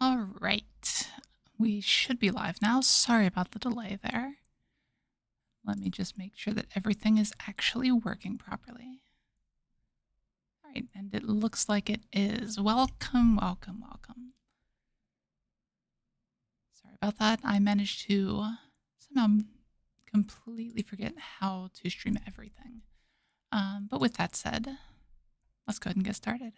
All right. We should be live now. Sorry about the delay there. Let me just make sure that everything is actually working properly. All right, and it looks like it is. Welcome, welcome, welcome. Sorry about that. I managed to somehow completely forget how to stream everything. But with that said, let's go ahead and get started.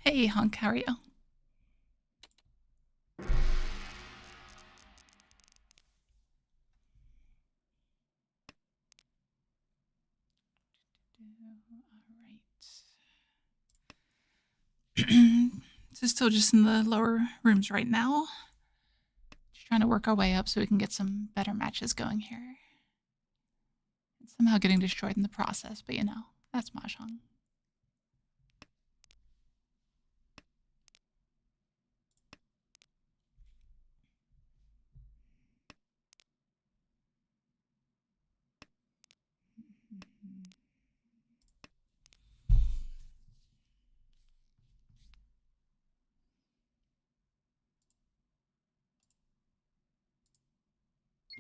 Hey, Hunk, how are you? All right. This is still just in the lower rooms right now. Just trying to work our way up so we can get some better matches going here. And somehow getting destroyed in the process, but you know, that's Mahjong.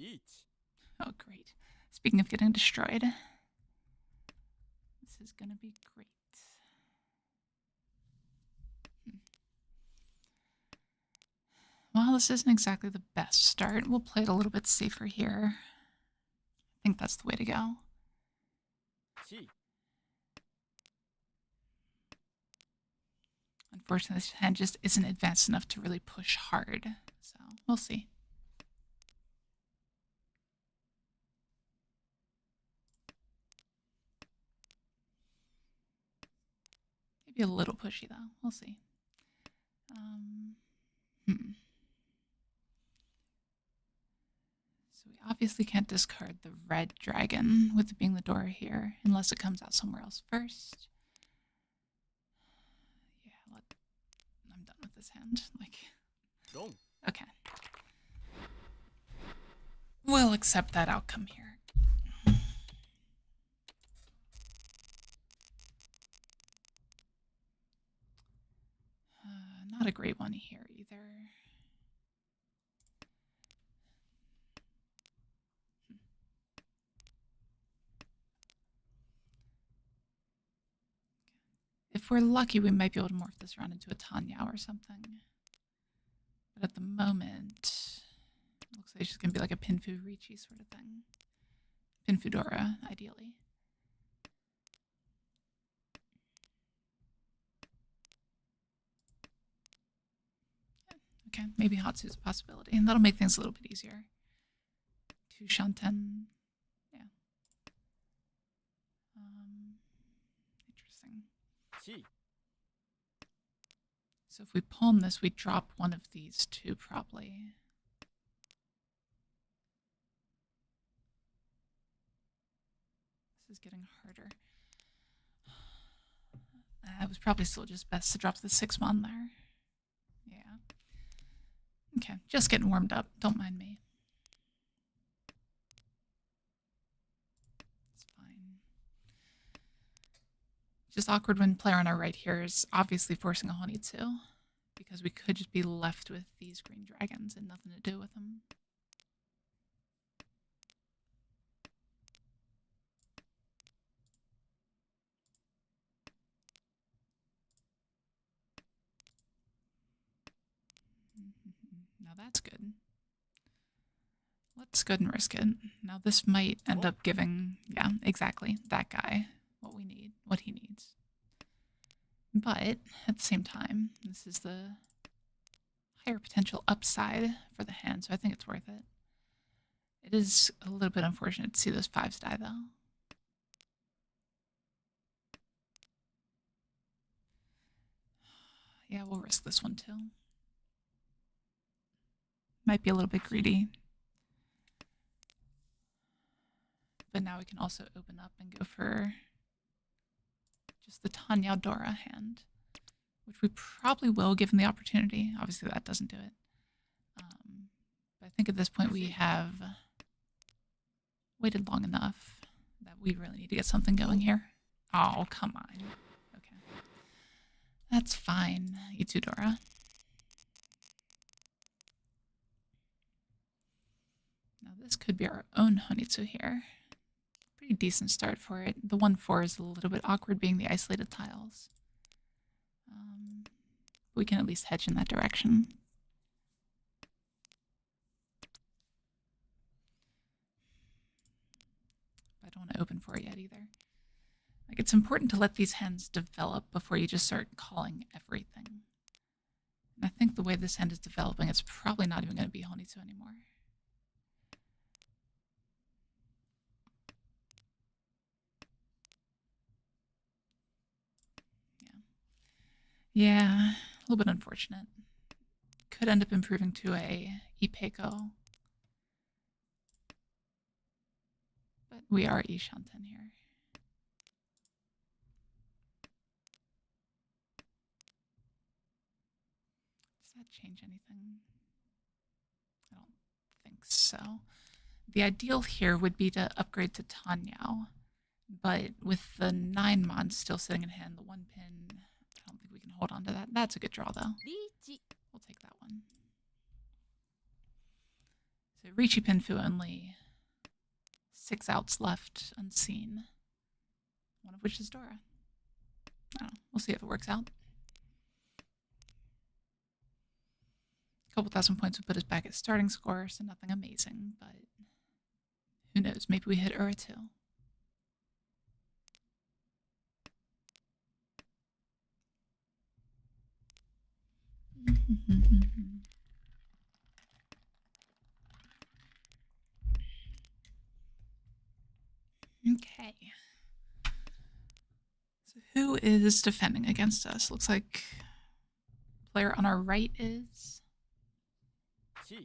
Riichi. Oh, great. Speaking of getting destroyed, this is going to be great. Well, this isn't exactly the best start. We'll play it a little bit safer here. I think that's the way to go. Chi. Unfortunately, this hand just isn't advanced enough to really push hard. So, we'll see. Maybe a little pushy, though. We'll see. So we obviously can't discard the red dragon with it being the door here, unless it comes out somewhere else first. Yeah, I'm done with this hand. Dong. Okay. We'll accept that outcome here. Not a great one here either. If we're lucky, we might be able to morph this around into a Tanyao or something. But at the moment, it looks like it's just going to be like a Pinfu Riichi sort of thing. Pinfudora, ideally. Okay, maybe Hatsu's a possibility, and that'll make things a little bit easier. 2 Shanten. Yeah. Interesting. Chi. So if we palm this, we drop one of these two probably. This is getting harder. It was probably still just best to drop the 6-1 there. Yeah. Okay, just getting warmed up. Don't mind me. It's fine. Just awkward when player on our right here is obviously forcing a Honitsu, because we could just be left with these green dragons and nothing to do with them. Now that's good. Let's go ahead and risk it. Now this might end up giving, yeah, exactly, that guy what we need, what he needs. But at the same time, this is the higher potential upside for the hand, so I think it's worth it. It is a little bit unfortunate to see those 5s die, though. Yeah, we'll risk this one, too. Might be a little bit greedy. But now we can also open up and go for just the Tanyao Dora hand, which we probably will given the opportunity. Obviously, that doesn't do it. But I think at this point we have waited long enough that we really need to get something going here. Oh, come on. Okay. That's fine, Itsudora. Now this could be our own Honitsu here. Pretty decent start for it. The 1-4 is a little bit awkward being the isolated tiles. We can at least hedge in that direction. I don't want to open for it yet either. Like, it's important to let these hands develop before you just start calling everything. And I think the way this hand is developing, it's probably not even going to be Honitsu anymore. Yeah, a little bit unfortunate. Could end up improving to a Ipeko. But we are Ishanten here. Does that change anything? I don't think so. The ideal here would be to upgrade to Tanyao. But with the 9 mons still sitting in hand, the 1 pin, I don't think we can hold on to that. That's a good draw, though. Riichi. We'll take that one. So Riichi Pinfu only 6 outs left unseen. One of which is Dora. I don't know. We'll see if it works out. A couple thousand points would put us back at starting score, so nothing amazing, but who knows? Maybe we hit Ura too. Okay. So who is defending against us? Looks like player on our right is. Chi.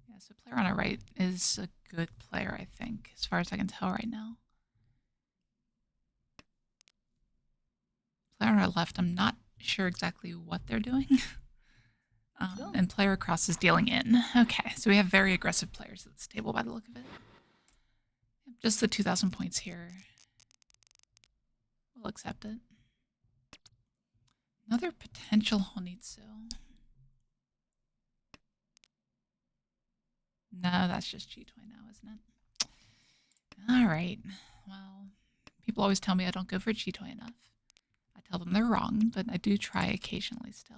Yeah, so player on our right is a good player, I think, as far as I can tell right now. Player on our left, I'm not sure exactly what they're doing. And player across is dealing in. Okay, so we have very aggressive players at this table by the look of it. Just the 2,000 points here. We'll accept it. Another potential Honitsu. No, that's just G-Toy now, isn't it? All right. Well, people always tell me I don't go for G-Toy enough. I tell them they're wrong, but I do try occasionally still.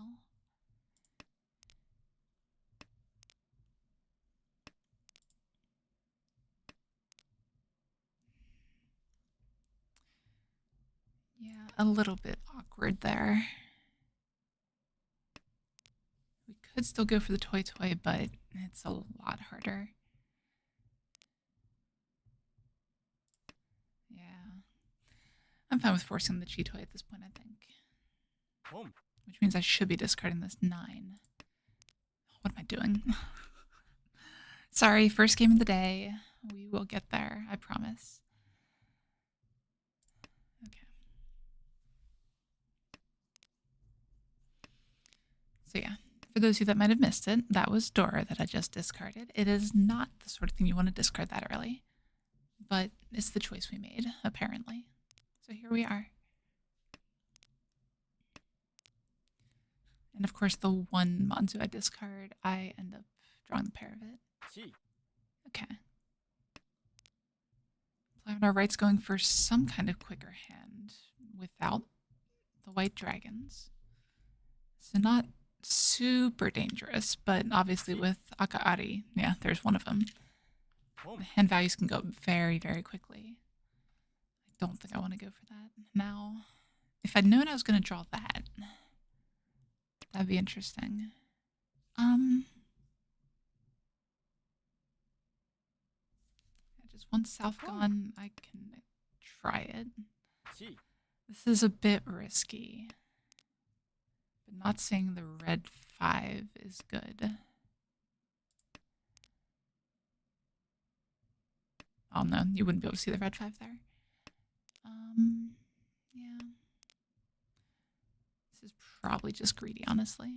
Yeah, a little bit awkward there. We could still go for the toy, but it's a lot harder. Yeah. I'm fine with forcing the Chi-Toy at this point, I think. Home. Which means I should be discarding this 9. What am I doing? Sorry, first game of the day. We will get there, I promise. Okay. So yeah, for those of you that might have missed it, that was Dora that I just discarded. It is not the sort of thing you want to discard that early, but it's the choice we made, apparently. So here we are. And of course, the 1 Manzu I discard, I end up drawing the pair of it. Chi. Okay. Player on our right's going for some kind of quicker hand without the white dragons. So not super dangerous, but obviously with Akaari, yeah, there's one of them. Home. The hand values can go up very, very quickly. I don't think I want to go for that. Now, if I'd known I was going to draw that, that'd be interesting. Just one south gone, I can try it. Chi. This is a bit risky, but not saying the red 5 is good. Oh no, you wouldn't be able to see the red 5 there. Yeah. This is probably just greedy, honestly.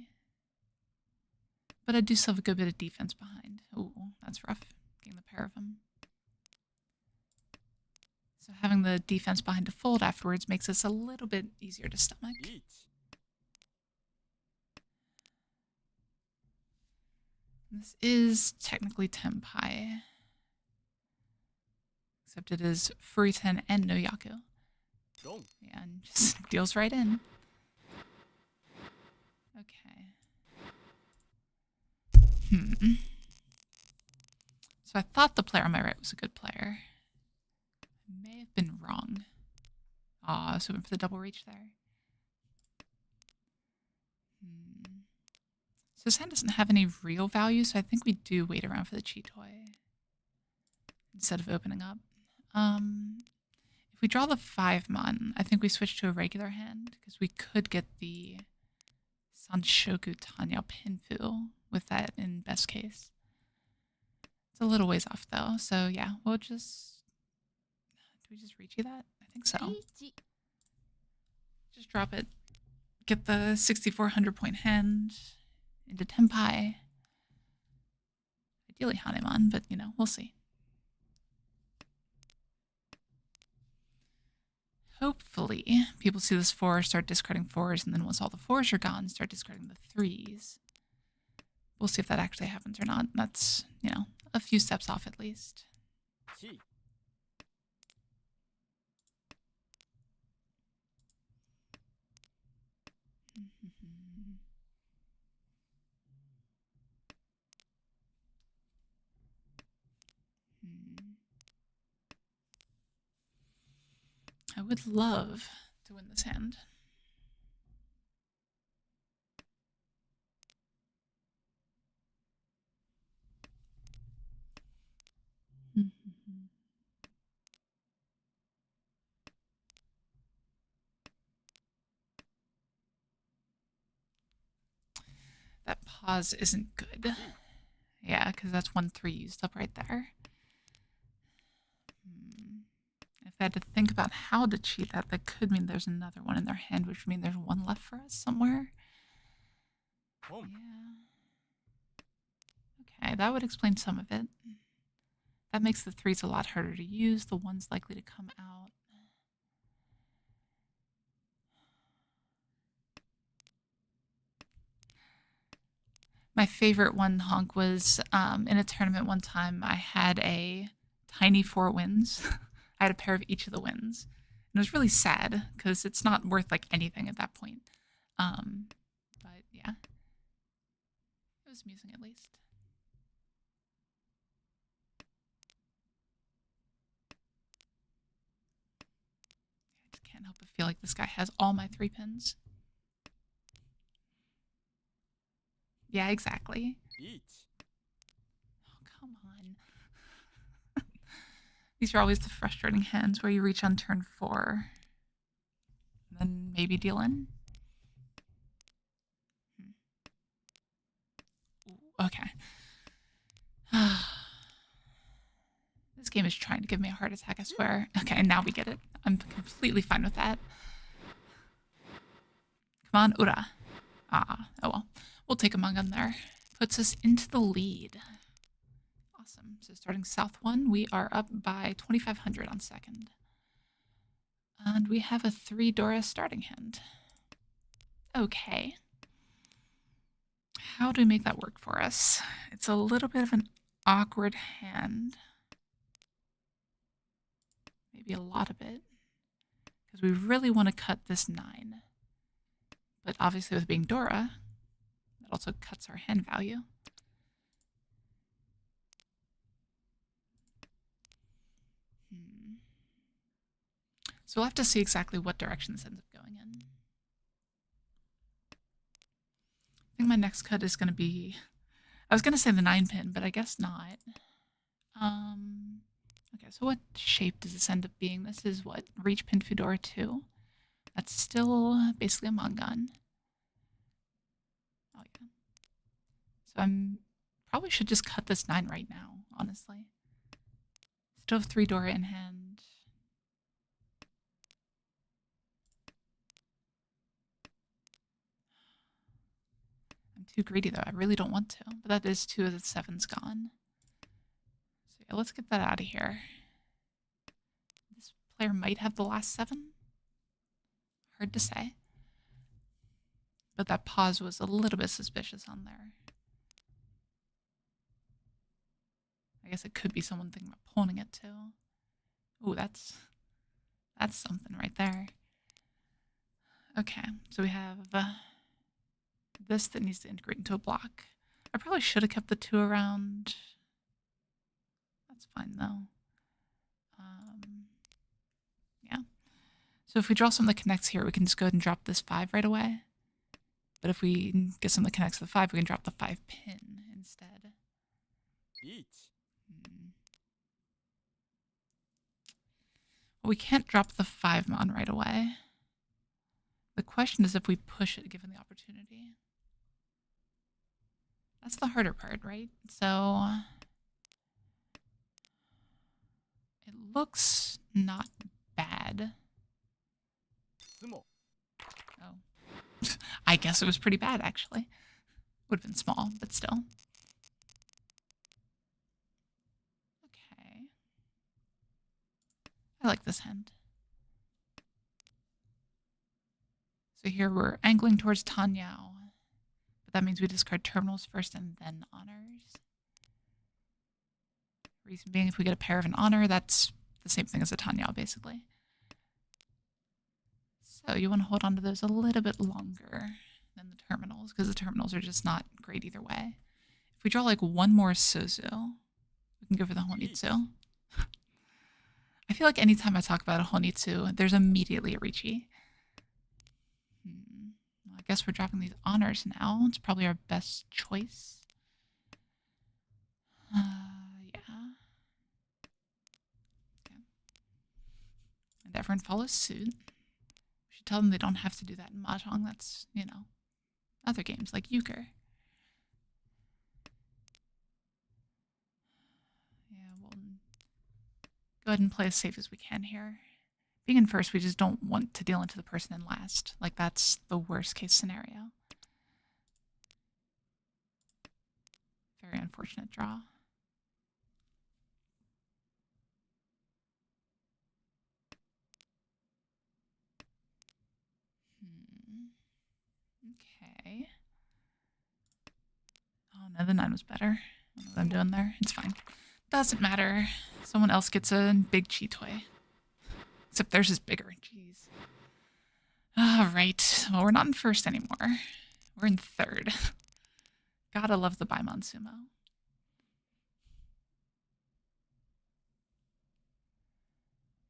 But I do still have a good bit of defense behind. Ooh, that's rough. Getting the pair of them. So having the defense behind a fold afterwards makes us a little bit easier to stomach. Riichi. This is technically Tenpai. Except it is Furiten and no Yaku. Dong. Yeah, and just deals right in. Okay. So I thought the player on my right was a good player. I may have been wrong. Aw, I was hoping for the double reach there. So this hand doesn't have any real value, so I think we do wait around for the cheat toy instead of opening up. If we draw the 5-mon, I think we switch to a regular hand because we could get the Sanshoku Tanya Pinfu with that in best case. It's a little ways off though, so yeah, we'll just... Do we just Riichi that? I think so. Riichi. Just drop it. Get the 6,400 point hand into Tenpai. Ideally Hanemon, but you know, we'll see. Hopefully, people see this 4, start discarding 4s, and then once all the 4s are gone, start discarding the 3s. We'll see if that actually happens or not. That's, you know, a few steps off at least. Chi. I would love to win this hand. That pause isn't good. Yeah, because that's 1-3 used up right there. If I had to think about how to cheat that, that could mean there's another one in their hand, which would mean there's one left for us somewhere. Yeah. Okay, that would explain some of it. That makes the 3s a lot harder to use. The 1's likely to come out. My favorite one, Honk, was in a tournament one time. I had a tiny 4 wins. I had a pair of each of the wins. And it was really sad because it's not worth like anything at that point. But yeah, it was amusing at least. I just can't help but feel like this guy has all my 3 pins. Yeah, exactly. Oh, come on. These are always the frustrating hands where you reach on turn 4. And then maybe deal in. Ooh, okay. This game is trying to give me a heart attack, I swear. Okay, now we get it. I'm completely fine with that. Come on, Ura. Ah, oh well. We'll take a Mahjong there. Puts us into the lead. Awesome. So starting South 1, we are up by 2,500 on second. And we have a 3 Dora starting hand. Okay. How do we make that work for us? It's a little bit of an awkward hand. Maybe a lot of it. Because we really want to cut this 9. But obviously with being Dora, that also cuts our hand value. So we'll have to see exactly what direction this ends up going in. I think my next cut is going to be... I was going to say the 9 pin, but I guess not. Okay, so what shape does this end up being? This is what? Reach Pin Fedora 2. That's still basically a Mahjong. Oh, yeah. So I'm probably should just cut this 9 right now, honestly. Still have 3 Dora in hand. I'm too greedy though. I really don't want to. But that is 2 of the 7's gone. So yeah, let's get that out of here. This player might have the last 7. Hard to say. But that pause was a little bit suspicious on there. I guess it could be someone thinking about pawning it too. Ooh, that's something right there. Okay, so we have this that needs to integrate into a block. I probably should have kept the 2 around. That's fine though. Yeah. So if we draw something that connects here, we can just go ahead and drop this 5 right away. But if we get something that connects to the 5, we can drop the 5 pin instead. Riichi. Well, we can't drop the 5 mon right away. The question is if we push it given the opportunity. That's the harder part, right? So it looks not bad. Sumo. Oh. I guess it was pretty bad, actually. Would have been small, but still. Okay. I like this hand. So here we're angling towards Tenhou. But that means we discard terminals first and then honors. Reason being, if we get a pair of an honor, that's the same thing as a Tenhou, basically. So you want to hold on to those a little bit longer than the terminals, because the terminals are just not great either way. If we draw like one more Sozo, we can go for the Honitsu. I feel like anytime I talk about a Honitsu, there's immediately a Riichi. Well, I guess we're dropping these honors now. It's probably our best choice. Yeah. Okay. And everyone follows suit. We should tell them they don't have to do that in Mahjong. That's, you know, other games like euchre. Yeah, we'll go ahead and play as safe as we can here. Being in first, we just don't want to deal into the person in last. Like, that's the worst case scenario. Very unfortunate draw. Okay. Oh no, the 9 was better. I don't know what I'm doing there. It's fine. Doesn't matter. Someone else gets a big chi toy. Except theirs is bigger. Jeez. Alright. Well, we're not in first anymore. We're in third. Gotta love the Baimon Sumo.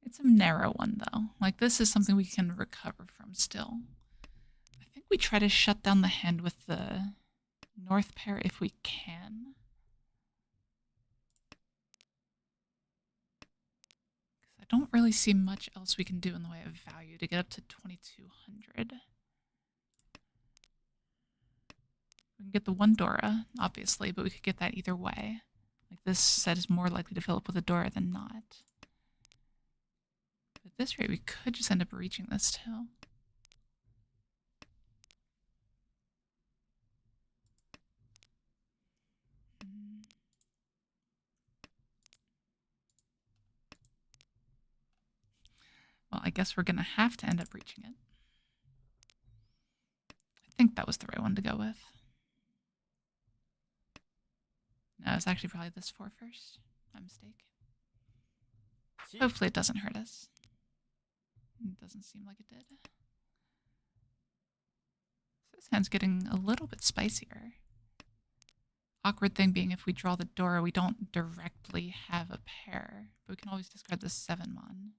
It's a narrow one, though. Like, this is something we can recover from still. I think we try to shut down the hand with the north pair if we can. Because I don't really see much else we can do in the way of value to get up to 2200. We can get the 1 Dora, obviously, but we could get that either way. Like, this set is more likely to fill up with a Dora than not. But at this rate, we could just end up reaching this too. Well, I guess we're going to have to end up reaching it. I think that was the right one to go with. No, it's actually probably this 4 first. My mistake. Hopefully it doesn't hurt us. It doesn't seem like it did. So this hand's getting a little bit spicier. Awkward thing being if we draw the Dora, we don't directly have a pair. But we can always discard the 7 mon.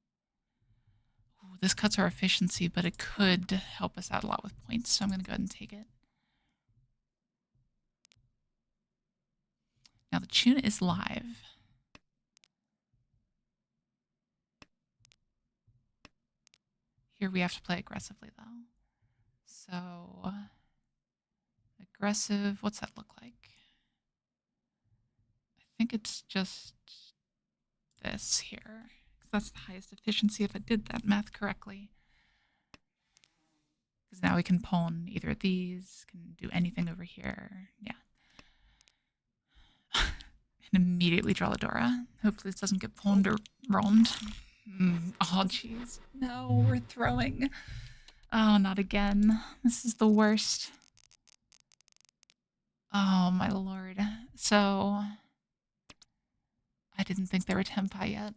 Ooh, this cuts our efficiency, but it could help us out a lot with points, so I'm going to go ahead and take it. Now the tune is live. Here we have to play aggressively, though. So, aggressive, what's that look like? I think it's just this here. Because that's the highest efficiency if I did that math correctly. Because now we can pawn either of these, can do anything over here. Yeah. And immediately draw the Dora. Hopefully this doesn't get pawned or roamed. Oh, jeez. No, we're throwing. Oh, not again. This is the worst. Oh, my lord. So, I didn't think there were tempai yet.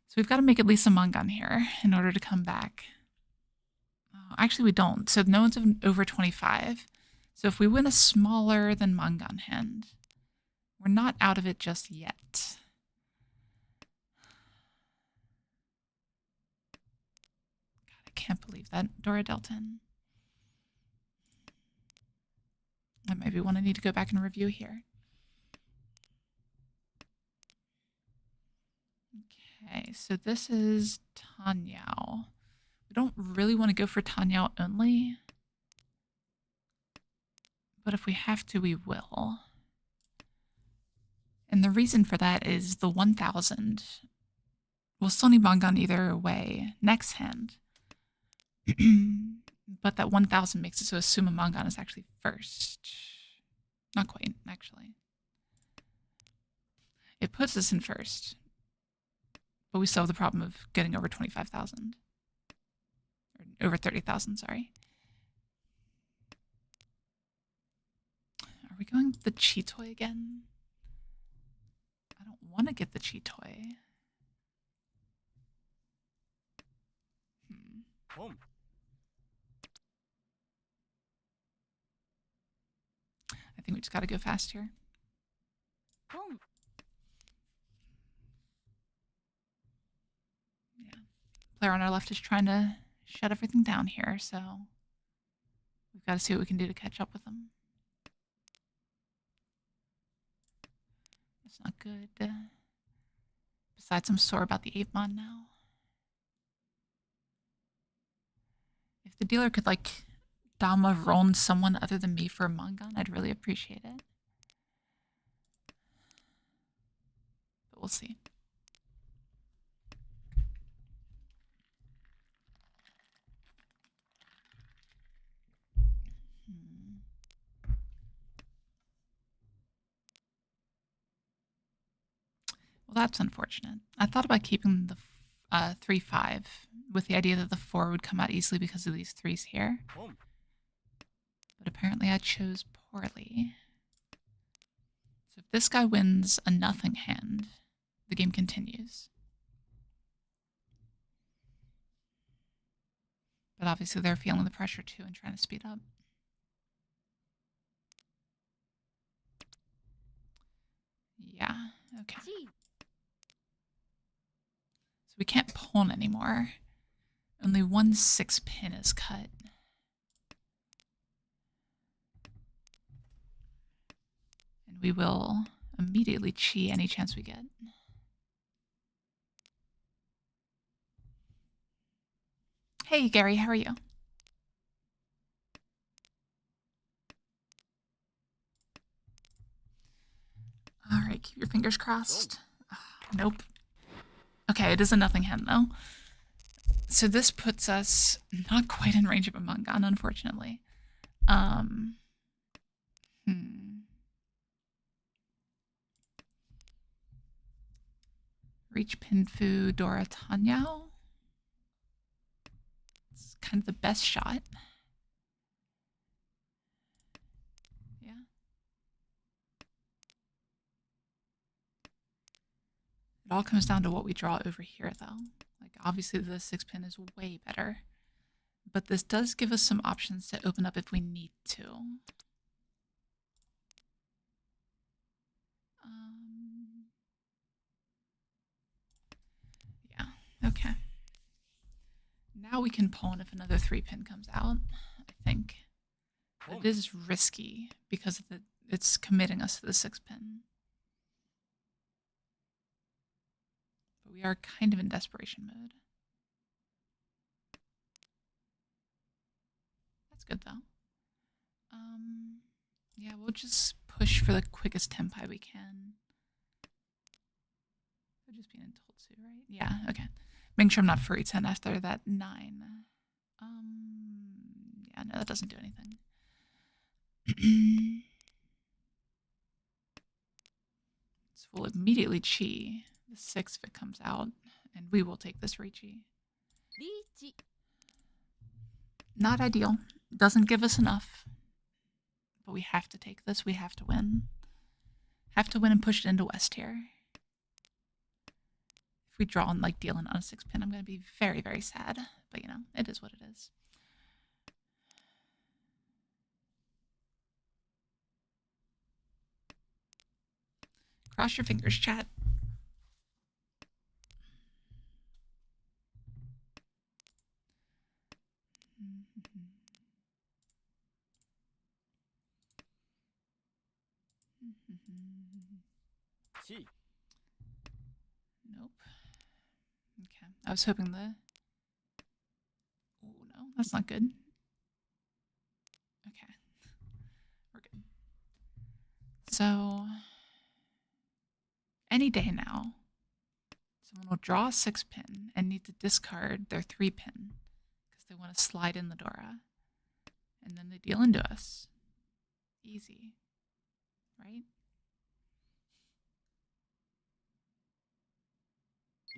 So we've got to make at least a Mangan here in order to come back. Oh, actually, we don't. So no one's over 25. So if we win a smaller than Mangan hand, we're not out of it just yet. God, I can't believe that Dora Delton. That might be one I need to go back and review here. Okay, so this is Tenhou. We don't really want to go for Tenhou only, but if we have to, we will. And the reason for that is the 1000. We'll still need Mangan either way next hand. But that 1000 makes it so Suma Mangan is actually first. Not quite, actually. It puts us in first. But we still have the problem of getting over 25,000. Or over 30,000, sorry. Are we going with the Chitoy again? I don't want to get the Chitoy. I think we just got to go fast here. Yeah. Player on our left is trying to shut everything down here, so we've got to see what we can do to catch up with them. That's not good. Besides, I'm sore about the 8-mon now. If the dealer could, like, Dama Ron someone other than me for a Mangan, I'd really appreciate it. But we'll see. Well, that's unfortunate. I thought about keeping the 3-5 with the idea that the 4 would come out easily because of these 3s here. But apparently I chose poorly. So if this guy wins a nothing hand, the game continues. But obviously they're feeling the pressure too and trying to speed up. Yeah, okay. So we can't pawn anymore. Only 1 6-pin is cut. And we will immediately chi any chance we get. Hey, Gary, how are you? All right, keep your fingers crossed. Nope. Okay, it is a nothing hand, though. So this puts us not quite in range of a Mangan, unfortunately. Riichi Pinfu Dora Tenhou. It's kind of the best shot. Yeah. It all comes down to what we draw over here, though. Like, obviously the 6-pin is way better. But this does give us some options to open up if we need to. Yeah, okay. Now we can pawn if another 3-pin comes out, I think. But it is risky because it's committing us to the 6-pin. But we are kind of in desperation mode. That's good, though. Yeah, we'll just push for the quickest tempai we can. We're just being in Toltsu, right? Yeah, okay. Making sure I'm not furry 10 after that 9. Yeah, no, that doesn't do anything. So we'll immediately chi The 6 if it comes out, and we will take this Riichi. Riichi. Not ideal. Doesn't give us enough. But we have to take this. We have to win. Have to win and push it into West here. If we draw and like deal in on a 6 pin, I'm going to be very, very sad. But you know, it is what it is. Cross your fingers, chat. Chi. Nope. Okay. I was hoping the... Oh, no. That's not good. Okay. We're good. So... Any day now, someone will draw a 6 pin and need to discard their 3 pin because they want to slide in the Dora. And then they deal into us. Easy. Right?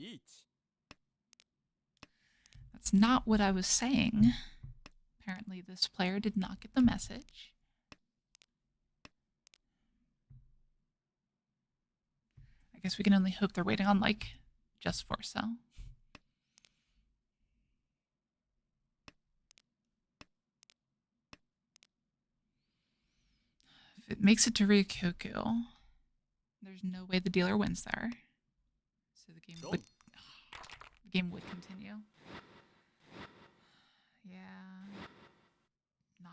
Riichi. That's not what I was saying. Apparently this player did not get the message. I guess we can only hope they're waiting on, like, just for so. If it makes it to Ryukyoku, there's no way the dealer wins there. So the game would continue. Yeah.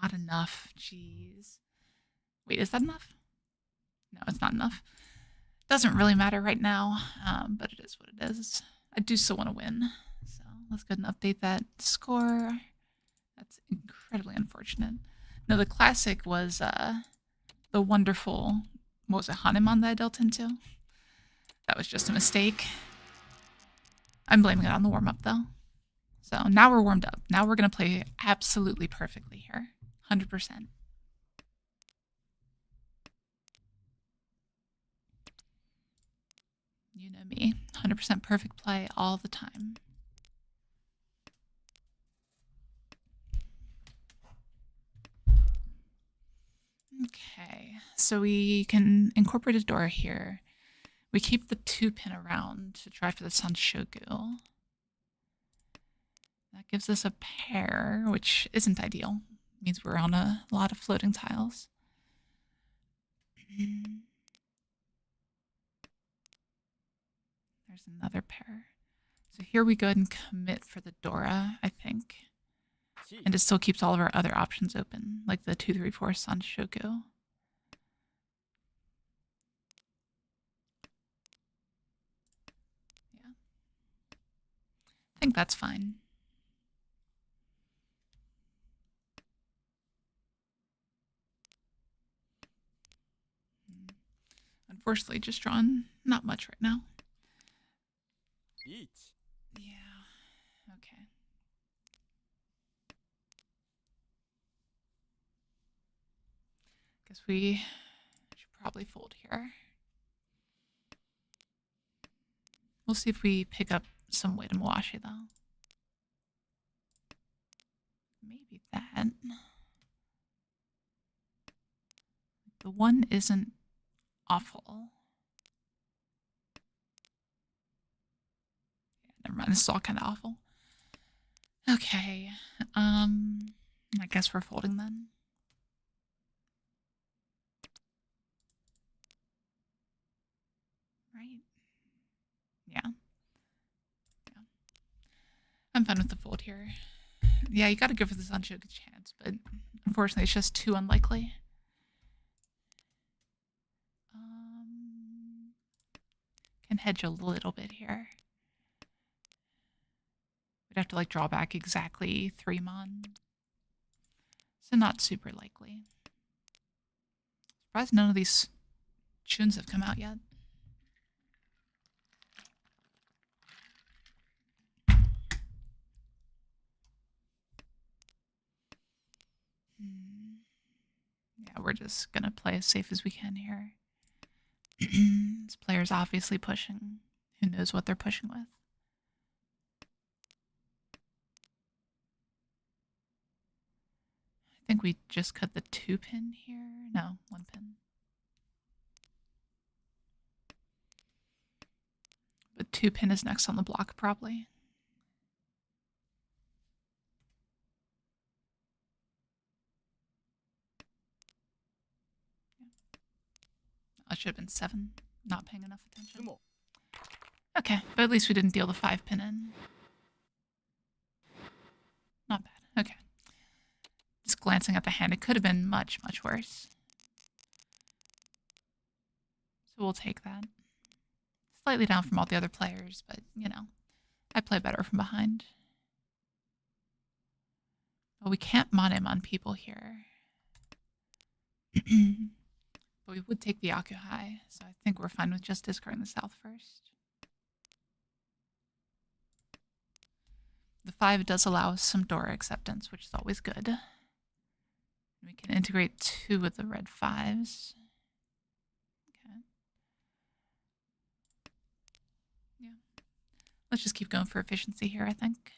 Not enough. Jeez. Wait, is that enough? No, it's not enough. Doesn't really matter right now, but it is what it is. I do still want to win. So let's go ahead and update that score. That's incredibly unfortunate. No, the classic was the wonderful, what was it, Hanuman that I dealt into? That was just a mistake. I'm blaming it on the warm-up, though. So now we're warmed up. Now we're going to play absolutely perfectly here. 100%. You know me. 100% perfect play all the time. Okay, so we can incorporate a Dora here. We keep the 2 pin around to try for the Sanshoku. That gives us a pair, which isn't ideal. It means we're on a lot of floating tiles. There's another pair. So here we go ahead and commit for the Dora, I think. Chi. And it still keeps all of our other options open, like the 2, 3, 4 Sanshoku. Yeah. I think that's fine. Unfortunately, just drawn not much right now. Riichi. Yeah. Okay. Guess we should probably fold here. We'll see if we pick up some way to Mawashi, though. Maybe that. The 1 isn't awful. Yeah, never mind. This is all kind of awful. Okay. I guess we're folding then. Right? Yeah. Yeah. I'm fine with the fold here. Yeah, you gotta go for the Sanshoku chance, but unfortunately it's just too unlikely. Can hedge a little bit here. We'd have to like draw back exactly 3 mon. So not super likely. Surprised none of these tunes have come out yet. Yeah, we're just gonna play as safe as we can here. This player's obviously pushing who knows what they're pushing with. I think we just cut the 2-pin here. No, 1 pin. But 2-pin is next on the block, probably. That should have been 7. Not paying enough attention. Okay, but at least we didn't deal the 5-pin in. Not bad. Okay. Just glancing at the hand, it could have been much, much worse. So we'll take that. Slightly down from all the other players, but, you know, I play better from behind. Well, we can't monim on people here. But we would take the Akuhai, so I think we're fine with just discarding the south first. The 5 does allow us some Dora acceptance, which is always good. We can integrate 2 of the red 5s. Okay. Yeah. Let's just keep going for efficiency here, I think.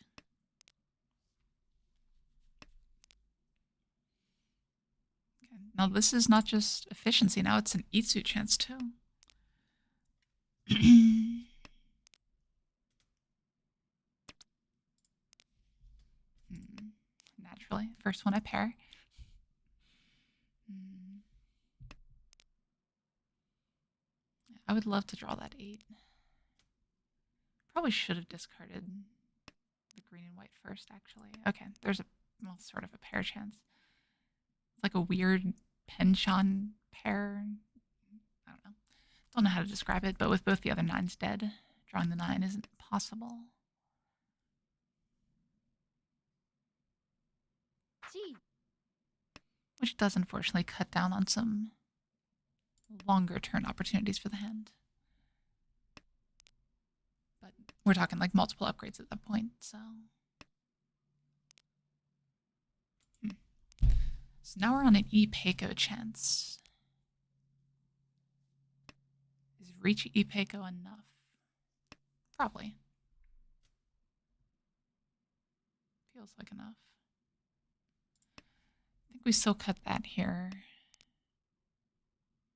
Okay. Now this is not just efficiency, now it's an Itsu chance too. Naturally, first one I pair. I would love to draw that 8. Probably should have discarded the green and white first, actually. Okay, there's a, well, sort of a pair chance. It's like a weird penchant pair. I don't know. Don't know how to describe it, but with both the other 9s dead, drawing the 9 isn't possible. Which does unfortunately cut down on some longer turn opportunities for the hand. But we're talking like multiple upgrades at that point, so. So now we're on an E-Peiko chance. Is Riichi E-Peiko enough? Probably. Feels like enough. I think we still cut that here.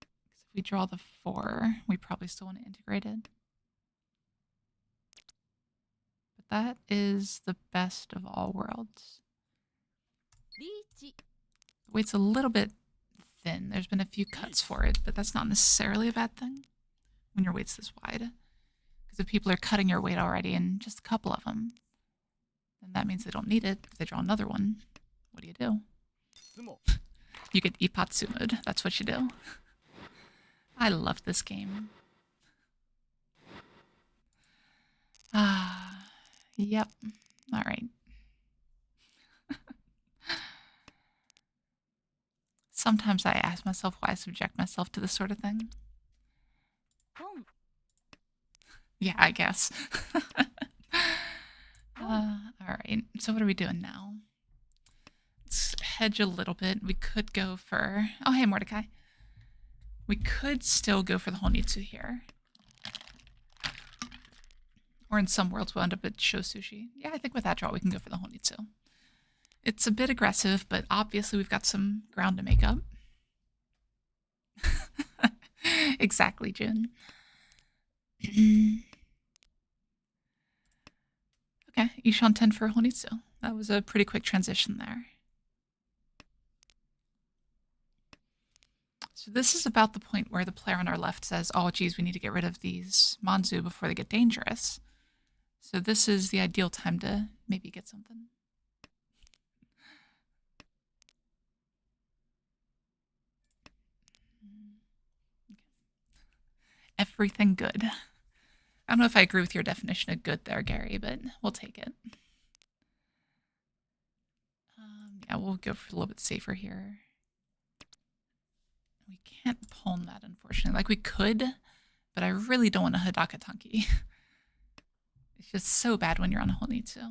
Because if we draw the 4, we probably still want to integrate it. But that is the best of all worlds. Riichi. The weight's a little bit thin. There's been a few cuts for it, but that's not necessarily a bad thing when your weight's this wide. Because if people are cutting your weight already, and just a couple of them, then that means they don't need it. If they draw another one, what do you do? You get Ipatsu mode. That's what you do. I love this game. Yep. All right. Sometimes I ask myself why I subject myself to this sort of thing. Yeah, I guess. All right. So what are we doing now? Let's hedge a little bit. We could go for... Oh, hey, Mordecai. We could still go for the Honitsu here. Or in some worlds, we'll end up at Sho Sushi. Yeah, I think with that draw, we can go for the Honitsu. It's a bit aggressive, but obviously we've got some ground to make up. Exactly, Jin. Okay, Ishan 10 for Honitsu. That was a pretty quick transition there. So this is about the point where the player on our left says, oh, geez, we need to get rid of these Manzu before they get dangerous. So this is the ideal time to maybe get something. Everything good. I don't know if I agree with your definition of good there, Gary, but we'll take it. Yeah, we'll go for a little bit safer here. We can't palm that, unfortunately. Like, we could, but I really don't want a Hidaka Tanki. It's just so bad when you're on a Honitsu. I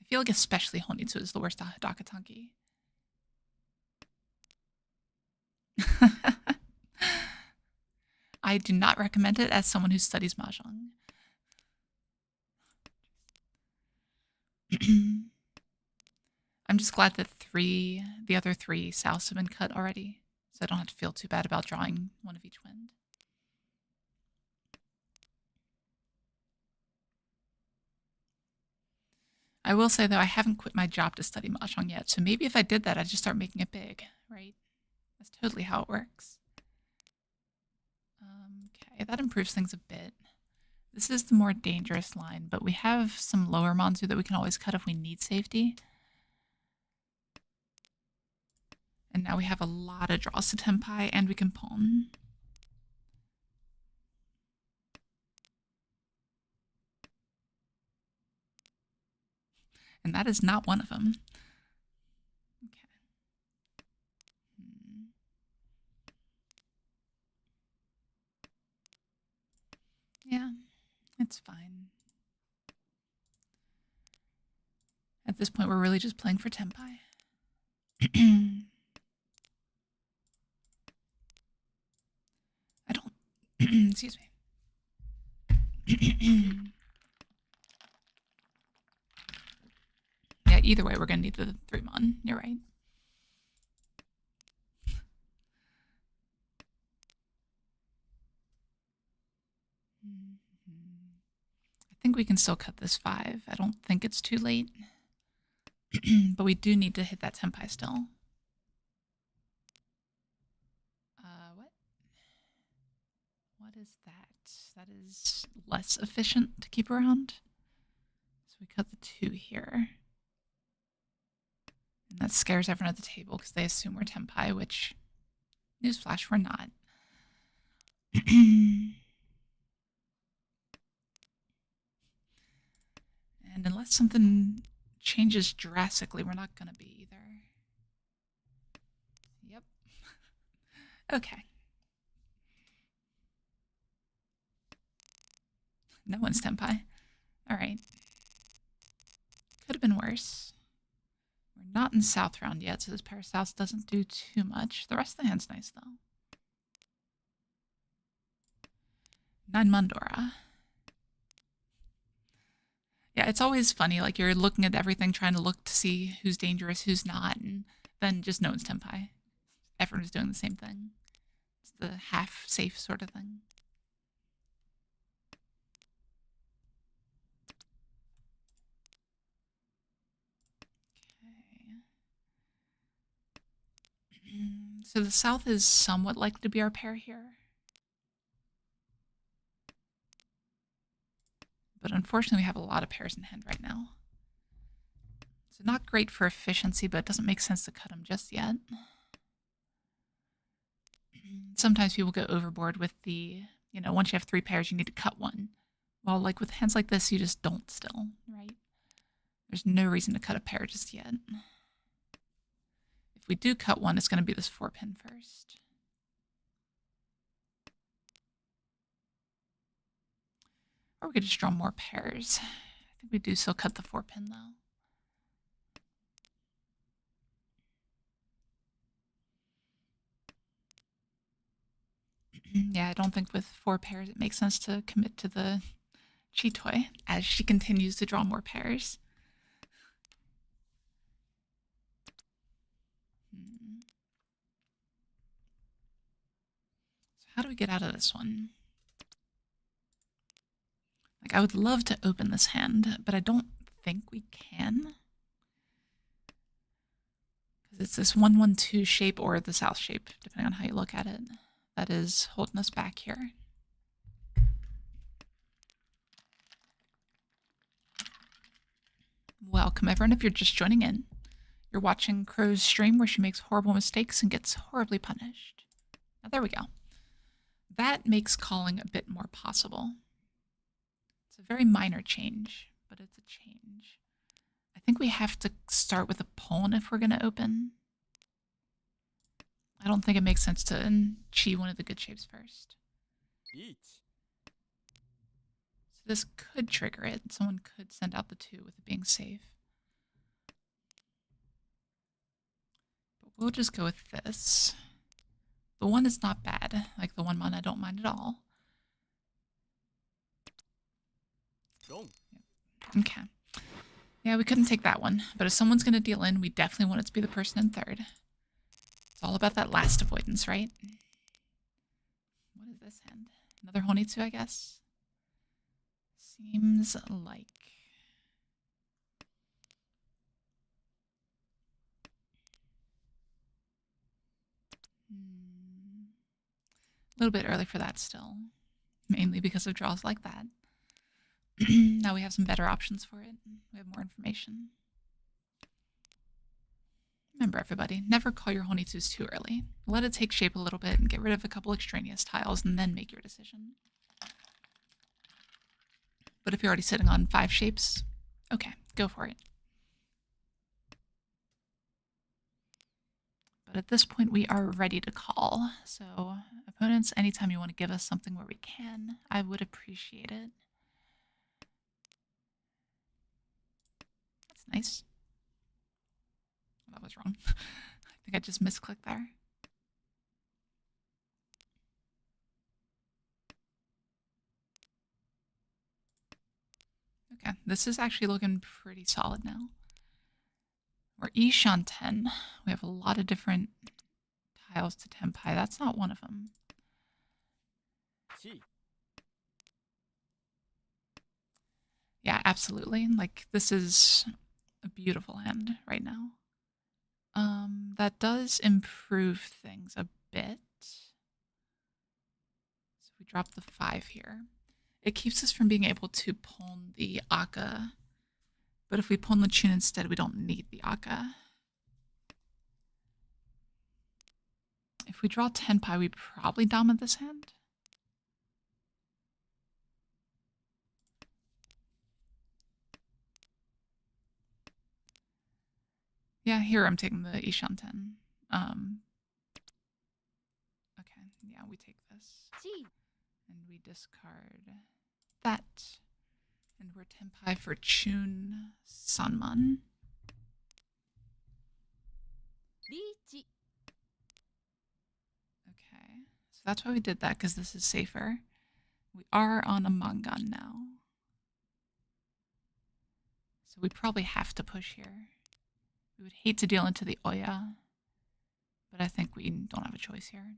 feel like especially Honitsu is the worst Hidaka Tanki. I do not recommend it as someone who studies Mahjong. I'm just glad that the other three souths have been cut already, so I don't have to feel too bad about drawing one of each wind. I will say, though, I haven't quit my job to study Mahjong yet, so maybe if I did that, I'd just start making it big, right? That's totally how it works. Okay, that improves things a bit. This is the more dangerous line, but we have some lower Manzu that we can always cut if we need safety. And now we have a lot of draws to Tenpai, and we can pawn. And that is not one of them. Okay. Yeah, it's fine. At this point, we're really just playing for Tenpai. I don't... Excuse me. Yeah, either way, we're going to need the 3-mon. You're right. I think we can still cut this 5. I don't think it's too late. But we do need to hit that Tenpai still. What? What is that? That is less efficient to keep around. So we cut the 2 here. And that scares everyone at the table because they assume we're Tenpai, which, newsflash, we're not. And unless something changes drastically, we're not going to be either. Yep. Okay. No one's Tenpai. All right. Could have been worse. We're not in South round yet, so this pair of Souths doesn't do too much. The rest of the hand's nice, though. 9 Mandora. Yeah, it's always funny. Like, you're looking at everything, trying to look to see who's dangerous, who's not, and then just no one's Tenpai. Everyone's doing the same thing. It's the half-safe sort of thing. Okay. So the South is somewhat likely to be our pair here. But unfortunately, we have a lot of pairs in hand right now. So not great for efficiency, but it doesn't make sense to cut them just yet. Sometimes people go overboard with the, once you have 3 pairs, you need to cut one. Well, like with hands like this, you just don't still, right? There's no reason to cut a pair just yet. If we do cut one, it's going to be this 4-pin first. Or we could just draw more pairs. I think we do still cut the 4-pin, though. Yeah, I don't think with 4 pairs it makes sense to commit to the Chitoi as she continues to draw more pairs. So how do we get out of this one? Like, I would love to open this hand, but I don't think we can. Because it's this 1-1-2 shape or the South shape, depending on how you look at it, that is holding us back here. Welcome, everyone, if you're just joining in. You're watching Crow's stream where she makes horrible mistakes and gets horribly punished. Now, there we go. That makes calling a bit more possible. It's a very minor change, but it's a change. I think we have to start with a pawn if we're going to open. I don't think it makes sense to chi one of the good shapes first. Riichi. So this could trigger it. Someone could send out the 2 with it being safe. But we'll just go with this. The 1 is not bad. Like the 1 mana, I don't mind at all. ドン Okay. Yeah, we couldn't take that one. But if someone's going to deal in, we definitely want it to be the person in third. It's all about that last avoidance, right? What is this hand? Another Honitsu, I guess? Seems like... A little bit early for that still. Mainly because of draws like that. Now we have some better options for it. We have more information. Remember, everybody, never call your Honitsus too early. Let it take shape a little bit and get rid of a couple extraneous tiles and then make your decision. But if you're already sitting on 5 shapes, okay, go for it. But at this point, we are ready to call. So, opponents, anytime you want to give us something where we can, I would appreciate it. That's nice. That was wrong. I think I just misclicked there. Okay, this is actually looking pretty solid now. We're Ishan 10. We have a lot of different tiles to Tenpai. That's not one of them. チ Yeah, absolutely. Like, this is a beautiful hand right now. That does improve things a bit. So we drop the 5 here. It keeps us from being able to pawn the Akka. But if we pawn the Chun instead, we don't need the Akka. If we draw Tenpai, we probably dominate this hand. Yeah, here I'm taking the Ishan 10. Okay, yeah, we take this. チ And we discard that. And we're Tenpai for Chun Sanman. リーチ Okay, so that's why we did that, because this is safer. We are on a Mangan now. So we probably have to push here. We would hate to deal into the Oya, but I think we don't have a choice here.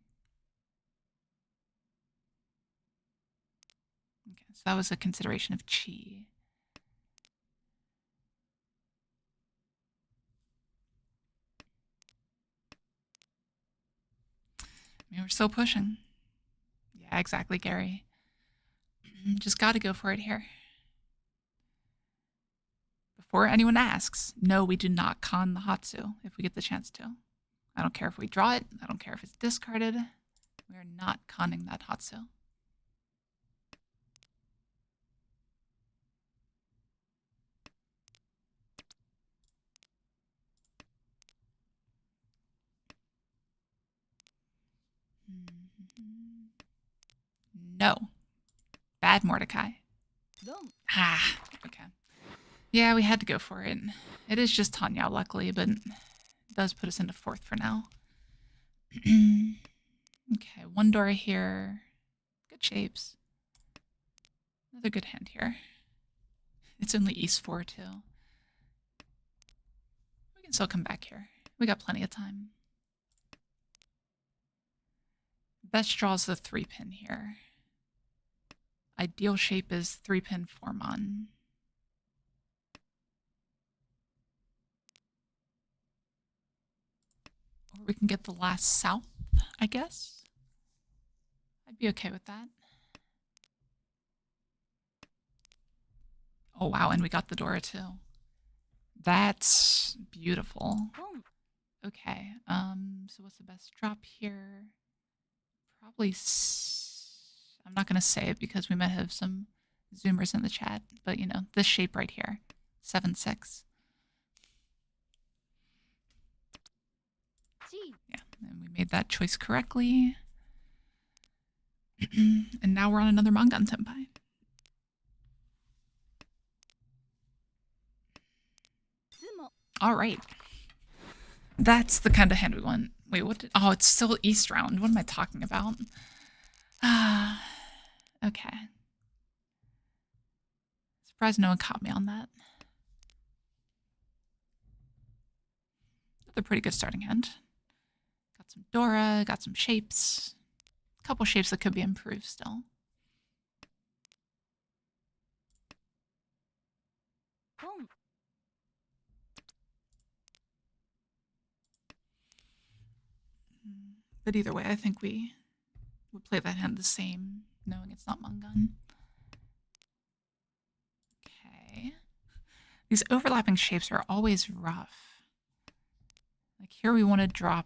Okay, so that was a consideration of Chi. I mean, we're still pushing. Yeah, exactly, Gary. Just gotta go for it here. Before anyone asks, no, we do not con the Hatsu if we get the chance to. I don't care if we draw it. I don't care if it's discarded. We are not conning that Hatsu. No. Bad Mordecai. ドン Ah, okay. Yeah, we had to go for it. It is just Tanya, luckily, but it does put us into 4th for now. Okay, 1 Dora here. Good shapes. Another good hand here. It's only East 4, too. We can still come back here. We got plenty of time. Best draw is the 3-pin here. Ideal shape is 3-pin 4-mon. Or we can get the last south, I guess. I'd be okay with that. Oh wow, and we got the Dora too. That's beautiful. ポン Okay, so what's the best drop here? Probably I'm not gonna say it because we might have some Zoomers in the chat, but you know, this shape right here, 7-6. チ Yeah, and we made that choice correctly. And now we're on another Mangan Tenpai. ツモ All right. That's the kind of hand we want. Wait, what did, oh, it's still East round. What am I talking about? Ah, okay. Surprised no one caught me on that. Another pretty good starting hand. Got some Dora, got some shapes. A couple shapes that could be improved still. Dong. But either way, I think we would play that hand the same, knowing it's not Mungun. Okay. These overlapping shapes are always rough. Like here we want to drop,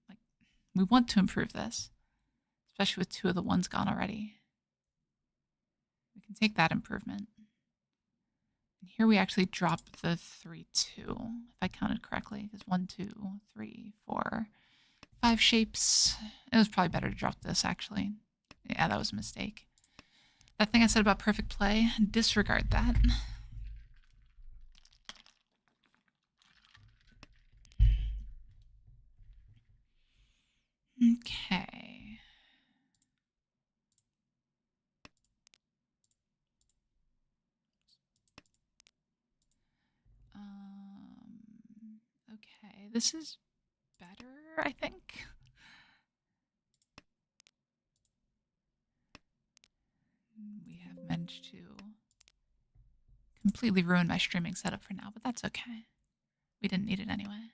like, we want to improve this, especially with 2 of the ones gone already. We can take that improvement. And here we actually drop the 3-2, if I counted correctly, because 1, 2, 3, 4, 5 shapes. It was probably better to drop this, actually. Yeah, that was a mistake. That thing I said about perfect play, disregard that. Okay. Okay, this is better, I think. We have managed to completely ruin my streaming setup for now, but that's okay. We didn't need it anyway.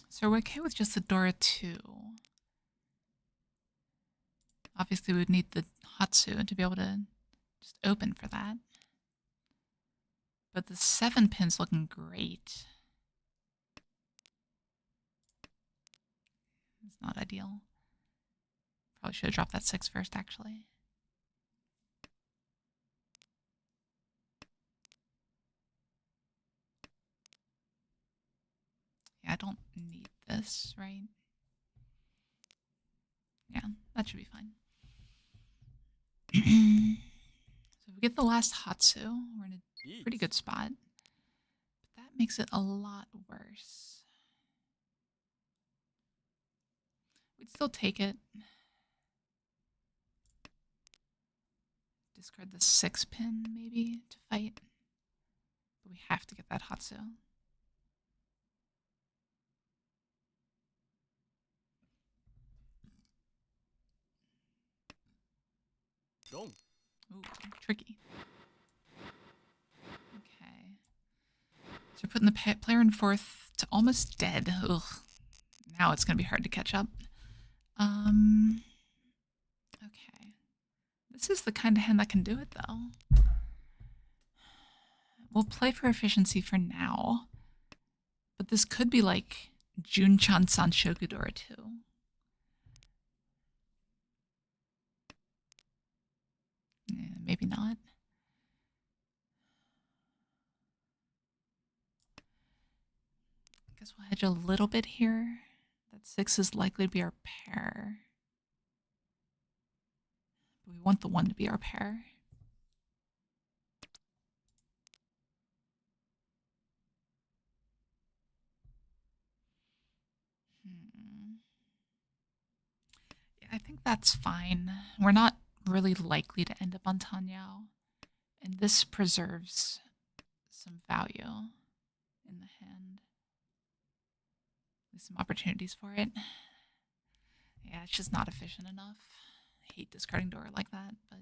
So we're okay with just the Dora 2. Obviously, we would need the Hatsu to be able to just open for that. But the 7 pin's looking great. It's not ideal. Probably should have dropped that 6 first, actually. Yeah, I don't need this, right? Yeah, that should be fine. So if we get the last Hatsu, we're in a pretty good spot. But that makes it a lot worse. We'd still take it. Discard the 6 pin, maybe, to fight. But we have to get that Hatsu. Dong. Ooh, tricky. Okay. So we're putting the player in 4th to almost dead. Ugh. Now it's going to be hard to catch up. Okay. This is the kind of hand that can do it, though. We'll play for efficiency for now. But this could be like Junchan Sanshokudora 2. Yeah, maybe not. I guess we'll hedge a little bit here. That 6 is likely to be our pair. But we want the 1 to be our pair. Yeah, I think that's fine. We're not really likely to end up on Tanyao. And this preserves some value in the hand. There's some opportunities for it. Yeah, it's just not efficient enough. I hate discarding Dora like that, but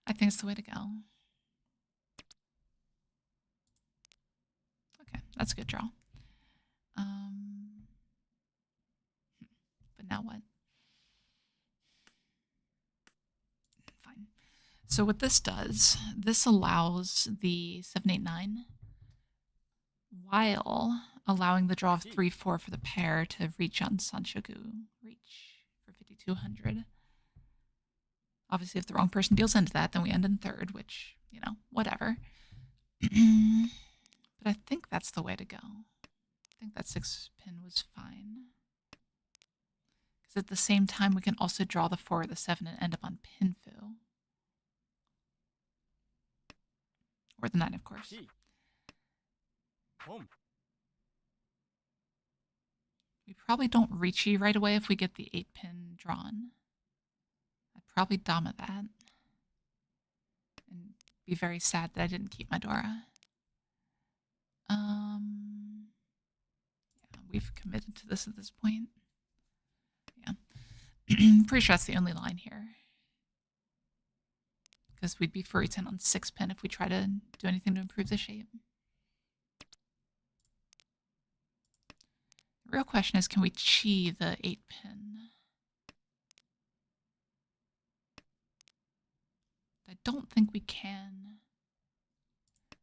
I think it's the way to go. Okay, that's a good draw. But now what? Fine. So what this does, this allows the 789 while allowing the draw of 3-4 for the pair to reach on Sanshoku reach for 5,200. Obviously, if the wrong person deals into that, then we end in 3rd, which, you know, whatever. But I think that's the way to go. I think that 6 pin was fine. Because at the same time, we can also draw the 4 or the 7 and end up on Pinfu. Or the 9, of course. 8 Home. We probably don't Riichi right away if we get the 8-pin drawn. I'd probably Dama that. And be very sad that I didn't keep my Dora. Yeah, we've committed to this at this point. Yeah. Pretty sure that's the only line here. Because we'd be furry 10 on 6-pin if we try to do anything to improve the shape. The real question is, can we chi the 8-pin? I don't think we can. I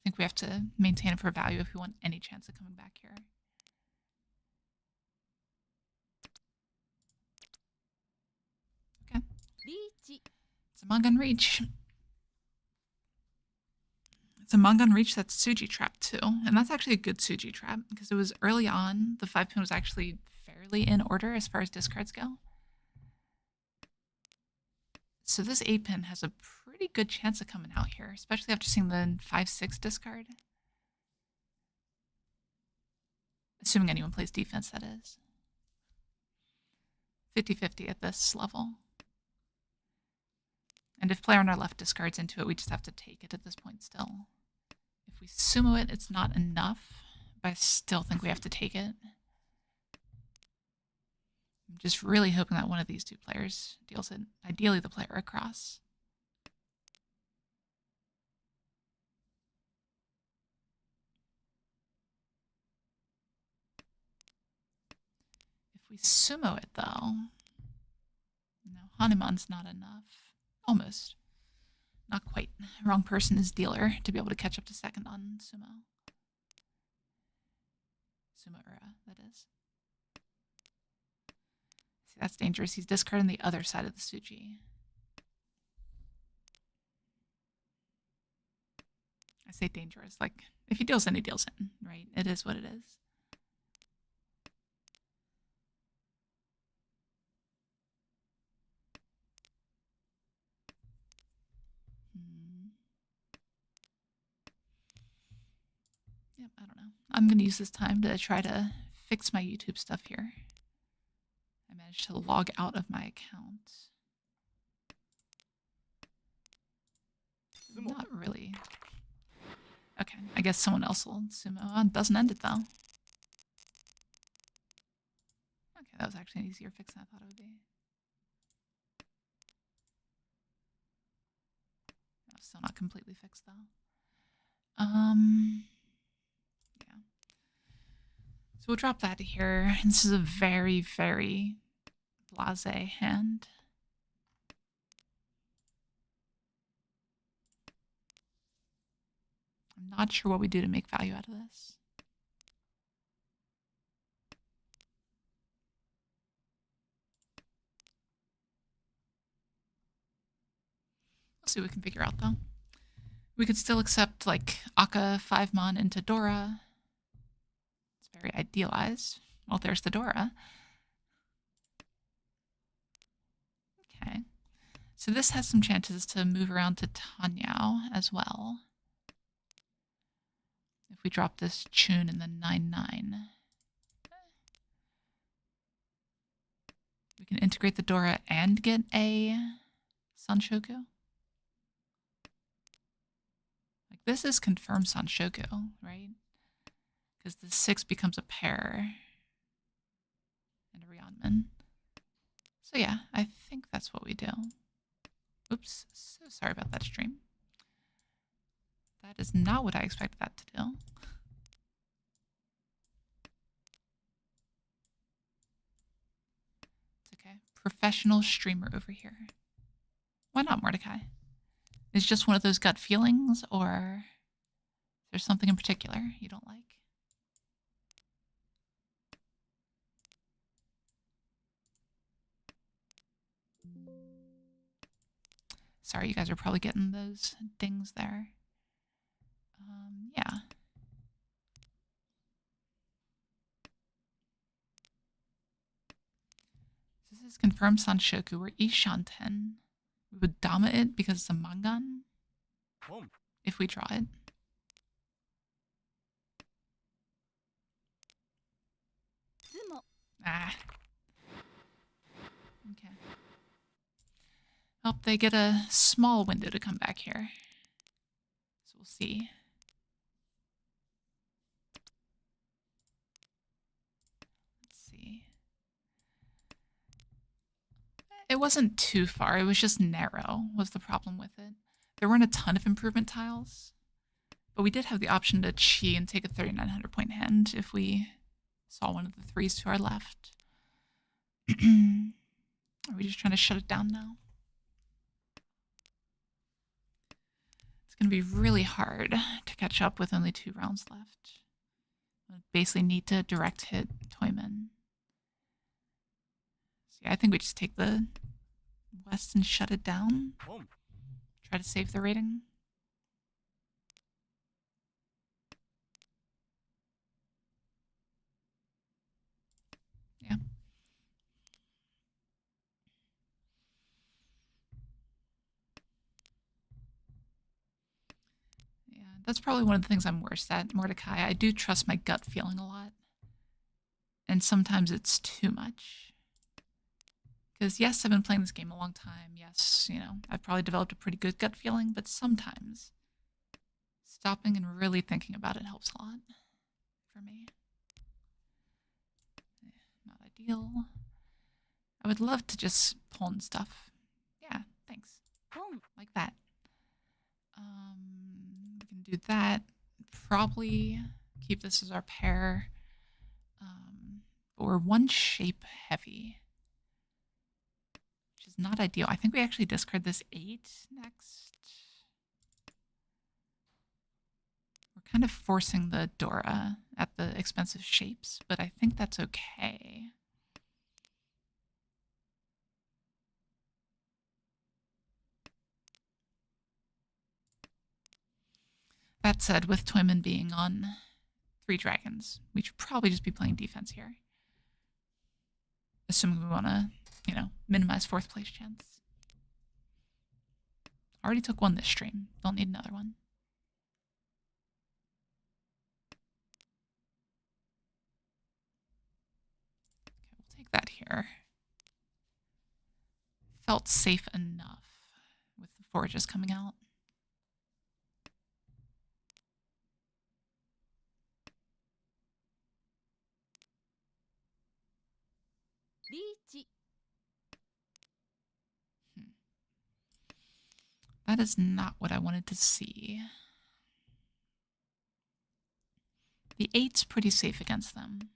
think we have to maintain it for value if we want any chance of coming back here. Okay. Riichi. It's a Mahjong Reach. It's a Mahjong Reach that's Tsuji trap too. And that's actually a good Tsuji trap because it was early on. The 5-pin was actually fairly in order as far as discards go. So this 8-pin has a pretty good chance of coming out here, especially after seeing the 5-6 discard. Assuming anyone plays defense, that is. 50-50 at this level. And if player on our left discards into it, we just have to take it at this point still. If we sumo it, it's not enough, but I still think we have to take it. I'm just really hoping that one of these two players deals it, ideally the player across. If we sumo it though, no, Hanuman's not enough. Almost. Not quite. Wrong person is dealer to be able to catch up to second on sumo. Sumo-ura, that is. See, that's dangerous. He's discarding the other side of the Tsuji. I say dangerous. Like, if he deals in, he deals in, right? It is what it is. Yep, I don't know. I'm going to use this time to try to fix my YouTube stuff here. I managed to log out of my account. Not really. Okay, I guess someone else will sumo. Oh, it doesn't end it though. Okay, that was actually an easier fix than I thought it would be. No, still not completely fixed though. Yeah. So we'll drop that here. This is a very, very blasé hand. I'm not sure what we do to make value out of this. We'll see what we can figure out though. We could still accept like Akka 5-mon into Dora. It's very idealized. Well, there's the Dora. Okay. So this has some chances to move around to Tenhou as well. If we drop this Chun and then 9-9. We can integrate the Dora and get a Sanshoku. Like this is confirmed Sanshoku, right? Because the 6 becomes a pair and a Ryeonman. So yeah, I think that's what we do. Oops, so sorry about that stream. That is not what I expected that to do. It's okay. Professional streamer over here. Why not Mordecai? Is just one of those gut feelings, or is there something in particular you don't like? Sorry, you guys are probably getting those dings there. Yeah. This is confirmed Sanshoku. We're Ishanten. We would Dama it because it's a Mangan. Boom. if we draw it. Sumo. Ah. Okay. Hope they get a small window to come back here. So we'll see. Let's see. It wasn't too far. It was just narrow was the problem with it. There weren't a ton of improvement tiles. But we did have the option to chi and take a 3,900 point hand if we saw one of the threes to our left. Are we just trying to shut it down now? It's going to be really hard to catch up with only 2 rounds left. I basically need to direct hit Toyman. So yeah, I think we just take the west and shut it down. Boom. Try to save the rating. Yeah. Yeah, that's probably one of the things I'm worst at, Mordecai. I do trust my gut feeling a lot. And sometimes it's too much. Because yes, I've been playing this game a long time. Yes, you know, I've probably developed a pretty good gut feeling, but sometimes stopping and really thinking about it helps a lot for me. Not ideal. I would love to just pull in stuff. Yeah, thanks. Boom. Like that. We can do that. Probably keep this as our pair. But we're one shape heavy, which is not ideal. I think we actually discard this 8 next. We're kind of forcing the Dora at the expense of shapes, but I think that's okay. That said, with Toyman being on 3 dragons, we should probably just be playing defense here. Assuming we want to, you know, minimize 4th place chance. Already took 1 this stream. Don't need another one. Okay, we'll take that here. Felt safe enough with the forges coming out. Riichi. That is not what I wanted to see. The 8's pretty safe against them.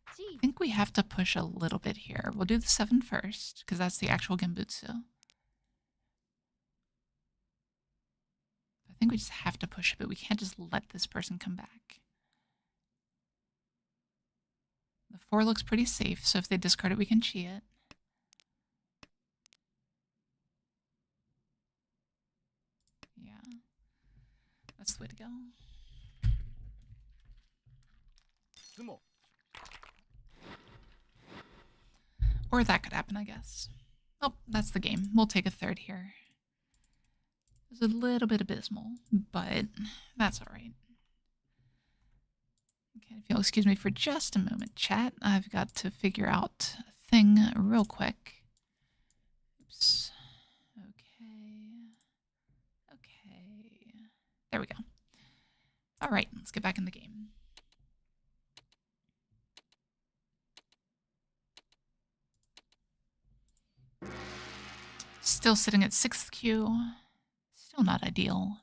I think we have to push a little bit here. We'll do the 7 first, because that's the actual Genbutsu. I think we just have to push a bit. We can't just let this person come back. The 4 looks pretty safe, so if they discard it, we can chi it. Yeah. That's the way to go. Sumo. Or that could happen, I guess. Oh, that's the game. We'll take a 3rd here. It was a little bit abysmal, but that's all right. Okay, if you'll excuse me for just a moment, chat. I've got to figure out a thing real quick. Oops. Okay. Okay. There we go. All right, let's get back in the game. Still sitting at 6th queue. Still not ideal.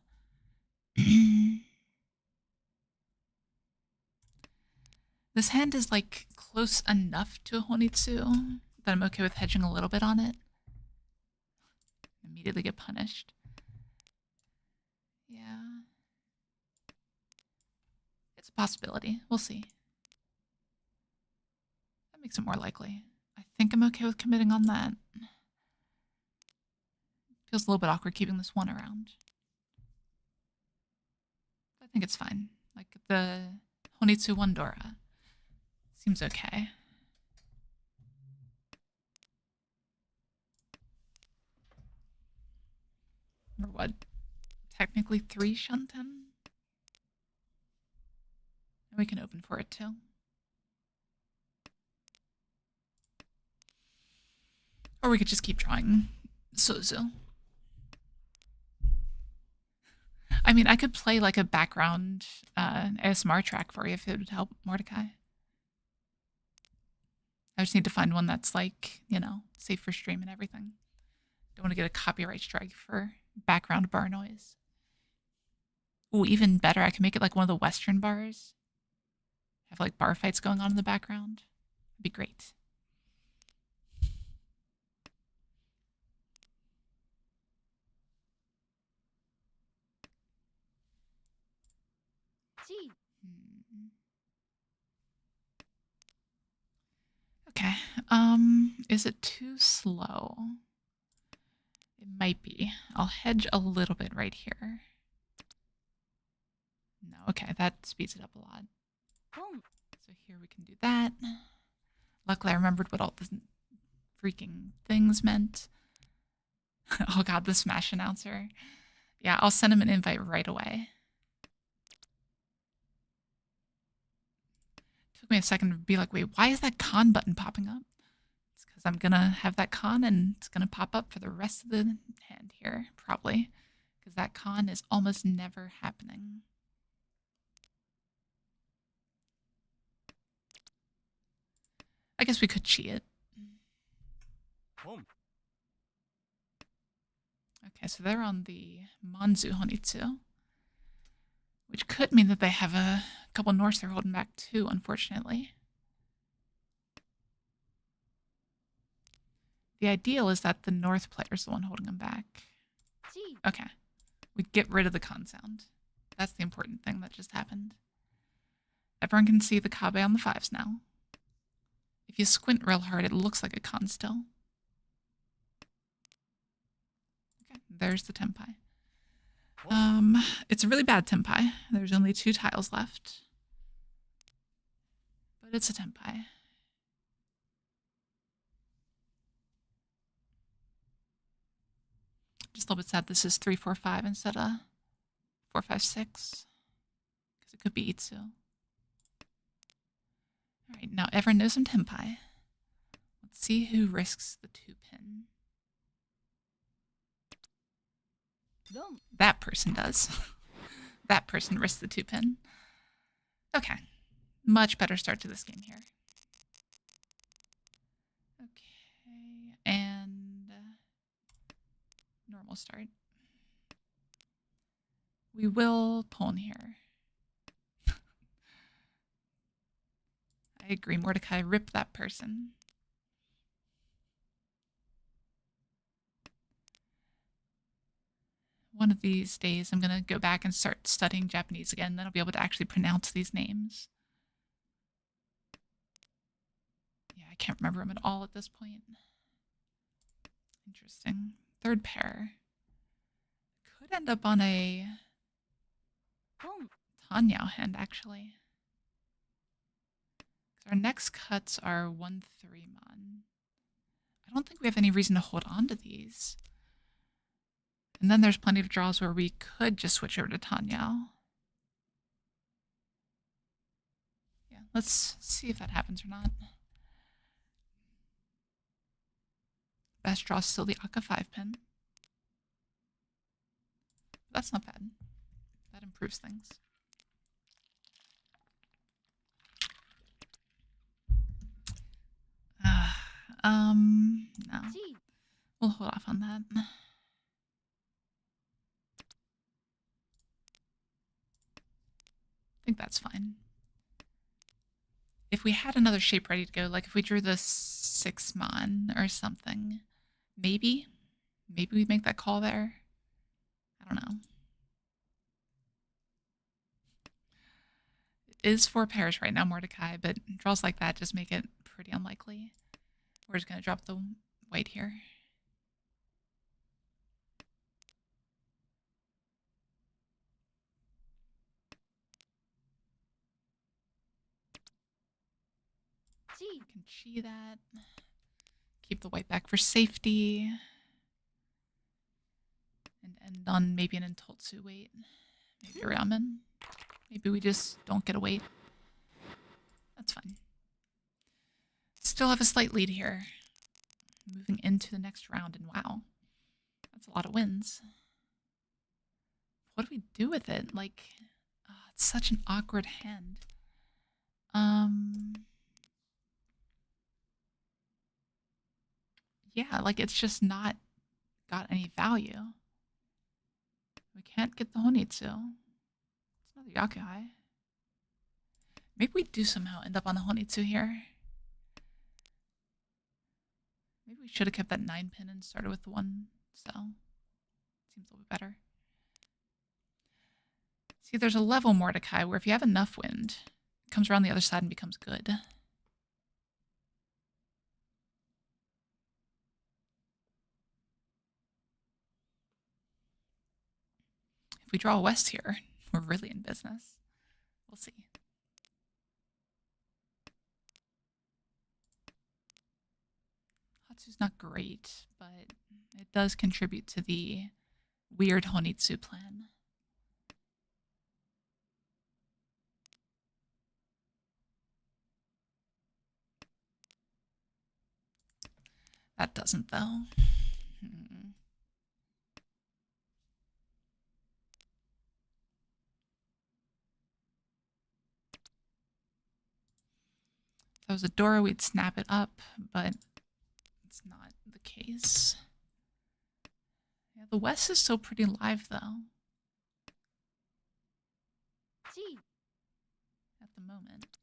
This hand is like close enough to a Honitsu that I'm okay with hedging a little bit on it. Immediately get punished. Yeah. It's a possibility. We'll see. That makes it more likely. I think I'm okay with committing on that. Feels a little bit awkward keeping this 1 around. I think it's fine. Like the Honitsu 1 Dora. Seems okay. Or what? Technically 3 shunten? And we can open for it too. Or we could just keep drawing Sozu. I mean, I could play like a background ASMR track for you if it would help, Mordecai. I just need to find one that's like, you know, safe for stream and everything. Don't want to get a copyright strike for background bar noise. Ooh, even better, I can make it like one of the Western bars. Have like bar fights going on in the background. It'd be great. G. Okay. Is it too slow? It might be. I'll hedge a little bit right here. No, okay, that speeds it up a lot. Pon. So here we can do that. Luckily, I remembered what all the freaking things meant. Oh god, the Smash announcer. Yeah, I'll send him an invite right away. Took me a second to be like, wait, why is that con button popping up? It's because I'm gonna have that con and it's gonna pop up for the rest of the hand here, probably. Because that con is almost never happening. I guess we could cheat it. Pon. Okay, so they're on the Manzu Honitsu, which could mean that they have a couple Norse they're holding back too, unfortunately. The ideal is that the North player is the one holding them back. G. Okay, we get rid of the con sound. That's the important thing that just happened. Everyone can see the Kabe on the 5s now. If you squint real hard, it looks like a con still. Okay, there's the Tenpai. It's a really bad Tenpai. There's only 2 tiles left. But it's a Tenpai. Just a little bit sad this is 3, 4, 5 instead of 4, 5, 6. Because it could be Itsu. Alright, now everyone knows some Tenpai. Let's see who risks the 2-pin. Don. That person does. That person risks the 2-pin. Okay. Much better start to this game here. Okay. And normal start. We will pawn here. I agree, Mordecai. Rip that person. One of these days, I'm going to go back and start studying Japanese again. Then I'll be able to actually pronounce these names. Yeah, I can't remember them at all at this point. Interesting. Third pair. Could end up on a Pon. Tanyao hand, actually. Our next cuts are 1-3 mon. I don't think we have any reason to hold on to these. And then there's plenty of draws where we could just switch over to Tanyao. Yeah, let's see if that happens or not. Best draw is still the Aka 5-pin. That's not bad. That improves things. No. G. We'll hold off on that. I think that's fine. If we had another shape ready to go, like if we drew the 6 mon or something, maybe we'd make that call there. I don't know. It is 4 pairs right now, Mordecai, but draws like that just make it pretty unlikely. We're just going to drop the white here. G. We can chi that. Keep the white back for safety. And end on maybe an Intotsu wait. Maybe a ramen. Maybe we just don't get a wait. That's fine. Still have a slight lead here. Moving into the next round, and wow. That's a lot of wins. What do we do with it? Like, it's such an awkward hand. Yeah, like it's just not got any value. We can't get the Honitsu. It's another Yakuhai. Maybe we do somehow end up on the Honitsu here. Maybe we should have kept that 9 pin and started with the 1 cell. Seems a little bit better. See, there's a level Mordecai where if you have enough wind, it comes around the other side and becomes good. If we draw a west here, we're really in business. We'll see. Hatsu's not great, but it does contribute to the weird Honitsu plan. That doesn't, though. If that was a Dora, we'd snap it up, but it's not the case. Yeah, the West is still pretty live, though. G. At the moment.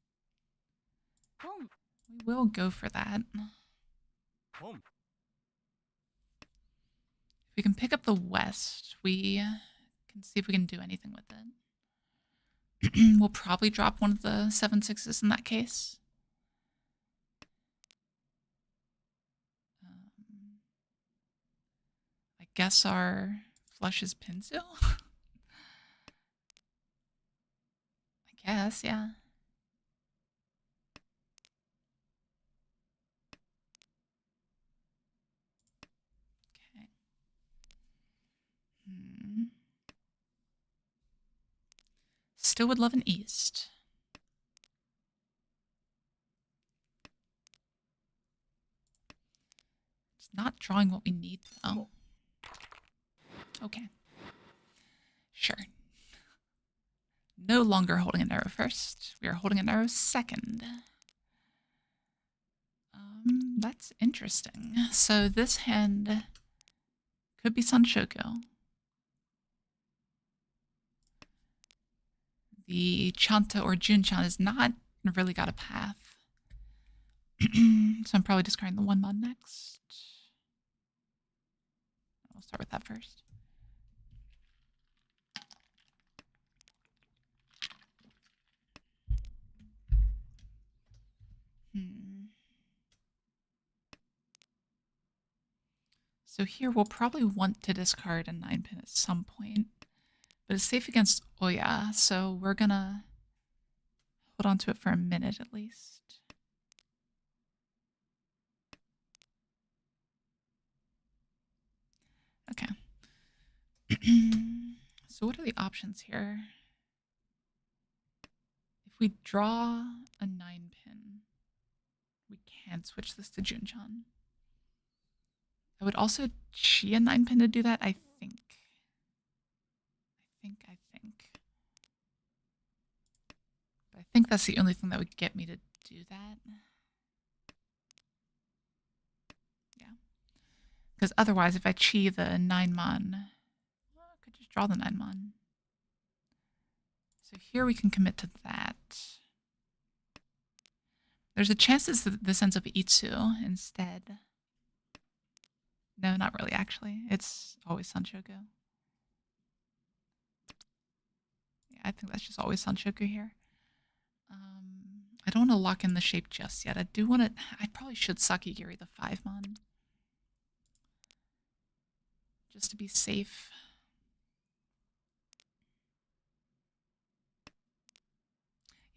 Boom. We will go for that. Boom. If we can pick up the West, we can see if we can do anything with it. We'll probably drop one of the 7/6s in that case. I guess our flush is Pinsu? I guess, yeah. Okay. Still would love an East. It's not drawing what we need, though. Okay. Sure. No longer holding an arrow first. We are holding an arrow second. That's interesting. So this hand could be Sanshoku. The Chanta or Junchan has not really got a path. So I'm probably discarding the 1 mod next. I'll start with that first. So here we'll probably want to discard a 9 pin at some point, but it's safe against Oya, so we're gonna hold on to it for a minute at least. Okay. So what are the options here? If we draw a 9 pin, we can switch this to Junchan. I would also chi a 9 pin to do that, I think. But I think that's the only thing that would get me to do that. Yeah. Because otherwise, if I chi the 9 mon, well, I could just draw the 9 mon. So here we can commit to that. There's a chance that this ends up Itsu instead. No, not really, actually. It's always Sanshoku. Yeah, I think that's just always Sanshoku here. I don't want to lock in the shape just yet. I do want to... I probably should Sakigiri the 5 mon. Just to be safe.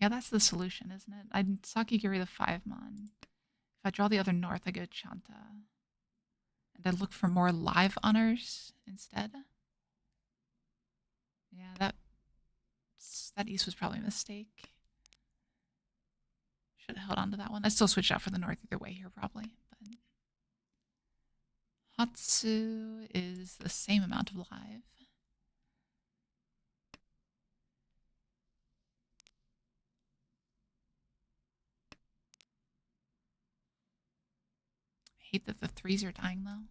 Yeah, that's the solution, isn't it? I'd Sakigiri the 5 mon. If I draw the other north, I go Chanta. And I look for more live honors instead. That east was probably a mistake. Should have held on to that one. I still switched out for the north either way here, probably. But Hatsu is the same amount of live. I hate that the 3s are dying, though.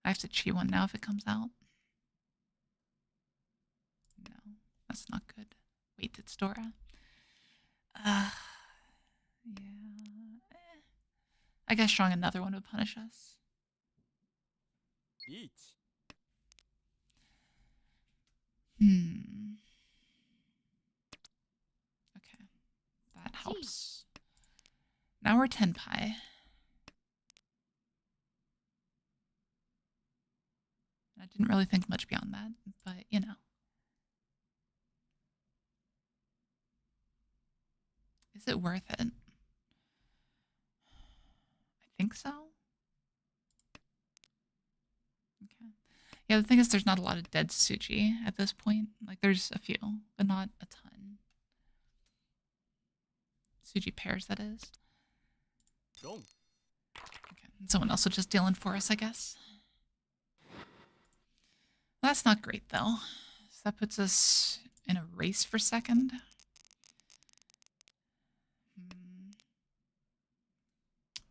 I have to cheat one now if it comes out. No, that's not good. Wait, it's Dora. Yeah. I guess drawing another one would punish us. Riichi. Okay, that helps. Now we're Tenpai. I didn't really think much beyond that, but you know. Is it worth it? I think so. Okay. Yeah, the thing is there's not a lot of dead Tsuji at this point. Like, there's a few, but not a ton. Tsuji pairs, that is. Dong. Okay, and someone else will just deal in for us, I guess. Well, that's not great, though. So that puts us in a race for second.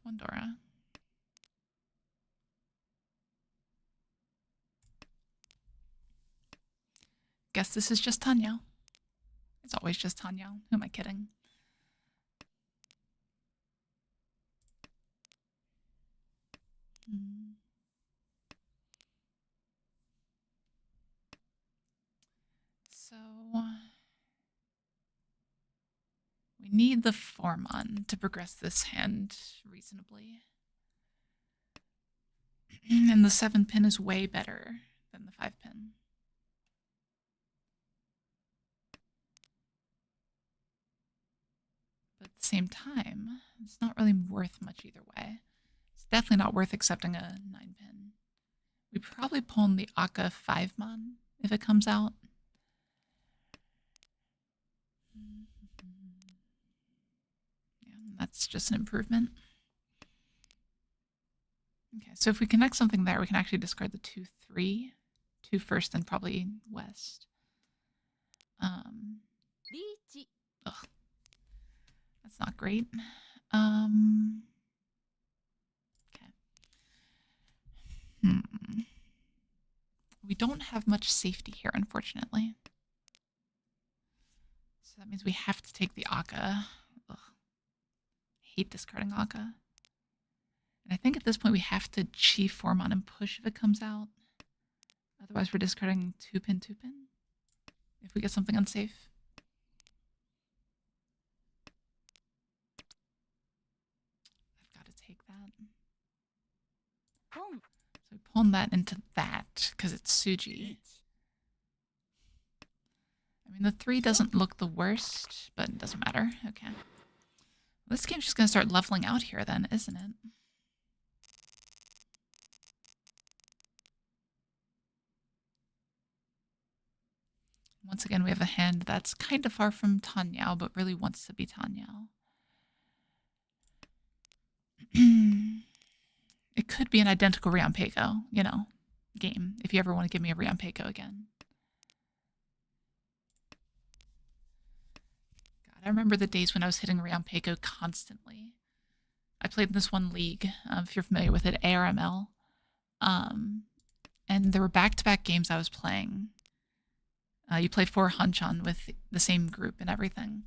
Wondora. Guess this is just Tenhou. It's always just Tenhou. Who am I kidding? So we need the Formon to progress this hand reasonably. And the 7-pin is way better than the 5-pin. But at the same time, it's not really worth much either way. It's definitely not worth accepting a 9-pin. We probably pull in the Akka 5-mon if it comes out. Yeah, that's just an improvement. Okay, so if we connect something there, we can actually discard the 2-3. 2 first, then probably west. Riichi. Ugh. That's not great. Okay. We don't have much safety here, unfortunately. So that means we have to take the Akka. Ugh. Hate discarding Akka. And I think at this point we have to Chi Formon and push if it comes out. Otherwise we're discarding 2-pin, 2-pin. If we get something unsafe. I've got to take that. Dong. So we pull that into that because it's Tsuji. Riichi. I mean, the 3 doesn't look the worst, but it doesn't matter. Okay. Well, this game's just going to start leveling out here then, isn't it? Once again, we have a hand that's kind of far from Tenhou, but really wants to be Tenhou. It could be an identical Rianpeiko, you know, game, if you ever want to give me a Rianpeiko again. God, I remember the days when I was hitting Rianpeiko constantly. I played in this one league, if you're familiar with it, ARML. And there were back-to-back games I was playing. You play 4 Hanchan with the same group and everything.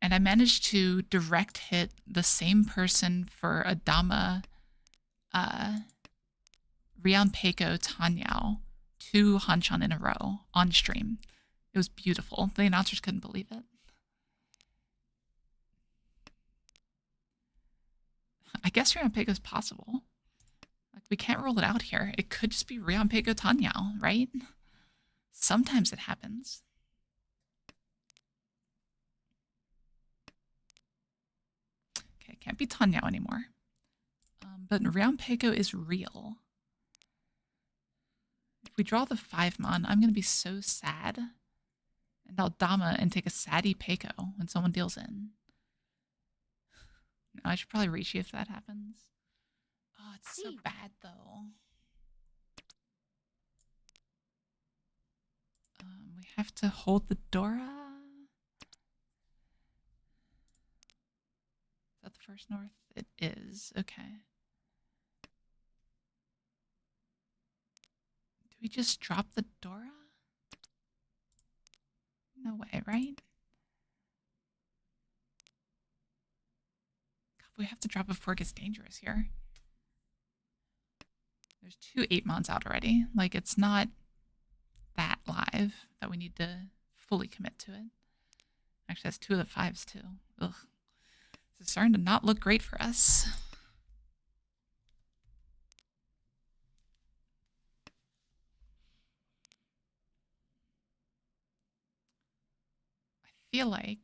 And I managed to direct hit the same person for a Dama Rianpeiko Tenhou 2 Hanchan in a row on stream. It was beautiful. The announcers couldn't believe it. I guess Rianpeiko is possible. Like, we can't rule it out here. It could just be Rianpeiko Tenhou, right? Sometimes it happens. Okay, can't be Tenhou anymore. But Rianpeiko is real. If we draw the 5-mon, I'm going to be so sad. And I'll Dama and take a Sadi Peiko when someone deals in. No, I should probably Riichi if that happens. Oh, it's so bad though. We have to hold the Dora. Is that the first north? It is. Okay. Do we just drop the Dora? No way, right? God, we have to drop it before it gets dangerous here. There's 2 8-mons out already. Like, it's not that live that we need to fully commit to it. Actually, that's 2 of the 5s too. Ugh. This is starting to not look great for us. I feel like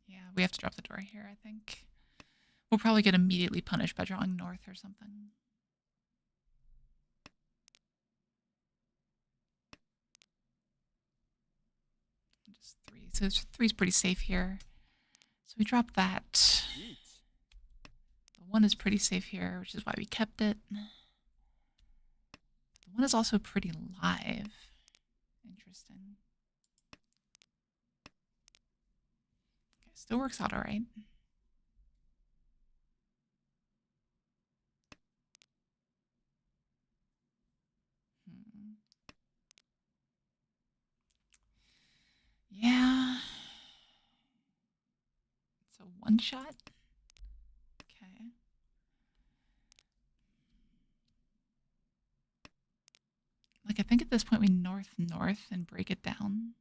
yeah, we have to drop the door here, I think. We'll probably get immediately punished by drawing north or something. Just 3. So 3's pretty safe here. So we drop that. Riichi. The 1 is pretty safe here, which is why we kept it. The 1 is also pretty live. Interesting. Okay, still works out all right. Yeah. It's a 1-shot. Okay. Like, I think at this point we north and break it down.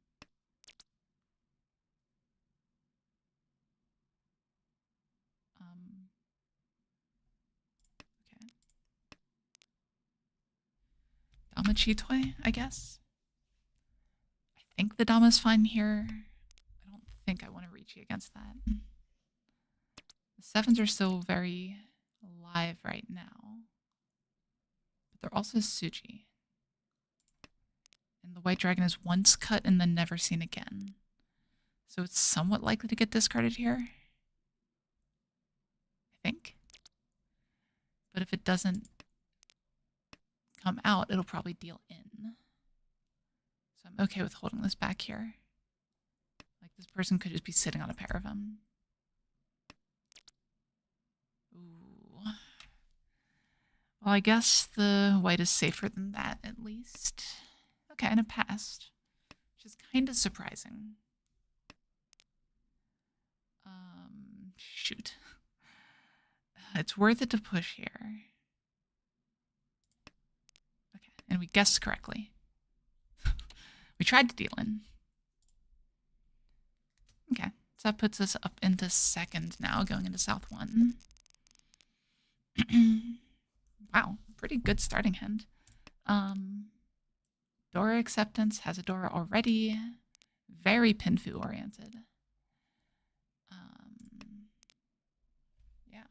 Okay. Dama Chitoi, I guess. I think the Dama's fine here. I don't think I want to reach you against that. The 7s are still very alive right now. But they're also Suji. And the White Dragon is once cut and then never seen again. So it's somewhat likely to get discarded here. I think. But if it doesn't come out, it'll probably deal in. So I'm okay with holding this back here. Like, this person could just be sitting on a pair of them. Ooh. Well, I guess the white is safer than that, at least. Okay, and it passed. Which is kind of surprising. Shoot. It's worth it to push here. Okay, and we guessed correctly. We tried to deal in. Okay, so that puts us up into 2nd now, going into South 1. Wow, pretty good starting hand. Dora acceptance has a Dora already. Very Pinfu oriented. Yeah.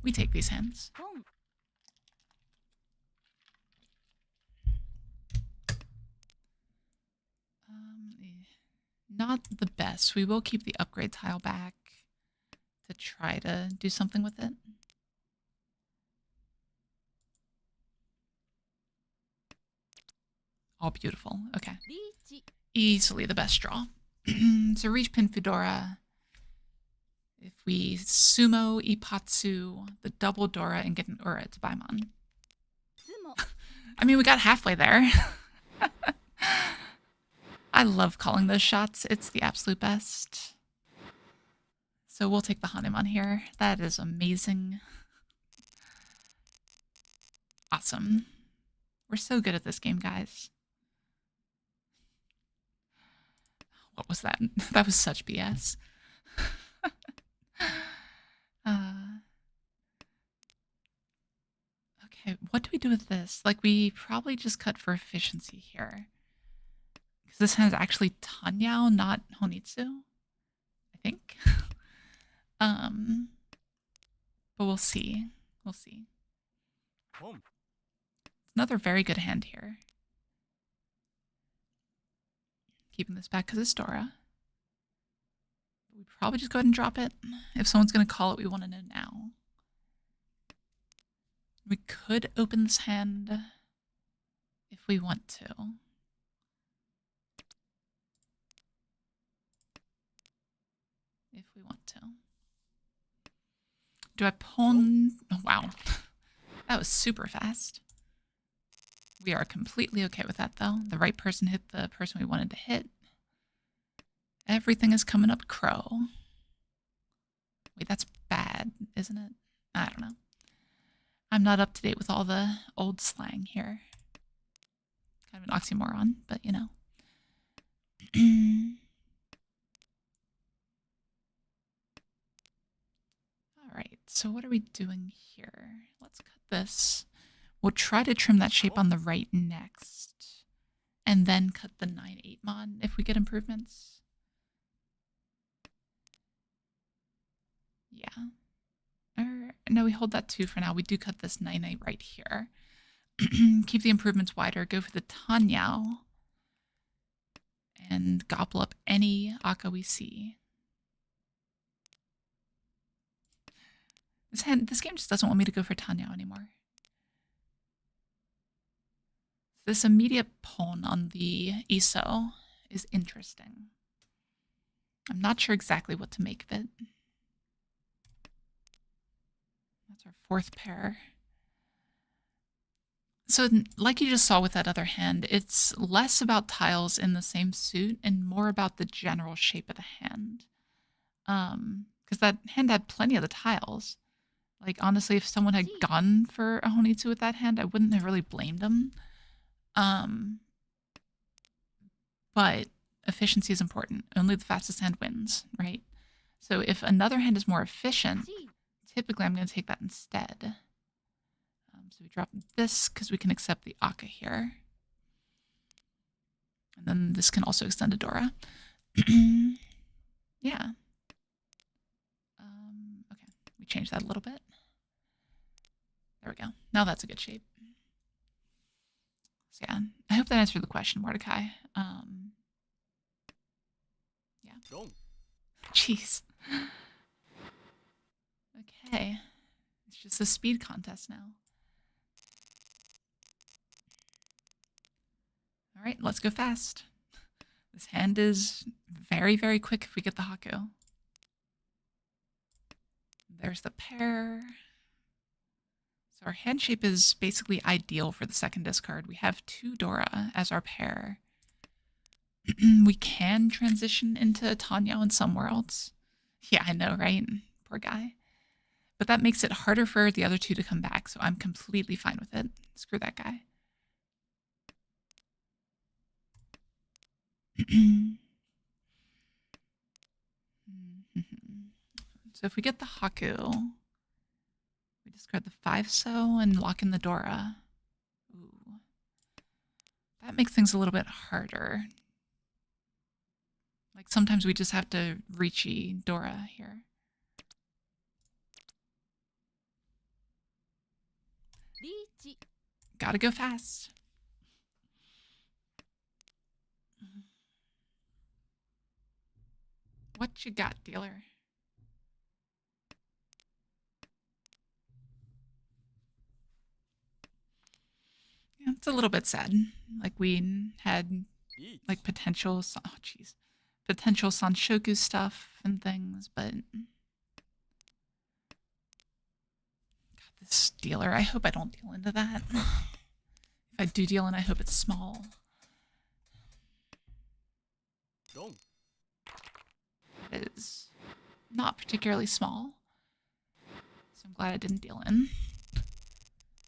We take these hands. Boom. Not the best. We will keep the upgrade tile back to try to do something with it. All beautiful. Okay. Riichi. Easily the best draw. So reach Pin Fedora. If we sumo Ipatsu, the double Dora, and get an Ura to Baimon. Sumo. I mean, we got halfway there. I love calling those shots. It's the absolute best. So we'll take the Hanuman here. That is amazing. Awesome. We're so good at this game, guys. What was that? That was such BS. Okay, what do we do with this? Like, we probably just cut for efficiency here. Because this hand is actually Tanyao, not Honitsu, I think. But we'll see. We'll see. Boom. Another very good hand here. Keeping this back because it's Dora. We'd probably just go ahead and drop it. If someone's going to call it, we want to know now. We could open this hand if we want to. If we want to. Do I pawn? Oh, wow. That was super fast. We are completely okay with that, though. The right person hit the person we wanted to hit. Everything is coming up crow. Wait, that's bad, isn't it? I don't know. I'm not up to date with all the old slang here. Kind of an oxymoron, but you know. All right, so what are we doing here? Let's cut this. We'll try to trim that shape on the right next. And then cut the 9-8 mod if we get improvements. Yeah. Or, no, we hold that 2 for now. We do cut this 9-8 right here. Keep the improvements wider. Go for the Tenhou. And gobble up any Aka we see. This game just doesn't want me to go for Tenhou anymore. This immediate pawn on the ISO is interesting. I'm not sure exactly what to make of it. That's our 4th pair. So like you just saw with that other hand, it's less about tiles in the same suit and more about the general shape of the hand. Because that hand had plenty of the tiles. Like, honestly, if someone had gone for a Honitsu with that hand, I wouldn't have really blamed them. But efficiency is important. Only the fastest hand wins, right? So if another hand is more efficient, typically I'm going to take that instead. So we drop this because we can accept the Aka here. And then this can also extend to Dora. Yeah. Okay, we change that a little bit. There we go. Now that's a good shape. So yeah, I hope that answered the question, Mordecai. Yeah. Jeez. Okay. It's just a speed contest now. All right, let's go fast. This hand is very, very quick if we get the Haku. There's the pair. So our hand shape is basically ideal for the second discard. We have 2 Dora as our pair. We can transition into Tenhou in some worlds. Yeah, I know, right? Poor guy. But that makes it harder for the other 2 to come back, so I'm completely fine with it. Screw that guy. So if we get the Haku, we discard the 5-so and lock in the Dora. Ooh. That makes things a little bit harder. Like sometimes we just have to Riichi Dora here. Riichi. Gotta go fast. What you got, dealer? Yeah, it's a little bit sad. Like we had like potential Sanshoku stuff and things, but God, this dealer, I hope I don't deal into that. If I do deal in, I hope it's small. It is not particularly small, so I'm glad I didn't deal in.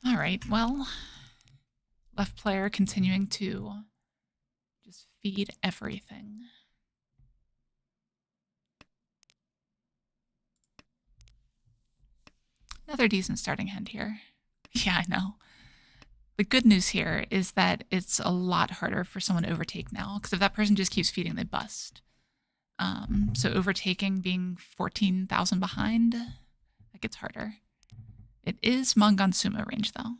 All right, well, left player continuing to just feed everything. Another decent starting hand here. Yeah, I know. The good news here is that it's a lot harder for someone to overtake now, because if that person just keeps feeding, they bust. So overtaking, being 14,000 behind, that gets harder. It is Mangan Sumo range, though.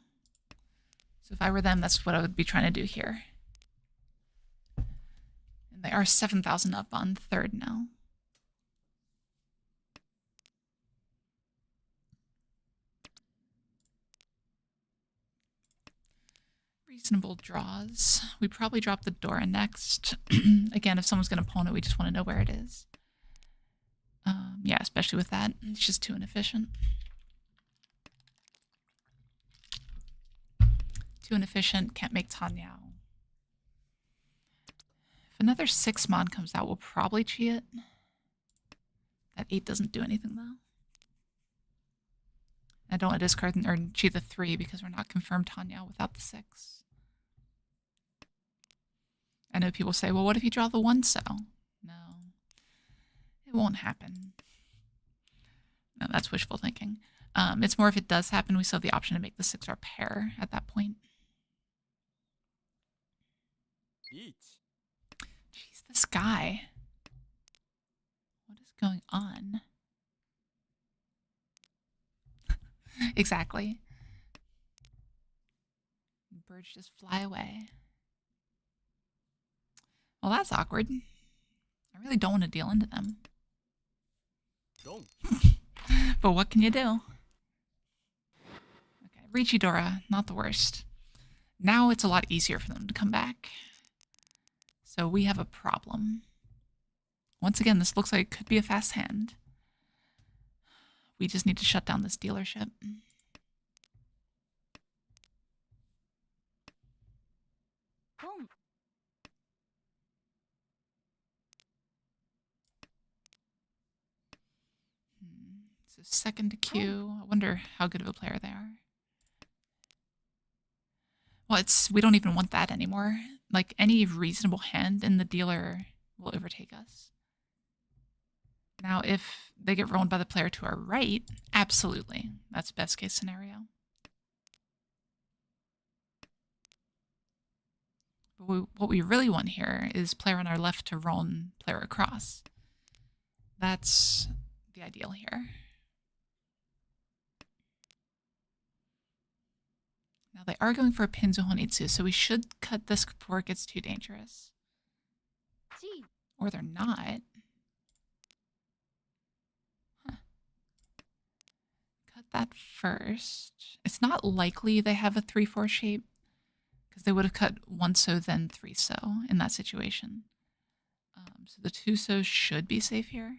So if I were them, that's what I would be trying to do here. And they are 7,000 up on third now. Reasonable draws. We probably drop the Dora next. Again, if someone's going to pawn it, we just want to know where it is. Yeah, especially with that. It's just too inefficient. Too inefficient, can't make Tenhou. If another 6 mod comes out, we'll probably cheat it. That 8 doesn't do anything, though. I don't want to discard or cheat the 3 because we're not confirmed Tenhou without the 6. I know people say, well, what if you draw the 1 cell? No, it won't happen. No, that's wishful thinking. It's more if it does happen, we still have the option to make the 6 our pair at that point. Riichi. Jeez, this guy. What is going on? Exactly. Birds just fly away. Well, that's awkward. I really don't want to deal into them. Don't. But what can you do? Okay, Riichi Dora, not the worst. Now it's a lot easier for them to come back. So we have a problem. Once again, this looks like it could be a fast hand. We just need to shut down this dealership. Don't. So second to queue. I wonder how good of a player they are. Well, we don't even want that anymore. Like, any reasonable hand in the dealer will overtake us. Now, if they get rolled by the player to our right, absolutely. That's best case scenario. But what we really want here is player on our left to roll and player across. That's the ideal here. Now they are going for a Pinzu Honitsu, so we should cut this before it gets too dangerous. G. Or they're not. Huh. Cut that first. It's not likely they have a 3-4 shape, because they would have cut 1 so then 3 so in that situation. So the 2 so's should be safe here.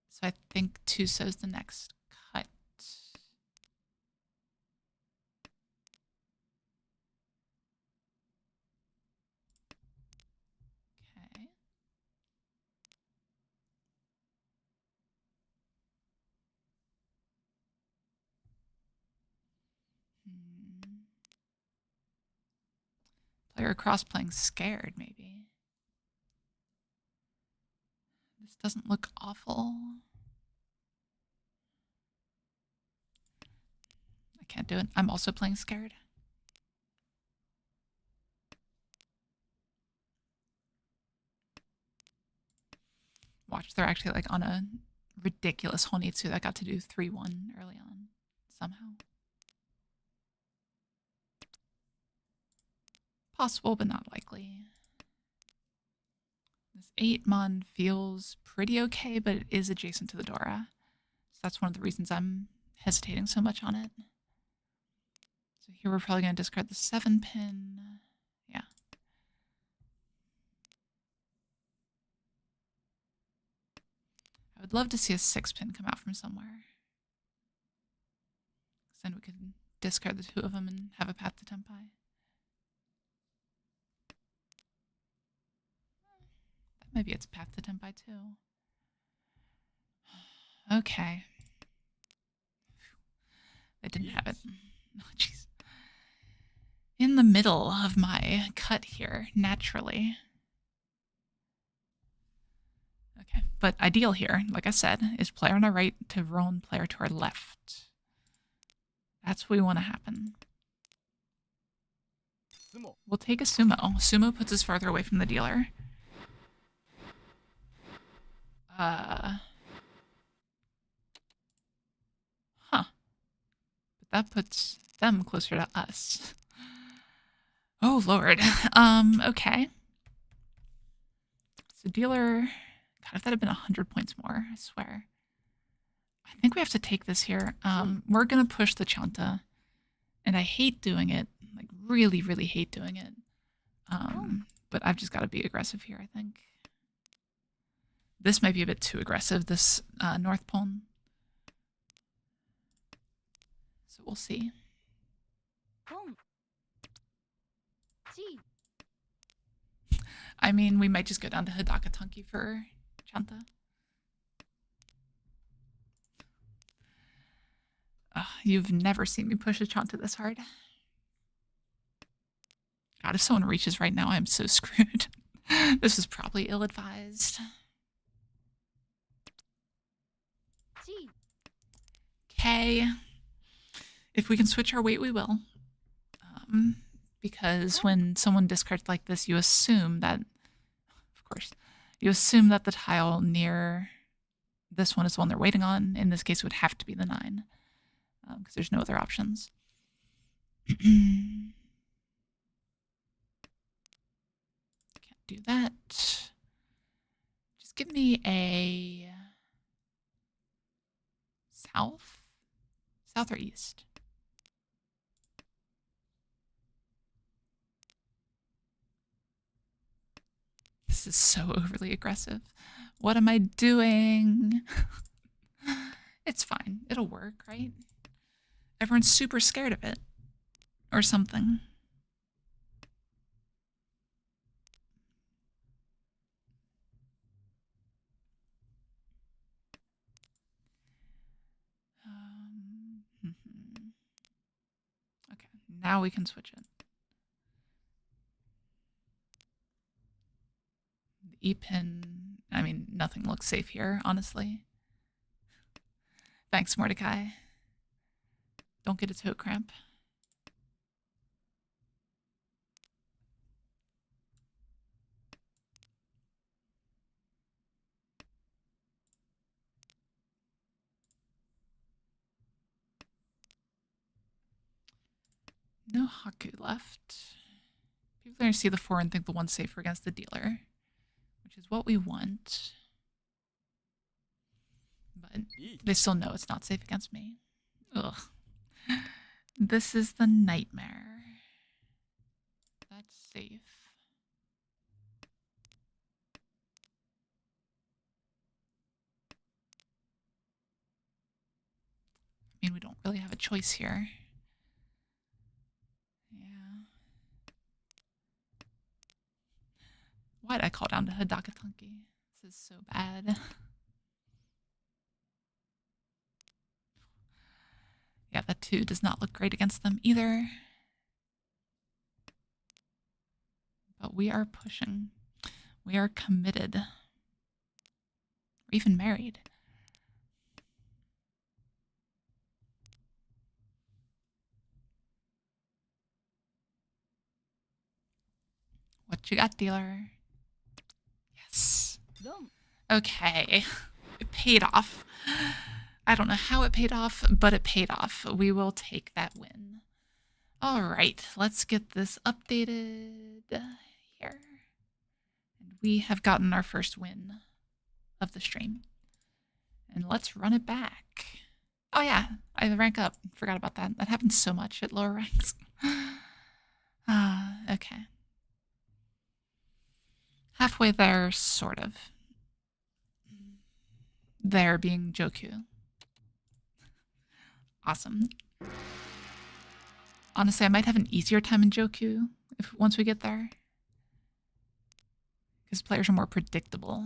So I think 2 so's the next cut. Okay. Player across playing scared, maybe. This doesn't look awful. I can't do it. I'm also playing scared. Watch, they're actually like on a ridiculous Honitsu that got to do 3-1 early on somehow. Possible, but not likely. This 8-mon feels pretty okay, but it is adjacent to the Dora. So that's one of the reasons I'm hesitating so much on it. So here we're probably going to discard the 7-pin. Yeah. I would love to see a 6-pin come out from somewhere. Then we could discard the 2 of them and have a path to Tempai. Maybe it's path to Tempai too. Okay. They didn't have it. Oh, jeez. In the middle of my cut here, naturally. Okay, but ideal here, like I said, is player on our right to roll and player to our left. That's what we want to happen. Sumo. We'll take a sumo. Sumo puts us farther away from the dealer. Huh. But that puts them closer to us. Oh, Lord. Okay. So dealer... God, if that had been 100 points more, I swear. I think we have to take this here. We're going to push the Chanta. And I hate doing it. Like, really, really hate doing it. But I've just got to be aggressive here, I think. This might be a bit too aggressive, this North Pawn. So we'll see. I mean, we might just go down to Hidaka Tanki for Chanta. You've never seen me push a Chanta this hard. God, if someone reaches right now, I'm so screwed. This is probably ill-advised. Okay. If we can switch our weight, we will. Because when someone discards like this, you assume that, of course, you assume that the tile near this one is the one they're waiting on. In this case, it would have to be the 9, because there's no other options. Can't do that. Just give me a south? South or east? This is so overly aggressive. What am I doing? It's fine. It'll work, right? Everyone's super scared of it. Or something. Okay, now we can switch it. E-pin, I mean, nothing looks safe here, honestly. Thanks, Mordecai. Don't get a toe cramp. No Haku left. People are going to see the 4 and think the 1's safer against the dealer, which is what we want. But they still know it's not safe against me. Ugh. This is the nightmare. That's safe. I mean, we don't really have a choice here. Yeah. Why'd I call down to Hidaka Tanki? This is so bad. Yeah, that 2 does not look great against them either. But we are pushing. We are committed. We're even married. What you got, dealer? Yes. Okay. It paid off. I don't know how it paid off, but it paid off. We will take that win. All right, let's get this updated here. And we have gotten our first win of the stream. And let's run it back. Oh yeah, I rank up. Forgot about that. That happens so much at lower ranks. Okay. Halfway there, sort of. There being Joku. Awesome. Honestly, I might have an easier time in Joku once we get there. Because players are more predictable.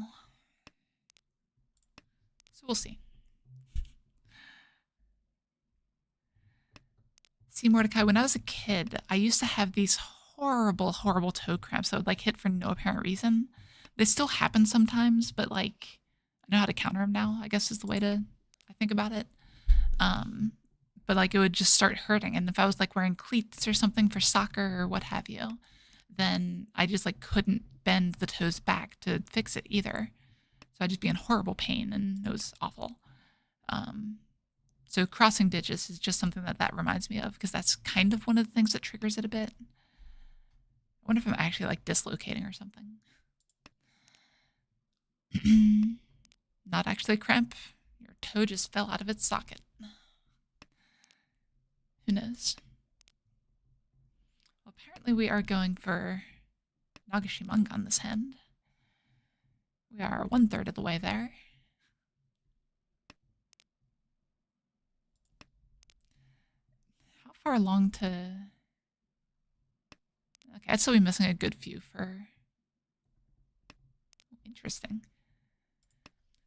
So we'll see. See, Mordecai, when I was a kid, I used to have these horrible, horrible toe cramps that would like hit for no apparent reason. They still happen sometimes, but like I know how to counter them now, I guess is the way to I think about it. But like it would just start hurting. And if I was like wearing cleats or something for soccer or what have you, then I just like couldn't bend the toes back to fix it either. So I'd just be in horrible pain and it was awful. So crossing digits is just something that reminds me of, because that's kind of one of the things that triggers it a bit. I wonder if I'm actually like dislocating or something. Not actually a cramp. Your toe just fell out of its socket. Who knows? Well, apparently we are going for Nagashimanga on this hand. We are 1/3 of the way there. How far along to... Okay, I'd still be missing a good few for... Interesting.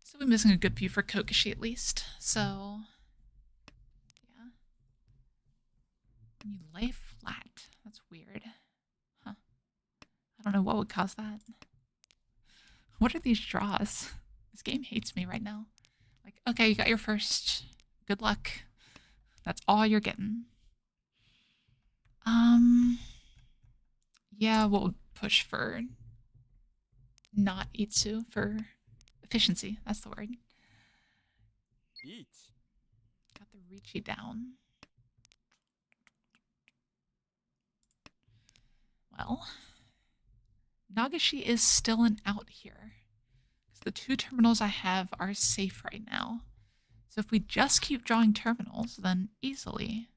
Still be missing a good few for Kokoshi at least, so... Yeah. You lay flat. That's weird. Huh. I don't know what would cause that. What are these draws? This game hates me right now. Like, okay, you got your first. Good luck. That's all you're getting. Yeah, we'll push for not Itsu for efficiency. That's the word. Riichi. Got the Riichi down. Well, Nagashi is still an out here. Because the 2 terminals I have are safe right now. So if we just keep drawing terminals, then easily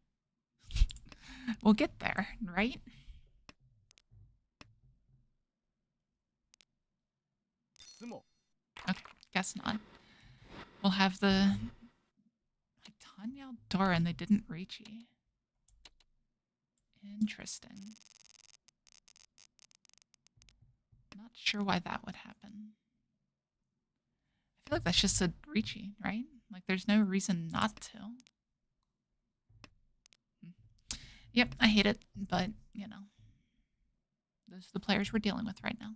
we'll get there, right? Sumo. Okay, guess not. We'll have the like Tanya Dora and they didn't Riichi. Interesting. Not sure why that would happen. I feel like that's just a Riichi, right? Like there's no reason not to. Yep, I hate it, but you know, those are the players we're dealing with right now.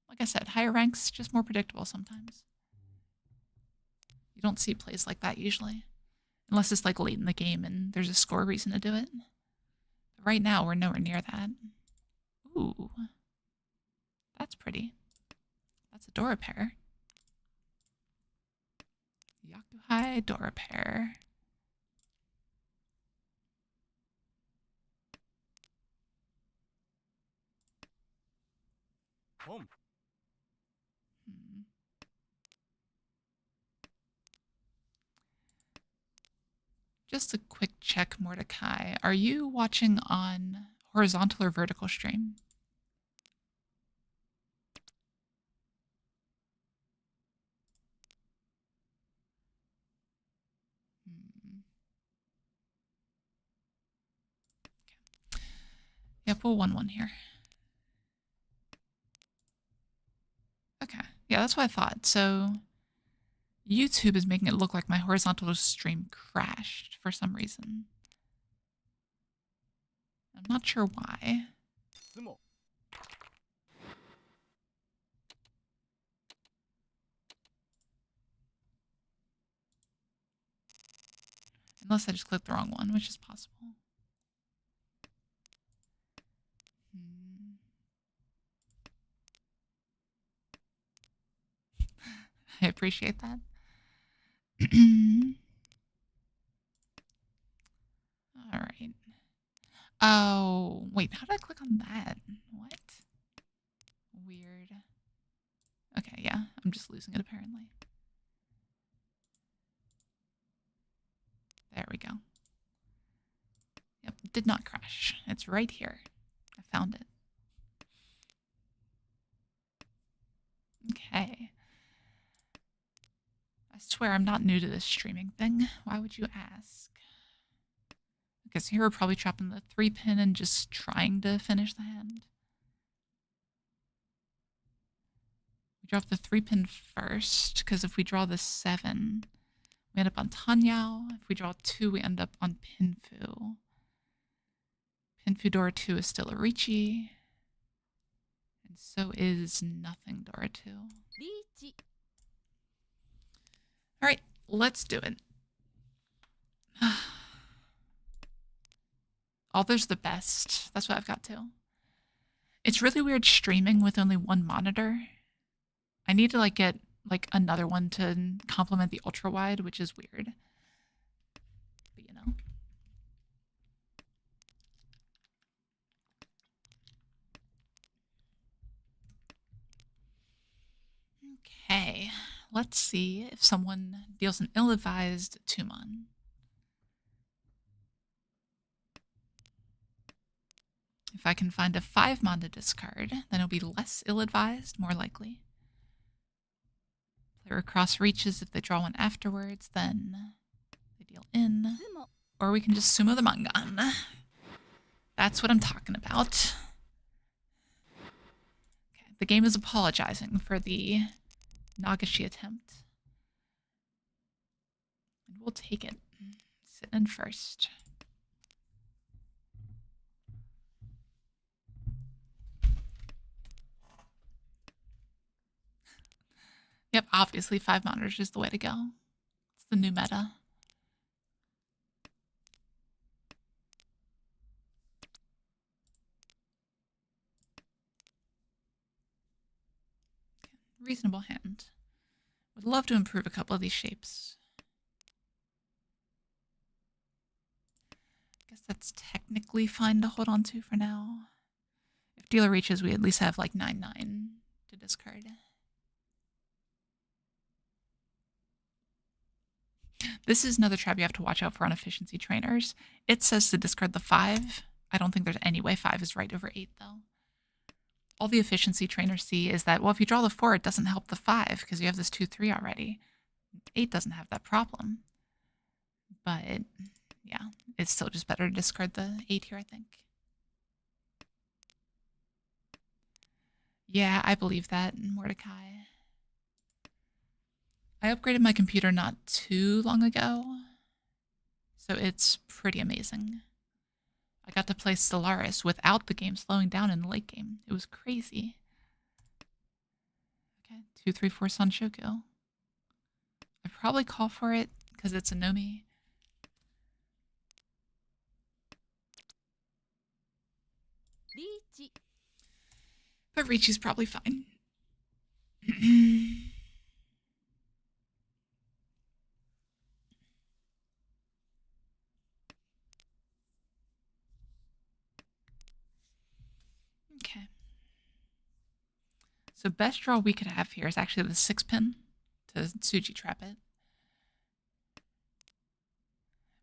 Like I said, higher ranks, just more predictable sometimes. You don't see plays like that usually. Unless it's like late in the game and there's a score reason to do it. But right now, we're nowhere near that. Ooh. That's pretty. That's a Dora pair. Yakuhai Dora pair. Home. Just a quick check, Mordecai. Are you watching on horizontal or vertical stream? Okay. Yep, we'll 1-1 here. Okay. Yeah, that's what I thought. So YouTube is making it look like my horizontal stream crashed for some reason. I'm not sure why. Sumo. Unless I just clicked the wrong one, which is possible. I appreciate that. All right. Oh, wait, how did I click on that? What? Weird. Okay, yeah, I'm just losing it apparently. There we go. Yep, did not crash. It's right here. I found it. Okay. I swear I'm not new to this streaming thing. Why would you ask? Because here we're probably trapping the 3-pin and just trying to finish the hand. We drop the 3-pin first, because if we draw the 7, we end up on Tanyao. If we draw 2, we end up on Pinfu. Pinfu Dora 2 is still a Riichi. And so is nothing Dora 2. Riichi. Alright, let's do it. Altho's the best. That's what I've got too. It's really weird streaming with only one monitor. I need to like get like another one to complement the ultra wide, which is weird. let's see if someone deals an ill-advised 2-mon. If I can find a 5-mon to discard, then it'll be less ill-advised, more likely. Player across reaches if they draw one afterwards, then they deal in. つも Or we can just sumo the mangan. That's what I'm talking about. Okay, the game is apologizing for the Nagashi attempt. And we'll take it. Sit in first. Yep, obviously 5 monitors is the way to go. It's the new meta. Reasonable hand. Would love to improve a couple of these shapes. Guess that's technically fine to hold on to for now. If dealer reaches, we at least have like 9/9 to discard. This is another trap you have to watch out for on efficiency trainers. It says to discard the 5. I don't think there's any way 5 is right over 8, though. All the efficiency trainers see is that, well, if you draw the 4, it doesn't help the 5 because you have this 2/3 already. 8 doesn't have that problem. But, yeah, it's still just better to discard the 8 here, I think. Yeah, I believe that, Mordecai. I upgraded my computer not too long ago, so it's pretty amazing. I got to play Stellaris without the game slowing down in the late game. It was crazy. Okay, 2/3/4 Sanshoku. I probably call for it because it's a Nomi. Riichi. But Riichi's probably fine. Okay. So best draw we could have here is actually the 6-pin to Tsuji trap it.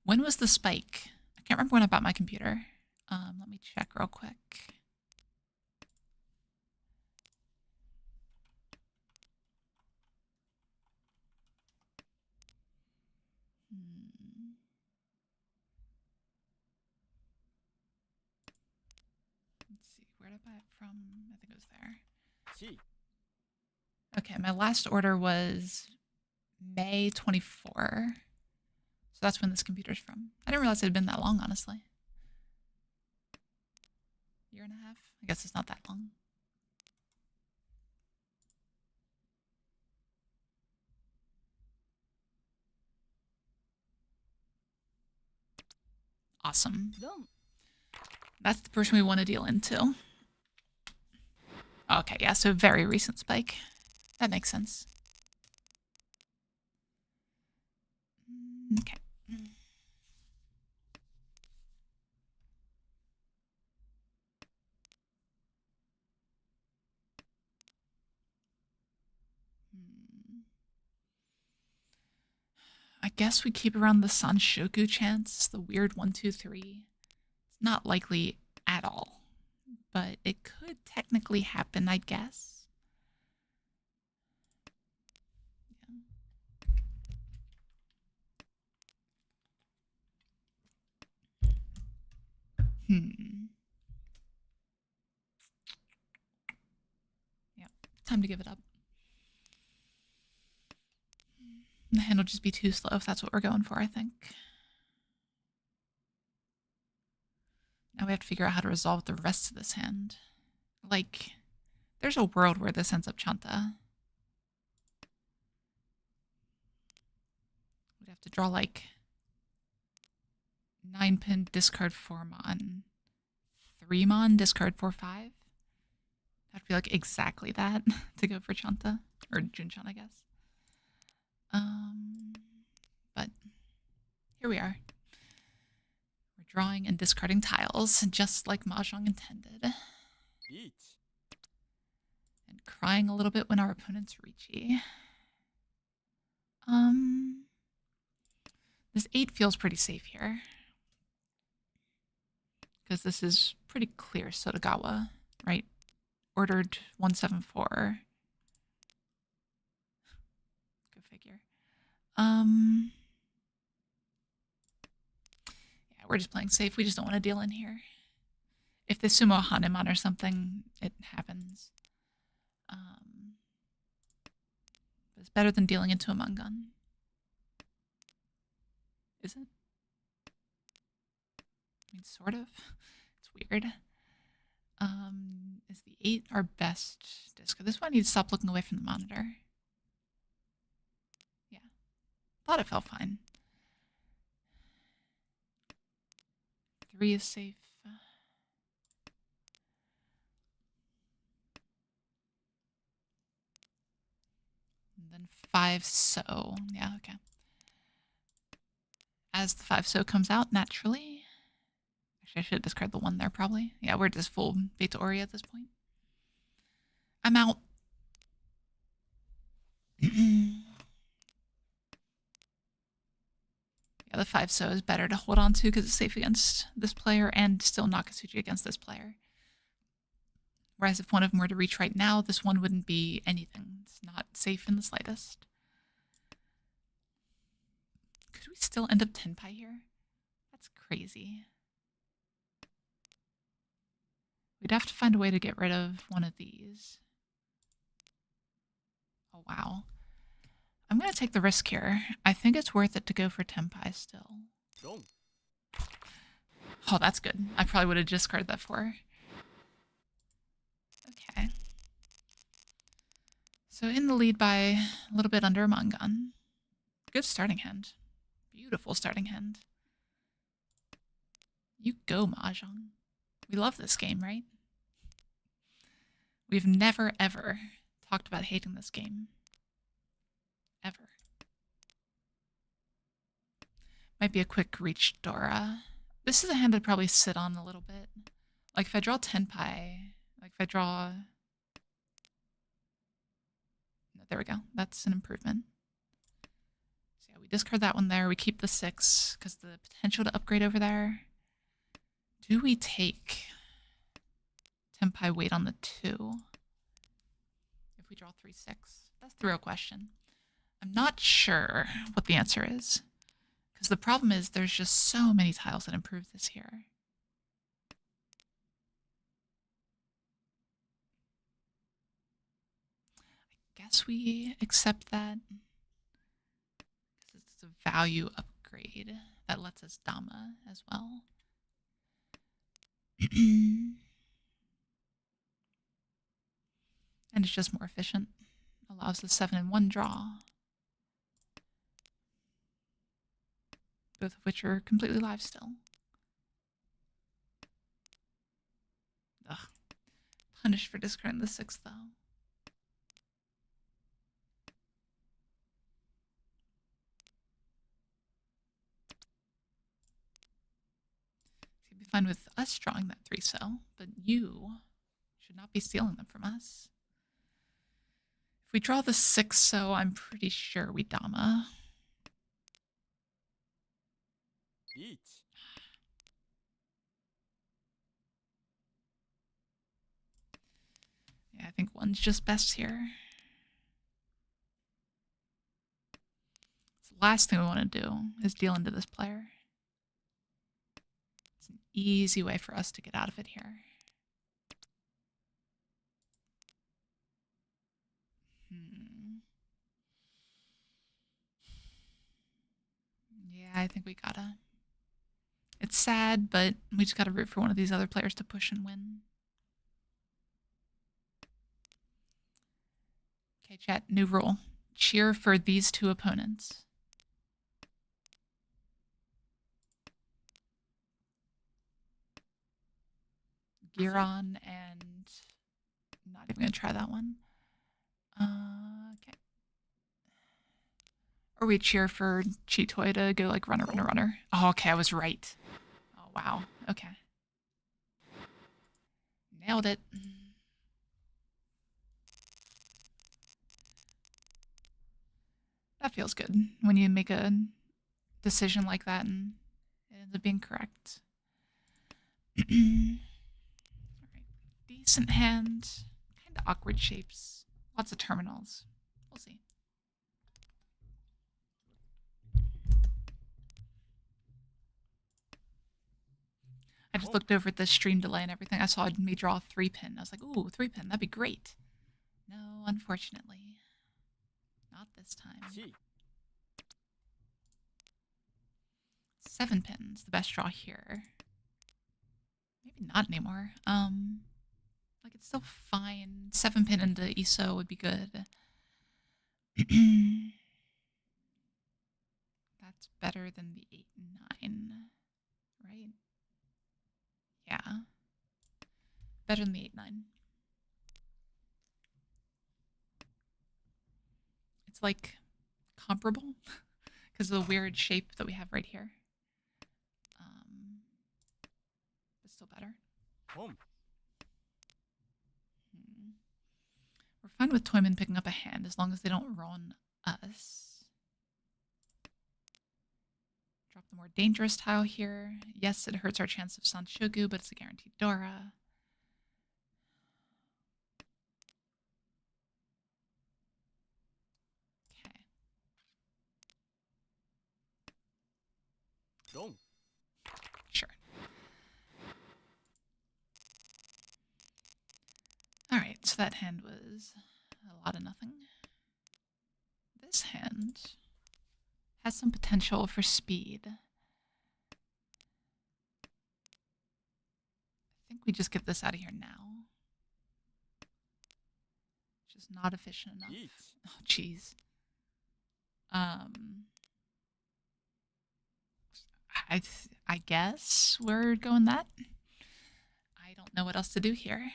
When was the spike? I can't remember when I bought my computer. Let me check real quick. Let's see, where did I buy it from? I think it was there. ち Okay, my last order was May 24. So that's when this computer's from. I didn't realize it had been that long, honestly. Year and a half? I guess it's not that long. Awesome. ドン That's the person we want to deal into. Okay, yeah, so very recent spike. That makes sense. Okay. I guess we keep around the Sanshoku chance, the weird 1, 2, 3. It's not likely at all, but it could technically happen, I guess. Yeah. Yep, time to give it up. The hand will just be too slow if that's what we're going for, I think. Now we have to figure out how to resolve the rest of this hand. Like, there's a world where this ends up Chanta. We'd have to draw like 9-pin, discard 4-mon. 3-mon, discard 4/5. That'd be like exactly that to go for Chanta. Or Junchan, I guess. But here we are. We're drawing and discarding tiles, just like Mahjong intended. リーチ And crying a little bit when our opponent's Riichi. This 8 feels pretty safe here. Because this is pretty clear Sotogawa, right? Ordered 174. Go figure. Yeah, we're just playing safe. We just don't want to deal in here. If they sumo Hanuman or something, it happens. But it's better than dealing into a Mangan. Is it? I mean, sort of. It's weird. Is the 8 our best disc? This one needs to stop looking away from the monitor. Yeah. Thought it felt fine. 3 is safe. And then 5 so. Yeah, okay. As the 5 so comes out naturally. Actually, I should discard the 1 there probably. Yeah, we're just full Beta Ori at this point. I'm out. Yeah, the 5 so is better to hold on to because it's safe against this player and still Nakatsuchi against this player. Whereas if one of them were to reach right now, this one wouldn't be anything. It's not safe in the slightest. Could we still end up Tenpai here? That's crazy. We'd have to find a way to get rid of one of these. Oh, wow. I'm going to take the risk here. I think it's worth it to go for Tenpai still. Don't. Oh, that's good. I probably would have discarded that for her. Okay. So in the lead by a little bit under a Mangan. Good starting hand. Beautiful starting hand. You go, Mahjong. We love this game, right? We've never, ever talked about hating this game. Ever. Might be a quick reach Dora. This is a hand I'd probably sit on a little bit. Like if I draw Tenpai, like if I draw... There we go. That's an improvement. So yeah, we discard that one there. We keep the 6 because the potential to upgrade over there. Do we take Tenpai weight on the 2? If we draw 3-6? That's the real question. I'm not sure what the answer is. Because the problem is there's just so many tiles that improve this here. I guess we accept that. Because it's a value upgrade that lets us Dama as well. And it's just more efficient. Allows the 7 in 1 draw. Both of which are completely live still. Ugh. Punished for discarding the 6 though. You'd be fine with us drawing that 3 so, but you should not be stealing them from us. If we draw the 6 so, I'm pretty sure we Dama. Riichi. Yeah, I think 1's just best here. So the last thing we want to do is deal into this player. It's an easy way for us to get out of it here. Yeah, I think we gotta. It's sad, but we just gotta root for one of these other players to push and win. Okay, chat, new rule. Cheer for these 2 opponents. Giron and... not even gonna try that one. Okay. Or we cheer for Chitoi to go like runner, runner, runner. Oh, okay, I was right. Oh, wow. Okay. Nailed it. That feels good when you make a decision like that and it ends up being correct. All right. Decent hand. Kind of awkward shapes. Lots of terminals. We'll see. I just looked over at the stream delay and everything. I saw me draw a 3-pin. I was like, ooh, 3-pin. That'd be great. No, unfortunately. Not this time. 1 7 pins, the best draw here. Maybe not anymore. Like it's still fine. 7 pin into ESO would be good. That's better than the 8 and 9, right? Yeah. Better than the 8 9. It's like comparable because of the weird shape that we have right here. But still better. ポン We're fine with Toyman picking up a hand as long as they don't ruin us. Drop the more dangerous tile here. Yes, it hurts our chance of Sanshogu, but it's a guaranteed Dora. Okay. ドン Sure. Alright, so that hand was a lot of nothing. This hand has some potential for speed. I think we just get this out of here now. Just not efficient enough. 1 Oh, jeez. I guess we're going that. I don't know what else to do here.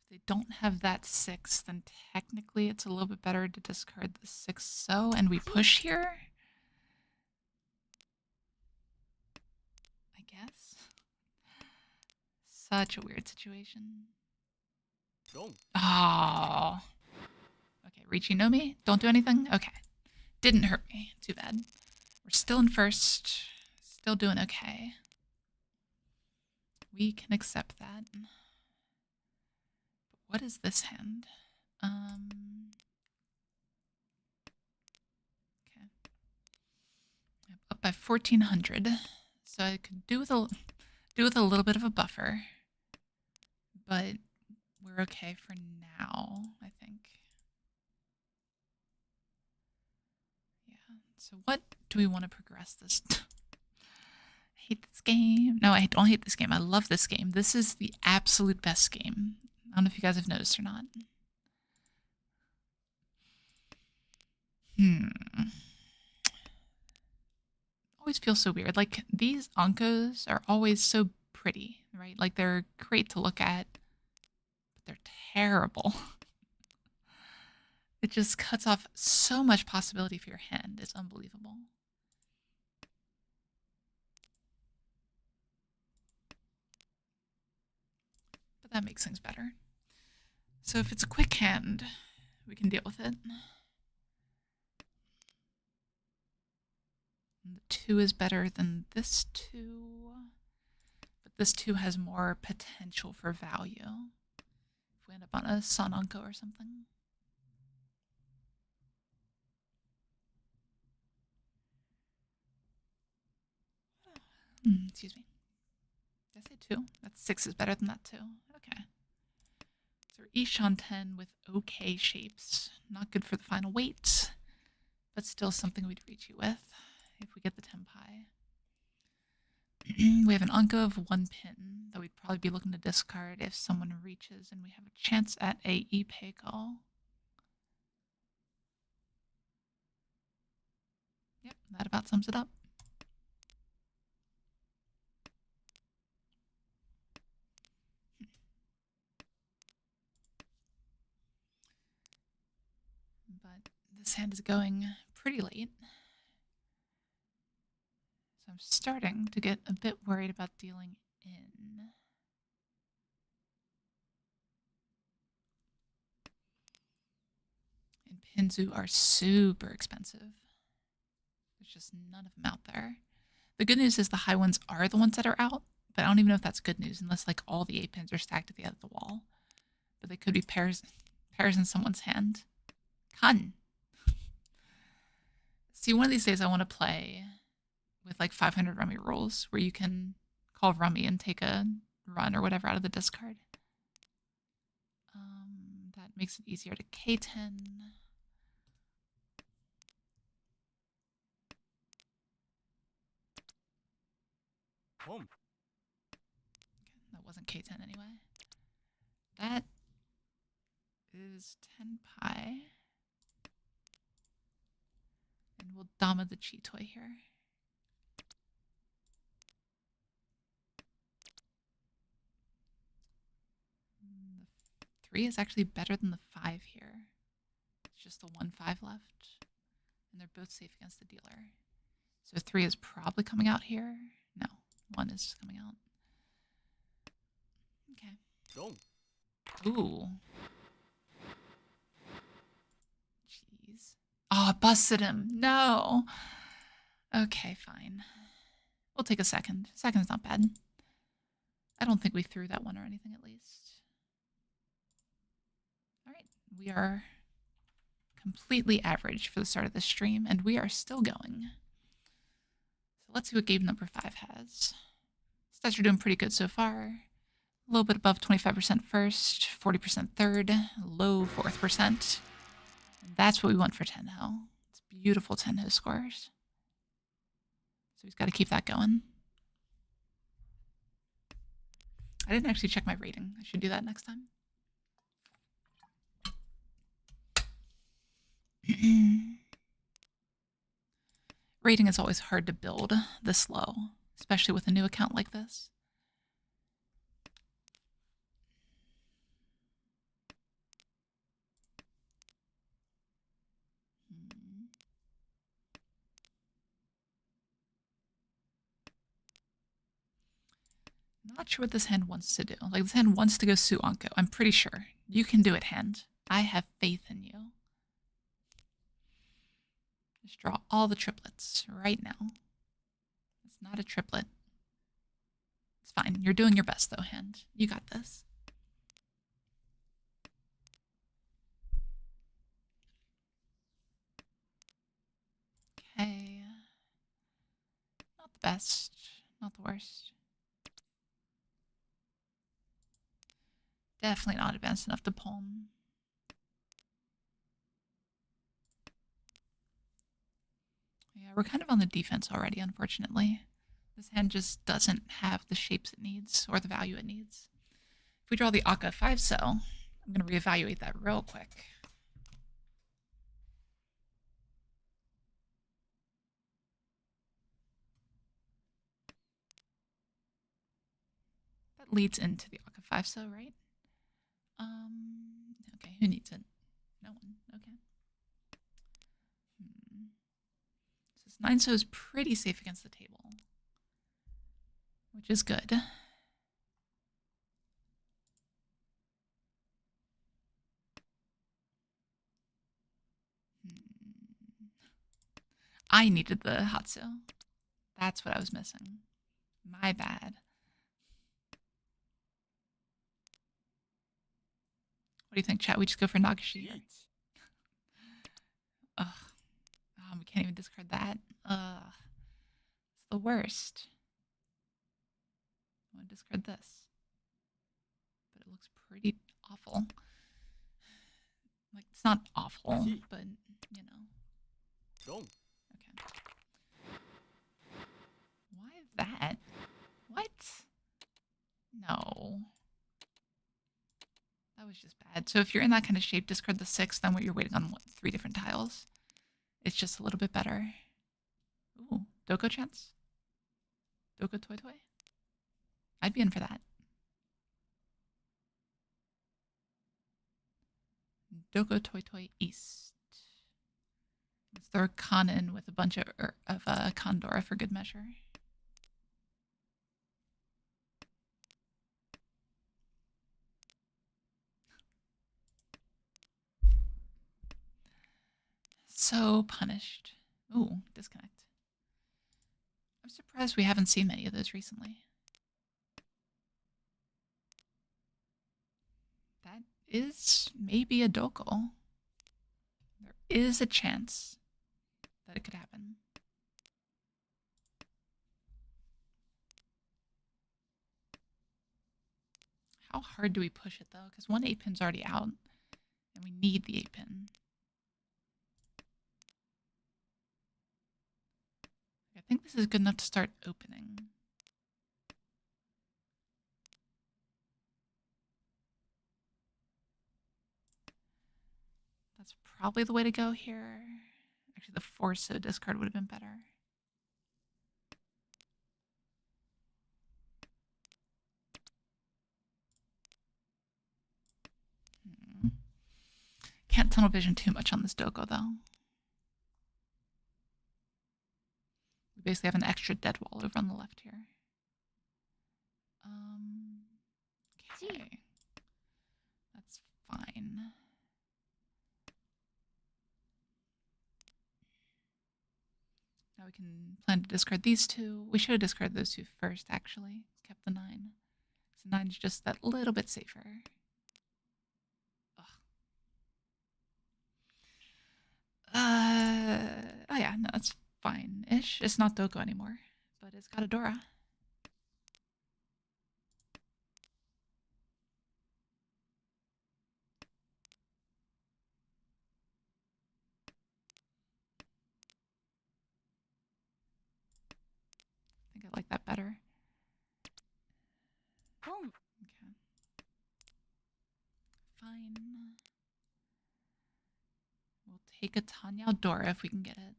If they don't have that 6, then technically it's a little bit better to discard the 6 so, and we push here. I guess. Such a weird situation. ドン Oh. Okay, Riichi no me? Don't do anything? Okay. Didn't hurt me. Too bad. We're still in first. Still doing okay. We can accept that. But what is this hand? Okay. I'm up by 1400. So I could do with a little bit of a buffer. But we're okay for now, I think. Yeah. So what do we want to progress this? I hate this game. No, I don't hate this game. I love this game. This is the absolute best game. I don't know if you guys have noticed or not. Always feels so weird. Like, these Ankos are always so pretty, right? Like, they're great to look at, but they're terrible. It just cuts off so much possibility for your hand. It's unbelievable. But that makes things better. So if it's a quick hand, we can deal with it. And the 2 is better than this 2. But this 2 has more potential for value. If we end up on a Sananko or something. Excuse me. Did I say 2? That 6 is better than that 2. Okay. So we're each on 10 with okay shapes. Not good for the final weight, but still something we'd reach you with if we get the Tenpai. We have an Anka of 1 pin that we'd probably be looking to discard if someone reaches and we have a chance at a Ippei call. Yep, that about sums it up. But this hand is going pretty late. So I'm starting to get a bit worried about dealing in. In Hinzu are super expensive. There's just none of them out there. The good news is the high ones are the ones that are out, but I don't even know if that's good news unless like all the 8 pins are stacked at the end of the wall. But they could be pairs in someone's hand. Kan. See, one of these days I want to play with like 500 rummy rolls where you can call rummy and take a run or whatever out of the discard. That makes it easier to K10. Boom. That wasn't K10 anyway. That is 10 pi. And we'll Dama the Chi toy here. The 3 is actually better than the 5 here. It's just the 1/5 left. And they're both safe against the dealer. So 3 is probably coming out here. No, 1 is coming out. Okay. Dong. Ooh. Jeez. Oh, I busted him. No. Okay, fine. We'll take a second. Second's not bad. I don't think we threw that one or anything, at least. All right. We are completely average for the start of this stream, and we are still going. So let's see what game number 5 has. Stats are doing pretty good so far. A little bit above 25% first, 40% third, low 4th%. And that's what we want for Tenhou. It's beautiful Tenhou scores. So he's got to keep that going. I didn't actually check my rating. I should do that next time. Rating is always hard to build this low, especially with a new account like this. Not sure what this hand wants to do. Like, this hand wants to go Suanko. I'm pretty sure. You can do it, hand. I have faith in you. Just draw all the triplets right now. It's not a triplet. It's fine. You're doing your best, though, hand. You got this. Okay. Not the best. Not the worst. Definitely not advanced enough to palm. Yeah, we're kind of on the defense already, unfortunately. This hand just doesn't have the shapes it needs or the value it needs. If we draw the Akka 5-so, I'm going to reevaluate that real quick. That leads into the Akka 5-so, right? Okay, who needs it? No one. Okay. So this 9-so is pretty safe against the table, which is good. I needed the Hatsu. That's what I was missing. My bad. What do you think, chat? We just go for Nagashi here. Yeet. Ugh. Oh, we can't even discard that. Ugh. It's the worst. I want to discard this. But it looks pretty awful. Like, it's not awful, but, you know. Dong. Okay. Why that? What? No. That was just bad. So if you're in that kind of shape, discard the 6, then what you're waiting on, what, 3 different tiles? It's just a little bit better. Ooh, Doko chance? Doko Toy Toy? I'd be in for that. Doko Toy Toy East. Let's throw Kana in with a bunch of Condora for good measure. So punished. Ooh, disconnect. I'm surprised we haven't seen many of those recently. That is maybe a Doko. There is a chance that it could happen. How hard do we push it though? Because one 8-pin's already out, and we need the 8-pin. I think this is good enough to start opening. That's probably the way to go here. Actually, the Forso discard would have been better. Can't tunnel vision too much on this Doko, though. We basically have an extra dead wall over on the left here. Okay. That's fine. Now we can plan to discard these two. We should have discarded those two first, actually. Kept the 9. So 9's just that little bit safer. Ugh. Oh yeah, no, that's fine-ish. It's not Doko anymore, but it's got a Dora. I think I like that better. Boom. Okay. Fine. We'll take a Tanya Dora if we can get it.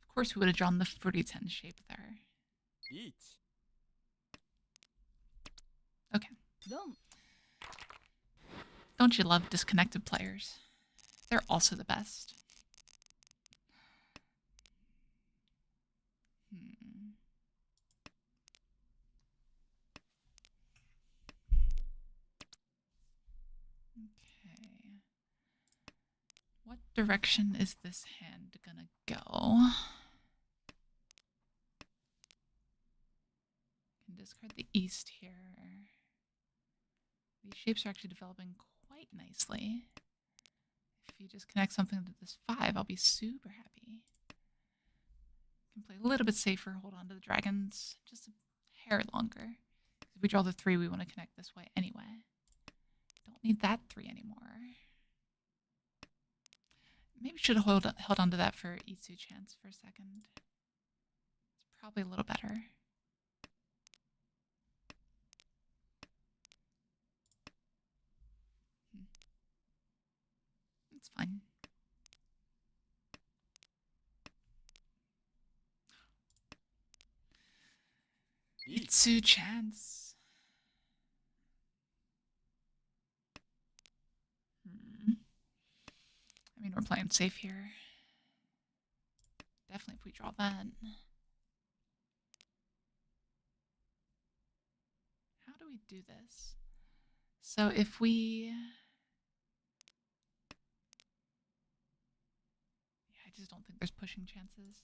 Of course, we would have drawn the Furiten shape there. Riichi. Okay. Dom. Don't you love disconnected players? They're also the best. Okay. What direction is this hand gonna go? Can discard the east here. These shapes are actually developing quite nicely. If you just connect something to this 5, I'll be super happy. Can play a little bit safer, hold on to the dragons just a hair longer. If we draw the 3, we want to connect this way anyway. Don't need that 3 anymore. Maybe should have held on to that for Itsu chance for a second. It's probably a little better. It's fine. Itsu chance. I mean, we're playing safe here. Definitely if we draw that. How do we do this? So if we... Yeah, I just don't think there's pushing chances.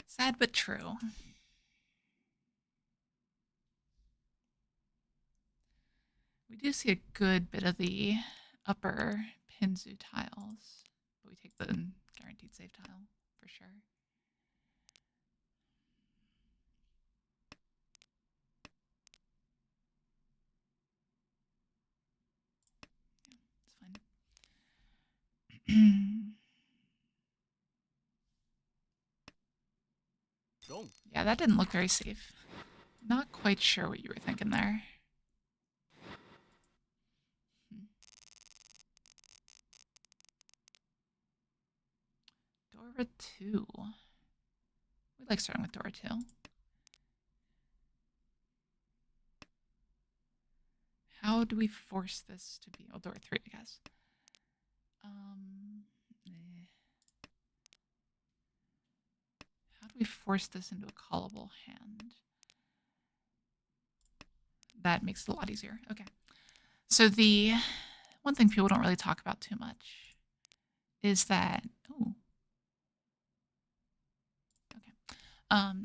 Sad but true. We do see a good bit of the upper Pinzu tiles, but we take the guaranteed save tile for sure. Yeah, it's fine. Dong. Yeah, that didn't look very safe. Not quite sure what you were thinking there. Dora 2. We like starting with Dora 2. How do we force this to be... Oh, Dora 3, I guess. How do we force this into a callable hand? that makes it a lot easier. Okay. So the one thing people don't really talk about too much is that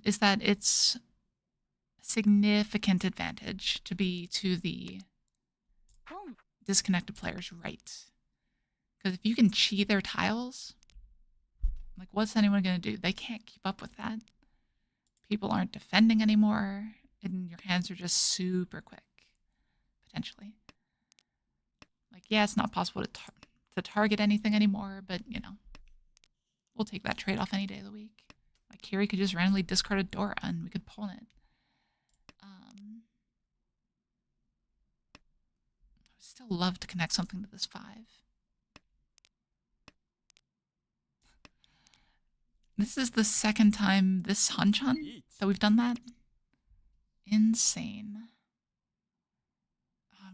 is that it's a significant advantage to be to the Boom. disconnected player's right. Because if you can cheat their tiles, like what's anyone going to do? They can't keep up with that. People aren't defending anymore, and your hands are just super quick, potentially. Like, yeah, it's not possible to target anything anymore, but, you know, we'll take that trade-off any day of the week. Like, Kiri could just randomly discard a Dora, and we could pull it. I would still love to connect something to this 5. This is the second time this Hanchan that we've done that. Insane.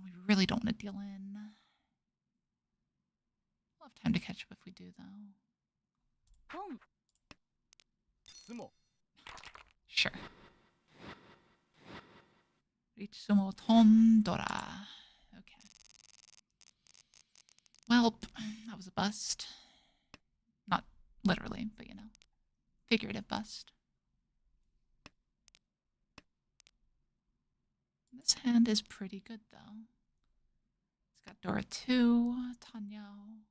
We really don't want to deal in. We'll have time to catch up if we do, though. Boom. Sumo. Sure. Riichi Sumo Tondora. Okay. Well, that was a bust. Not literally, but you know. Figurative bust. This hand is pretty good, though. It's got Dora 2, Tenhou.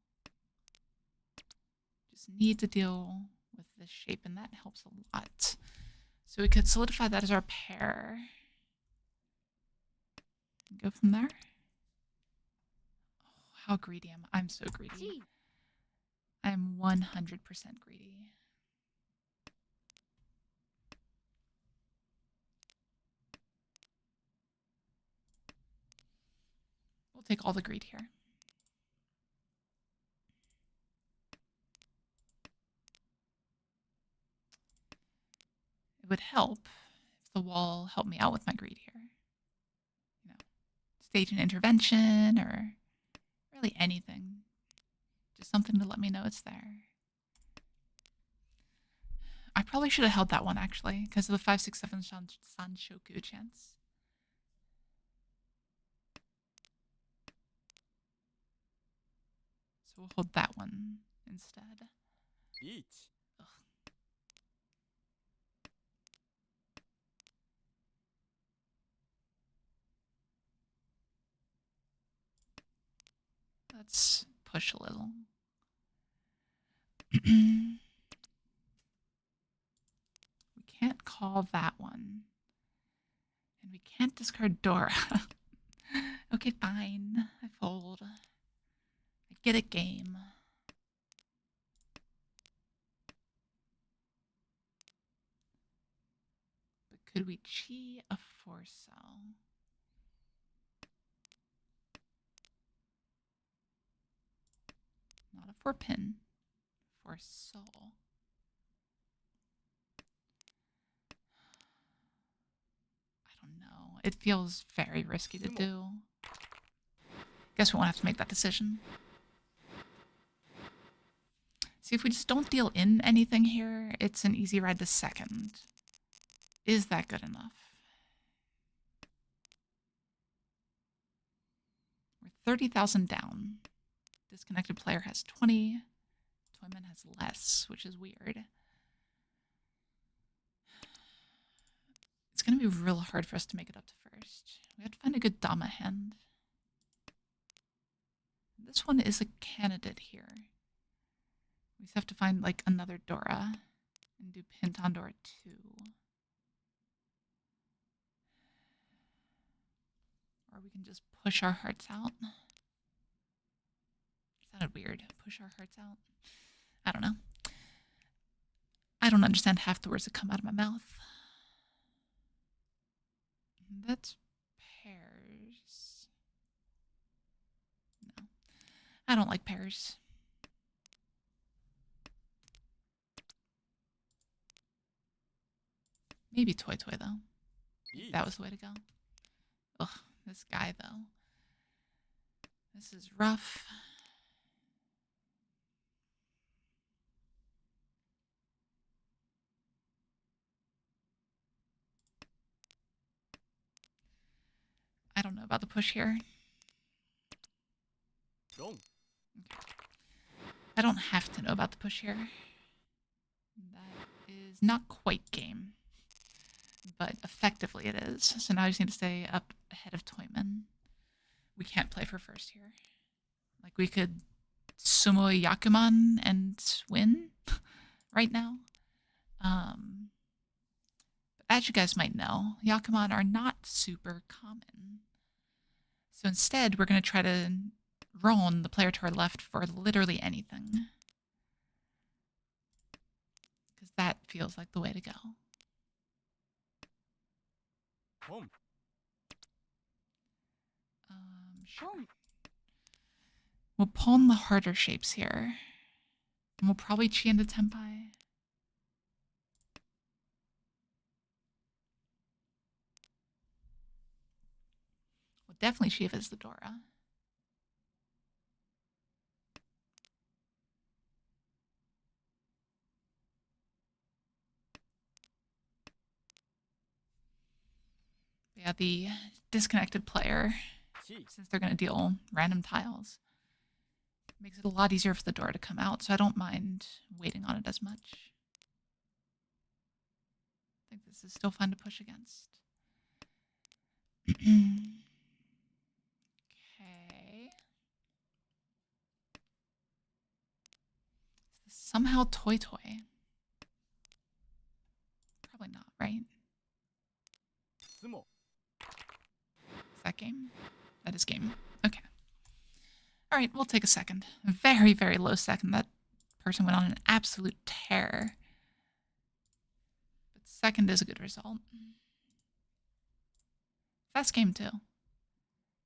Just need to deal with this shape, and that helps a lot. So we could solidify that as our pair. And go from there. Oh, how greedy am I? I'm so greedy. G. I'm 100% greedy. We'll take all the greed here. It would help if the wall helped me out with my greed here. You know, stage an intervention or really anything. Just something to let me know it's there. I probably should have held that one actually, because of the 5, 6, 7 Sanshoku chance. So we'll hold that one instead. Riichi. Let's push a little. We can't call that one. And we can't discard Dora. Okay, fine. I fold. I get a game. But could we chi a Forso? Not a 4-pin. Forso. I don't know. It feels very risky to do. Guess we won't have to make that decision. See, if we just don't deal in anything here, it's an easy ride to second. Is that good enough? We're 30,000 down. Disconnected player has 20. Toyman has less, which is weird. It's going to be real hard for us to make it up to first. We have to find a good Dama hand. This one is a candidate here. We just have to find like another Dora and do Pinton Dora 2. Or we can just push our hearts out. Sounded weird. Push our hearts out. I don't know. I don't understand half the words that come out of my mouth. That's pairs. No. I don't like pairs. Maybe Toy Toy, though. That was the way to go. Ugh, this guy, though. This is rough. don't know about the push here. ロン I don't have to know about the push here. That is not quite game, but effectively it is. So now I just need to stay up ahead of Toyman. We can't play for first here. Like, we could sumo Yakuman and win right now. But as you guys might know, Yakuman are not super common. So instead, we're going to try to Ron, the player to our left, for literally anything. Because that feels like the way to go. ポン Sure. ポン We'll pawn the harder shapes here. And we'll probably chi into Tenpai. We'll definitely chi if it's the Dora. Yeah, the disconnected player, チー since they're going to deal random tiles, makes it a lot easier for the door to come out, so I don't mind waiting on it as much. I think this is still fun to push against. Okay. Is this somehow Toy Toy? Probably not, right? スモ Is that game? That is game. Okay. All right, we'll take a second. A very, very low second. That person went on an absolute tear. But second is a good result. Fast game, too.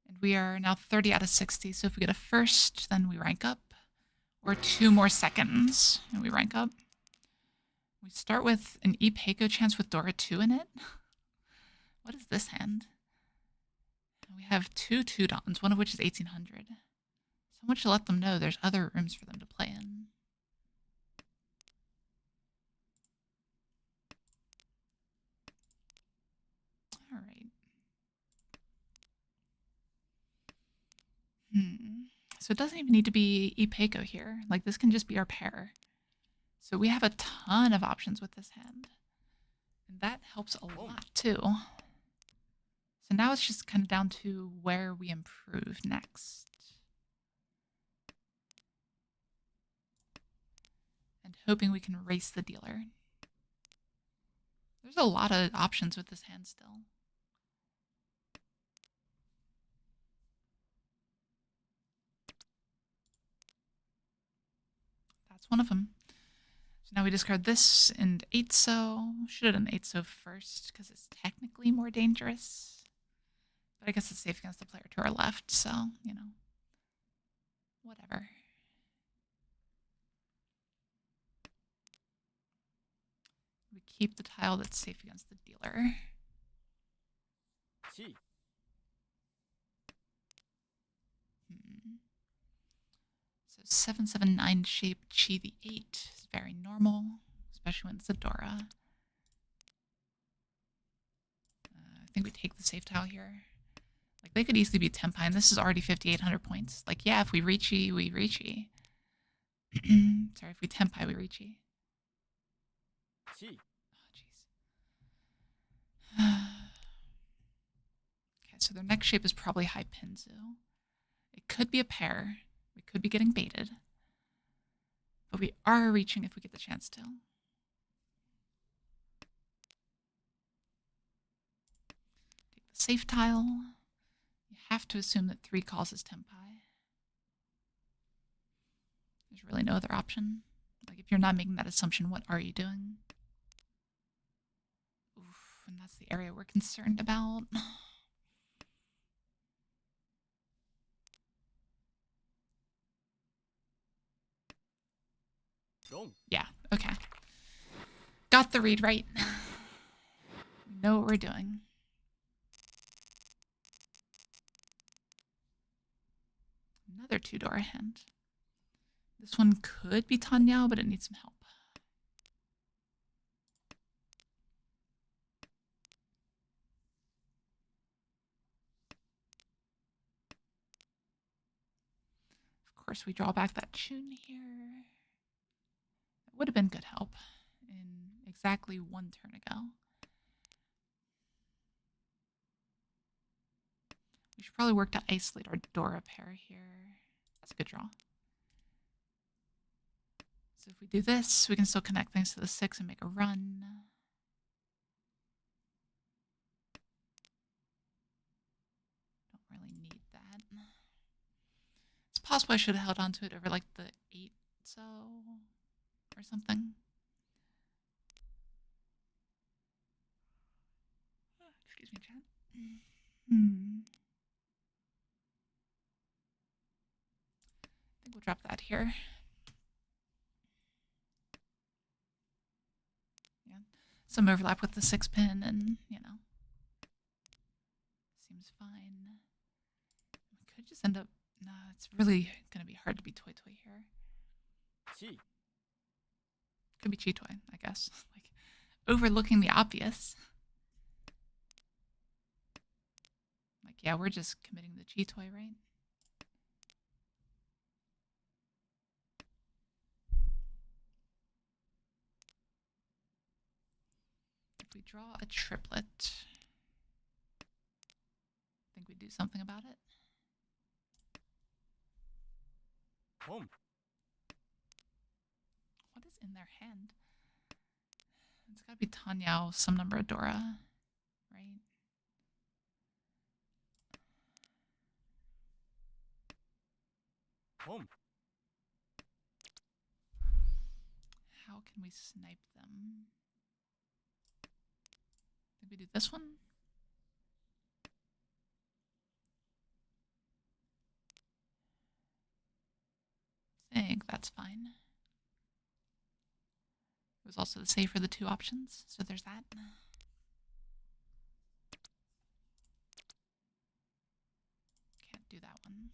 And we are now 30 out of 60, so if we get a first, then we rank up. Or 2 more seconds, and we rank up. We start with an Ipeiko chance with Dora 2 in it. What is this hand? We have 2 Tudons, one of which is 1800. So much to let them know there's other rooms for them to play in. All right. So it doesn't even need to be Ipeiko here. Like, this can just be our pair. So we have a ton of options with this hand. And that helps a lot, too. So now it's just kind of down to where we improve next. And hoping we can race the dealer. There's a lot of options with this hand still. That's one of them. So now we discard this and 8-so. Should have done 8-so first because it's technically more dangerous. But I guess it's safe against the player to our left, so, you know, whatever. We keep the tile that's safe against the dealer. チー So 779 shape chi the 8 is very normal, especially when it's a Dora. I think we take the safe tile here. Like, they could easily be Tenpai, and this is already 5,800 points. Like, yeah, if we Riichi, we Riichi. Sorry, if we Tenpai, we Riichi. チー Oh, jeez. Okay, so their next shape is probably High Pinzu. It could be a pair. We could be getting baited. But we are reaching if we get the chance to. Take the safe tile. You have to assume that 3 calls is Tenpai. There's really no other option. Like, if you're not making that assumption, what are you doing? Oof, and that's the area we're concerned about. Yeah, okay. Got the read right. We know what we're doing. Another 2-door hand. This one could be Tanyao, but it needs some help. course, we draw back that tune here. It would have been good help in exactly one turn ago. We should probably work to isolate our Dora pair here. That's a good draw. So if we do this, we can still connect things to the 6 and make a run. Don't really need that. It's possible I should have held on to it over like the 8 so or something. Excuse me, chat. I think we'll drop that here. Yeah, some overlap with the 6 pin, and seems fine. We could just end up. Nah, it's really gonna be hard to be toy here. Chi. Could be chi toy, I guess. Like overlooking the obvious. Like, yeah, we're just committing the chi toy, right? If we draw a triplet, think we'd do something about it. Home. What is in their hand? It's gotta be Tenhou, some number of Dora, right? Home. How can we snipe them? Did we do this one? I think that's fine. It was also the save for the 2 options, so there's that. Can't do that one.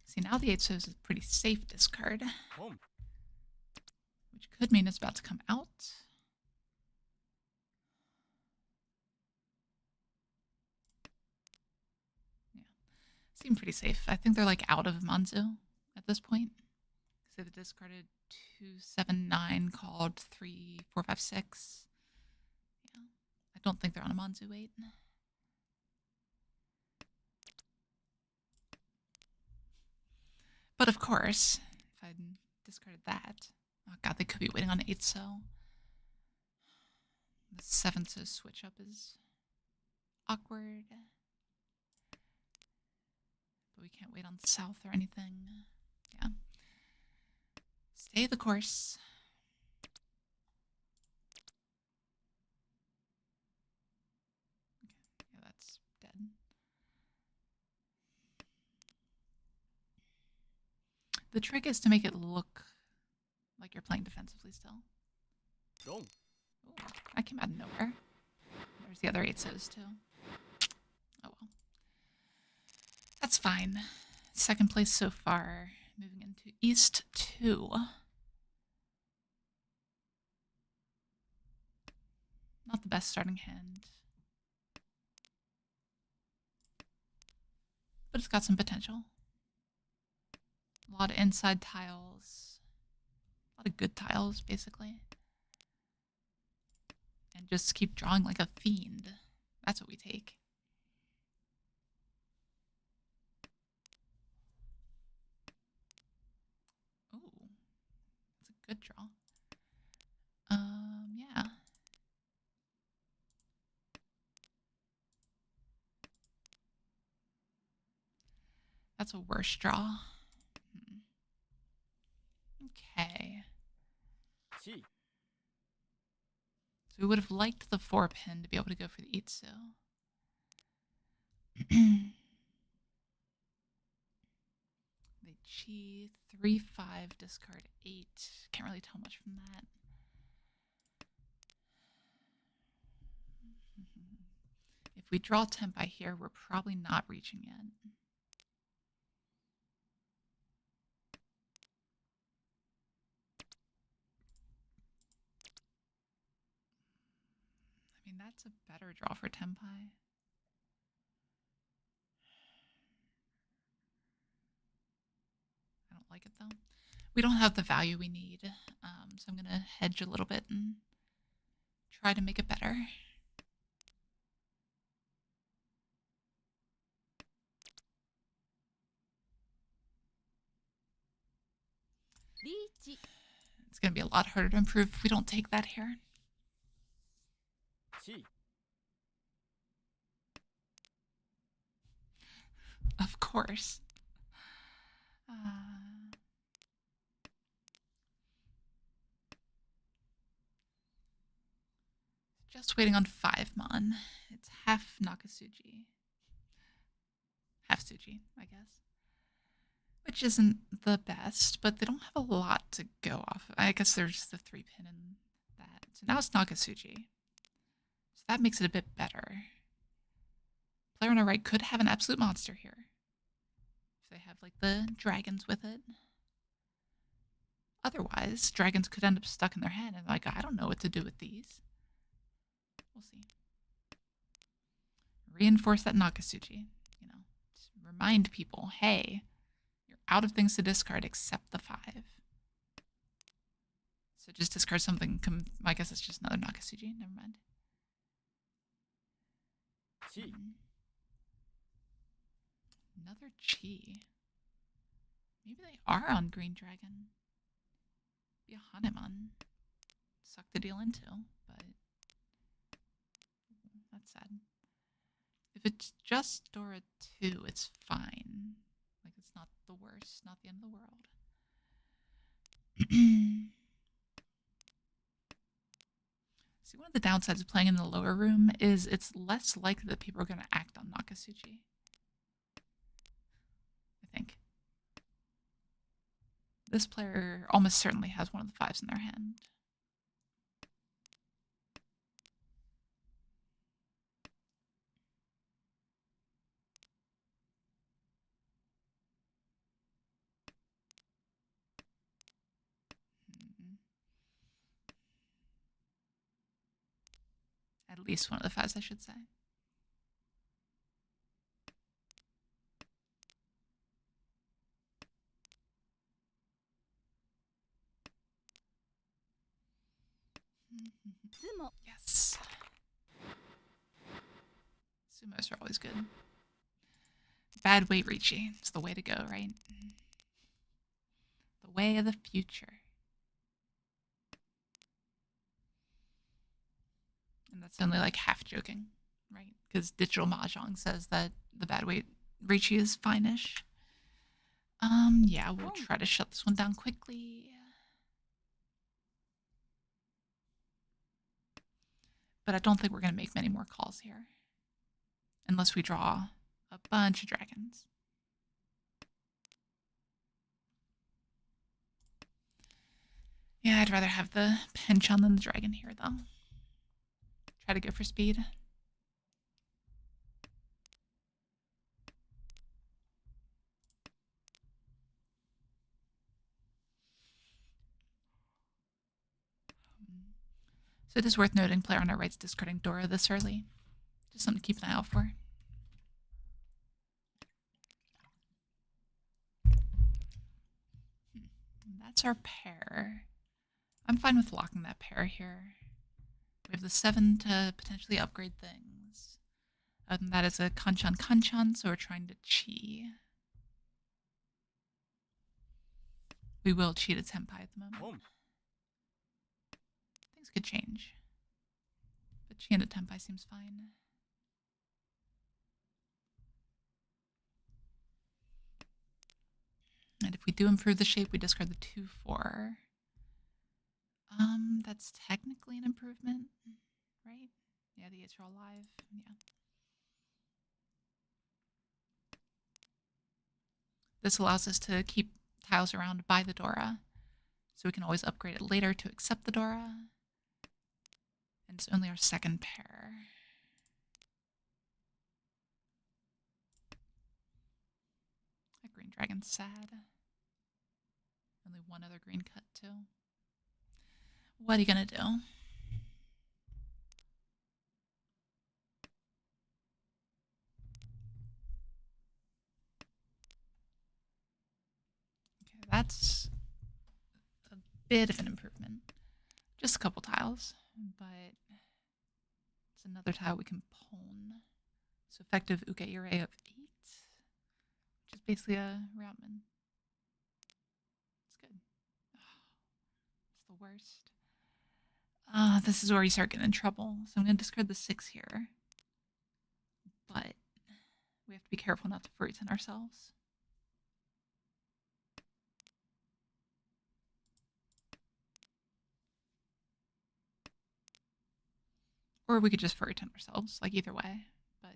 See, now the 8 shows is a pretty safe discard, Home. which could mean it's about to come out. Yeah, seem pretty safe. I think they're like out of Manzu at this point. So they discarded 2, 7, 9, called 3, 4, 5, 6. Yeah, I don't think they're on a Manzu 8. But of course, if I discarded that, oh god, they could be waiting on 8 so. The 7 so switch up is awkward. But we can't wait on south or anything. Yeah. Stay the course. Okay. Yeah, that's dead. The trick is to make it look like you're playing defensively still. Dong. Ooh, that came out of nowhere. There's the other 8 so's too. Oh well. That's fine. Second place so far. Moving into East 2. Not the best starting hand. But it's got some potential. A lot of inside tiles. A lot of good tiles, basically. And just keep drawing like a fiend. That's what we take. Ooh. That's a good draw. Yeah. That's a worse draw. Okay. Chi. So we would have liked the 4 pin to be able to go for the Itsu. They chi 3, 5, discard 8. Can't really tell much from that. If we draw Tempai here, we're probably not reaching yet. I mean, That's a better draw for Tenpai. I don't like it though. We don't have the value we need, so I'm gonna hedge a little bit and try to make it better. Riichi. It's gonna be a lot harder to improve if we don't take that here. 地 Of course. Just waiting on 5 Mon. It's half Nakasuji. Half Suji, I guess. Which isn't the best, but they don't have a lot to go off of. I guess there's the 3 pin and that. So now it's Nakasuji. So that makes it a bit better. Player on our right could have an absolute monster here. If they have like the dragons with it. Otherwise, dragons could end up stuck in their hand and like, I don't know what to do with these. We'll see. Reinforce that Nakasuji. You know, just remind people, hey, you're out of things to discard except the 5. So just discard something. I guess it's just another Nakasuji. Never mind. 地 Another Chi. Maybe they are on Green Dragon. Be a Hanemon. Suck to deal into, but that's sad. If it's just Dora 2, it's fine. Like, it's not the worst, not the end of the world. See, one of the downsides of playing in the lower room is it's less likely that people are going to act on Nakasuji. I think. This player almost certainly has one of the 5s in their hand. At least one of the 5s, I should say. Sumo. Yes. Sumos are always good. Bad weight Riichi. It's the way to go, right? The way of the future. And that's only like half joking, right? Because Digital Mahjong says that the bad weight Riichi is fine-ish. Yeah, we'll try to shut this one down quickly. But I don't think we're going to make many more calls here. Unless we draw a bunch of dragons. Yeah, I'd rather have the Penchon than the dragon here, though. Try to go for speed. So it is worth noting player on our right's discarding Dora this early. Just something to keep an eye out for. That's our pair. I'm fine with locking that pair here. We have the 7 to potentially upgrade things. Other than that, it's a Kanchan, so we're trying to chi. We will cheat a Tenpai at the moment. Boom. Things could change. But chi and a Tenpai seems fine. And if we do improve the shape, we discard the 2/4. That's technically an improvement, right? Yeah, the 8s are all live. Yeah. This allows us to keep tiles around by the Dora, so we can always upgrade it later to accept the Dora. And it's only our 2nd pair. That green dragon's sad. Only one other green cut, too. What are you gonna do? bit of an improvement. Just a couple tiles, but it's another tile we can pawn. So effective uke-ire of 8, which is basically a Routman. It's good. It's the worst. This is where you start getting in trouble. So I'm going to discard the 6 here. But we have to be careful not to fruit in ourselves. Or we could just fruit in ourselves, like either way. But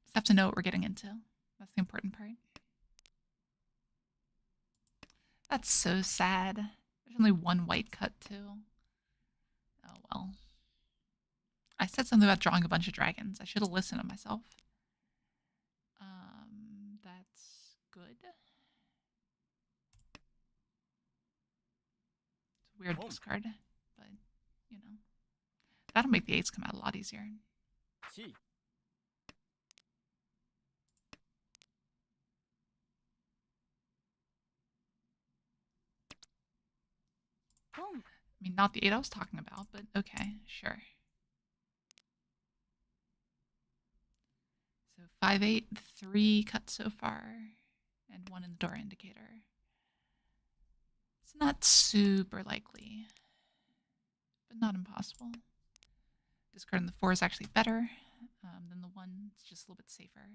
just have to know what we're getting into. That's the important part. That's so sad. There's only one white cut too. Oh well. I said something about drawing a bunch of dragons. I should have listened to myself. That's good. It's a weird discard, but you know. That'll make the 8s come out a lot easier. 7 Boom. I mean, not the 8 I was talking about, but okay, sure. So 5, 8, 3 cut so far, and 1 in the door indicator. It's not super likely, but not impossible. Discarding the 4 is actually better than the 1. It's just a little bit safer.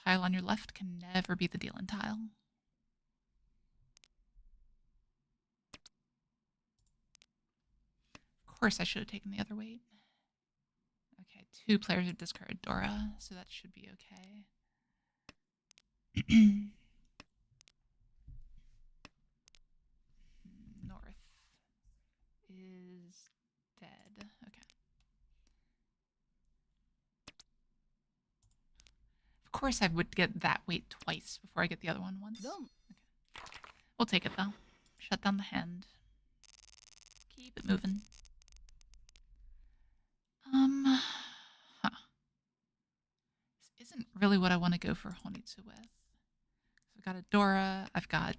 Tile on your left can never be the deal-in tile. Of course I should have taken the other weight. Okay, 2 players have discarded Dora, so that should be okay. North is dead. Okay. Of course I would get that weight twice before I get the other one once. Boom. Okay. We'll take it though. Shut down the hand. Keep it moving. Huh. This isn't really what I want to go for Honitsu with. So I've got a Dora, I've got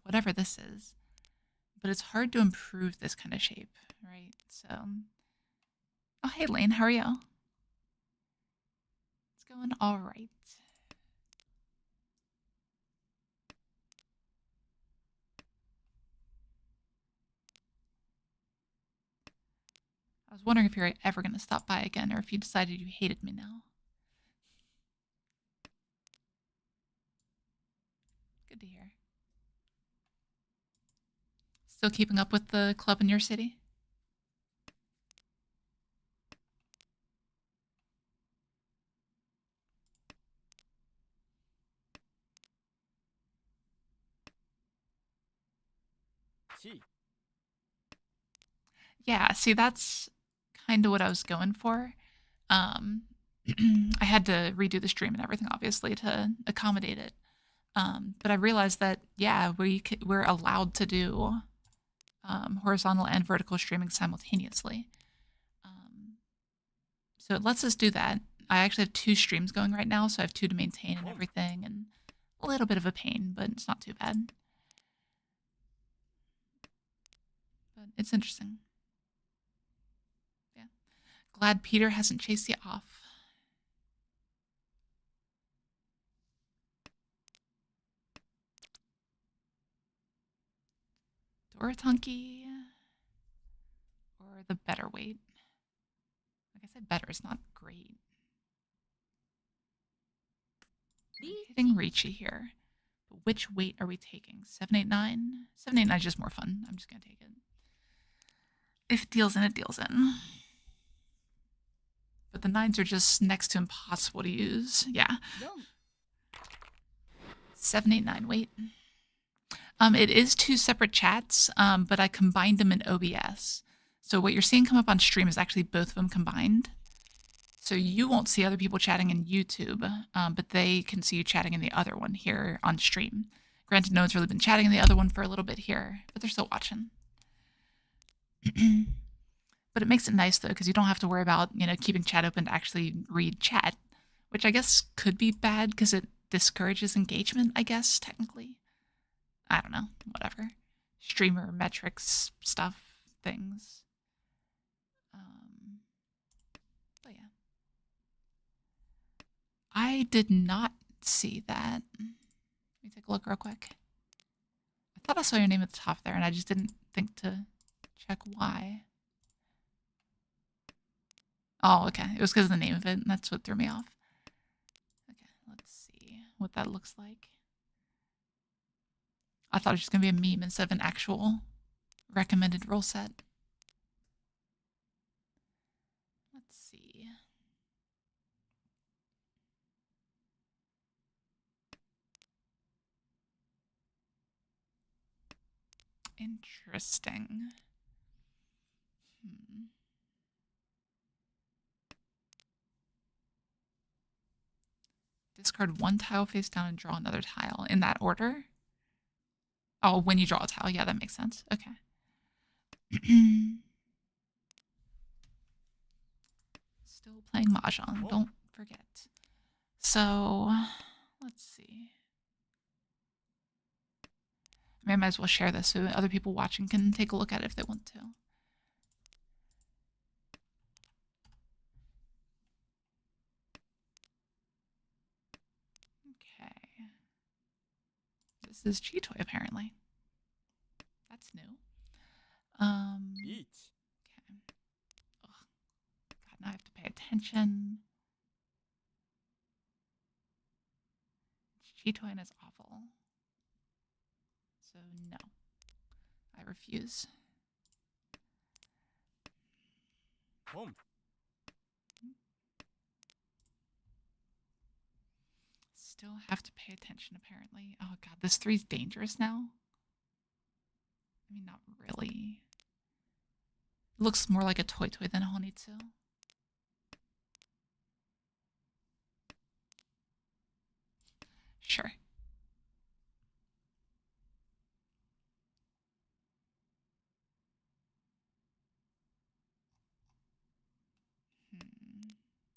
whatever this is. But it's hard to improve this kind of shape, right? So, oh hey Lane, how are you? It's going all right. I was wondering if you're ever going to stop by again, or if you decided you hated me now. Good to hear. Still keeping up with the club in your city? Yeah, see, that's kind of what I was going for. I had to redo the stream and everything, obviously, to accommodate it. But I realized that, yeah, we're allowed to do horizontal and vertical streaming simultaneously. So it lets us do that. I actually have 2 streams going right now, so I have 2 to maintain and everything, and a little bit of a pain, but it's not too bad. But it's interesting. Yeah. Glad Peter hasn't chased you off. Dorotonki or the better weight? Like I said, better is not great. We're hitting Riichi here. But which weight are we taking? 789? 789 is just more fun. I'm just going to take it. If it deals in, it deals in. But the 9s are just next to impossible to use. Yeah. 789 weight. It is 2 separate chats, but I combined them in OBS. So what you're seeing come up on stream is actually both of them combined. So you won't see other people chatting in YouTube, but they can see you chatting in the other one here on stream. Granted, no one's really been chatting in the other one for a little bit here, but they're still watching. But it makes it nice, though, because you don't have to worry about, keeping chat open to actually read chat, which I guess could be bad because it discourages engagement, I guess, technically. I don't know, whatever. Streamer metrics stuff, things. But yeah. I did not see that. Let me take a look real quick. I thought I saw your name at the top there, and I just didn't think to check why. Oh, okay. It was because of the name of it, and that's what threw me off. Okay, let's see what that looks like. I thought it was just going to be a meme instead of an actual recommended rule set. Let's see. Interesting. Discard one tile face down and draw another tile in that order. Oh, when you draw a tile. Yeah, that makes sense. Okay. Still playing Mahjong. Don't forget. So, let's see. I might as well share this so other people watching can take a look at it if they want to. Okay. This is Chitoy, apparently. That's new. Riichi. Okay. Ugh. God, now I have to pay attention. Chitoy is awful. So no. I refuse. Home. Still have to pay attention, apparently. Oh god, this 3's dangerous now. I mean, not really. It looks more like a toy than a Honitsu. Sure.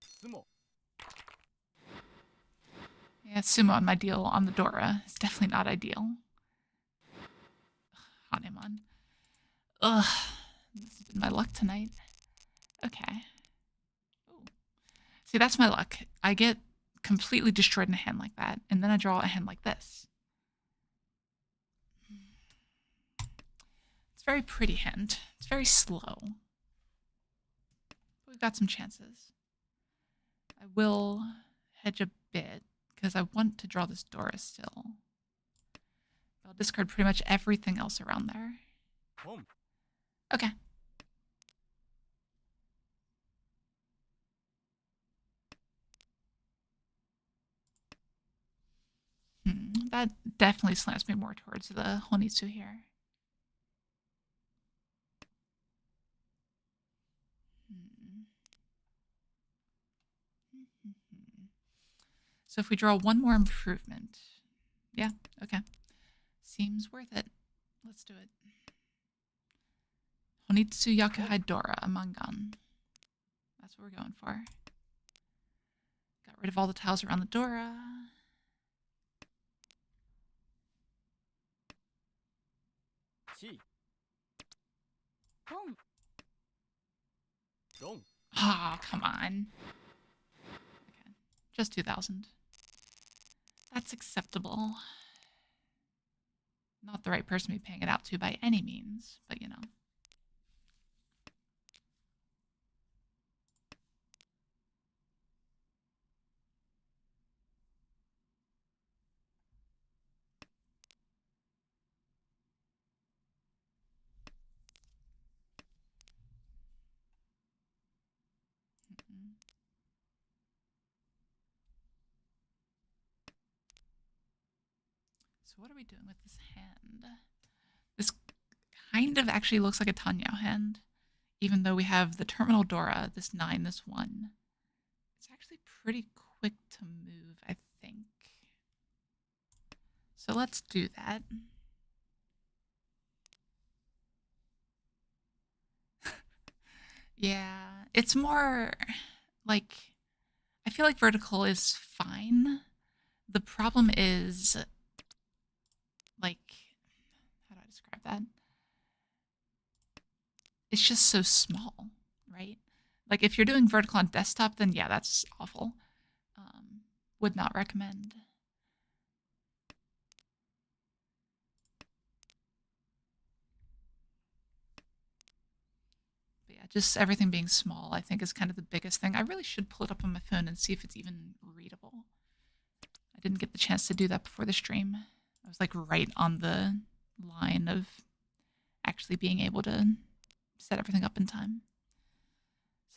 Sumo. Yeah, sumo on my deal on the Dora. It's definitely not ideal. Hanemon. Ugh. This has been my luck tonight. Okay. Ooh. See, that's my luck. I get completely destroyed in a hand like that, and then I draw a hand like this. It's a very pretty hand. It's very slow. But we've got some chances. I will hedge a bit, because I want to draw this Dora still. I'll discard pretty much everything else around there. Home. Okay. That definitely slants me more towards the Honitsu here. So if we draw one more improvement, yeah, okay. Seems worth it. Let's do it. Honitsu Yakuhai Dora, Mangan. That's what we're going for. Got rid of all the tiles around the Dora. Chi. Boom. Dong. Oh, come on. Okay, just 2,000. That's acceptable. Not the right person to be paying it out to by any means, but you know. So what are we doing with this hand? This kind of actually looks like a Tanyao hand, even though we have the Terminal Dora, this 9, this 1. It's actually pretty quick to move, I think. So let's do that. Yeah, it's more like, I feel like vertical is fine. The problem is, like, that. It's just so small, right? Like if you're doing vertical on desktop, then yeah, that's awful. Would not recommend. But yeah, just everything being small, I think is kind of the biggest thing. I really should pull it up on my phone and see if it's even readable. I didn't get the chance to do that before the stream. I was like right on the line of actually being able to set everything up in time.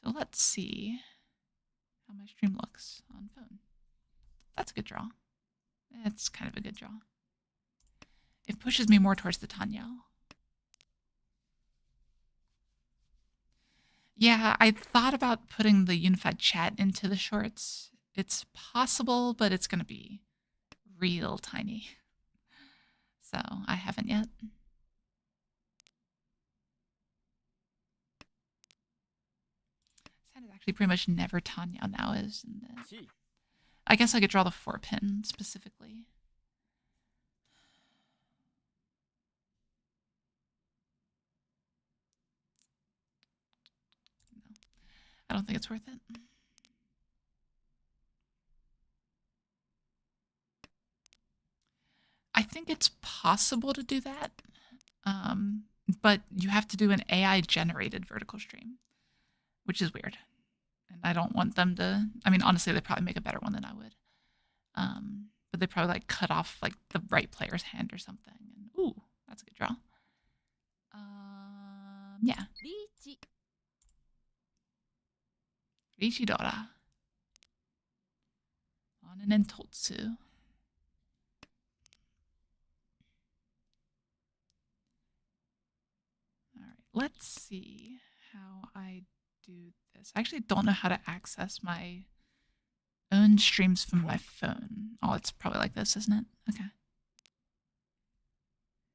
So let's see how my stream looks on phone. That's a good draw. It's kind of a good draw. It pushes me more towards the Tenhou. Yeah, I thought about putting the unified chat into the shorts. It's possible, but it's going to be real tiny. So I haven't yet. That is actually pretty much never Tenhou now, isn't it? 1 I guess I could draw the 4-pin specifically. No, I don't think it's worth it. I think it's possible to do that, but you have to do an AI-generated vertical stream, which is weird. And I don't want them to... I mean, honestly, they probably make a better one than I would. But they probably like cut off like the right player's hand or something. And, ooh, that's a good draw. Yeah. Riichi. Riichi Dora. On an Entotsu. All right, let's see how I do this. I actually don't know how to access my own streams from my phone. Oh, it's probably like this, isn't it? Okay.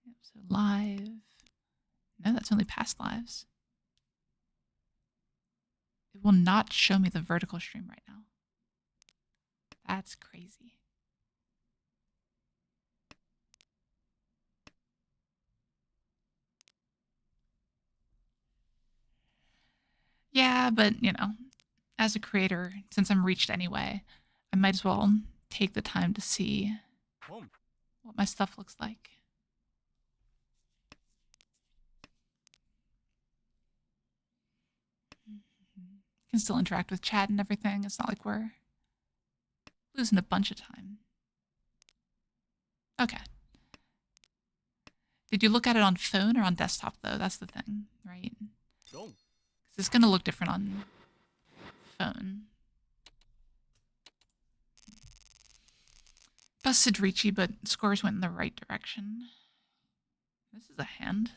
Yep, so live. No, that's only past lives. It will not show me the vertical stream right now. That's crazy. Yeah, but, you know, as a creator, since I'm reached anyway, I might as well take the time to see ポン what my stuff looks like. Can still interact with chat and everything. It's not like we're losing a bunch of time. Okay. Did you look at it on phone or on desktop, though? That's the thing, right? ドン 'Cause it's going to look different on phone. Busted Riichi, but scores went in the right direction. This is a hand.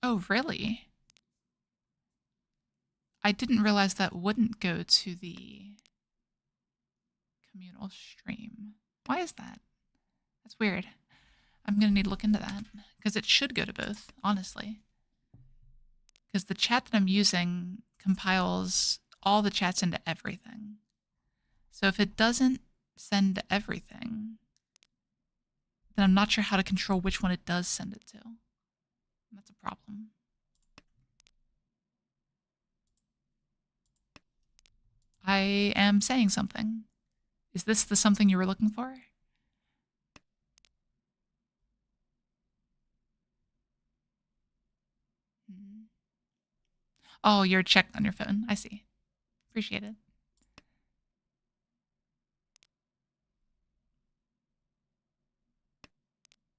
Oh, really? I didn't realize that wouldn't go to the communal stream. Why is that? That's weird. I'm going to need to look into that because it should go to both, honestly. Because the chat that I'm using compiles all the chats into everything. So if it doesn't send to everything, then I'm not sure how to control which one it does send it to. That's a problem. I am saying something. Is this the something you were looking for? Oh, you're checked on your phone. I see. Appreciate it.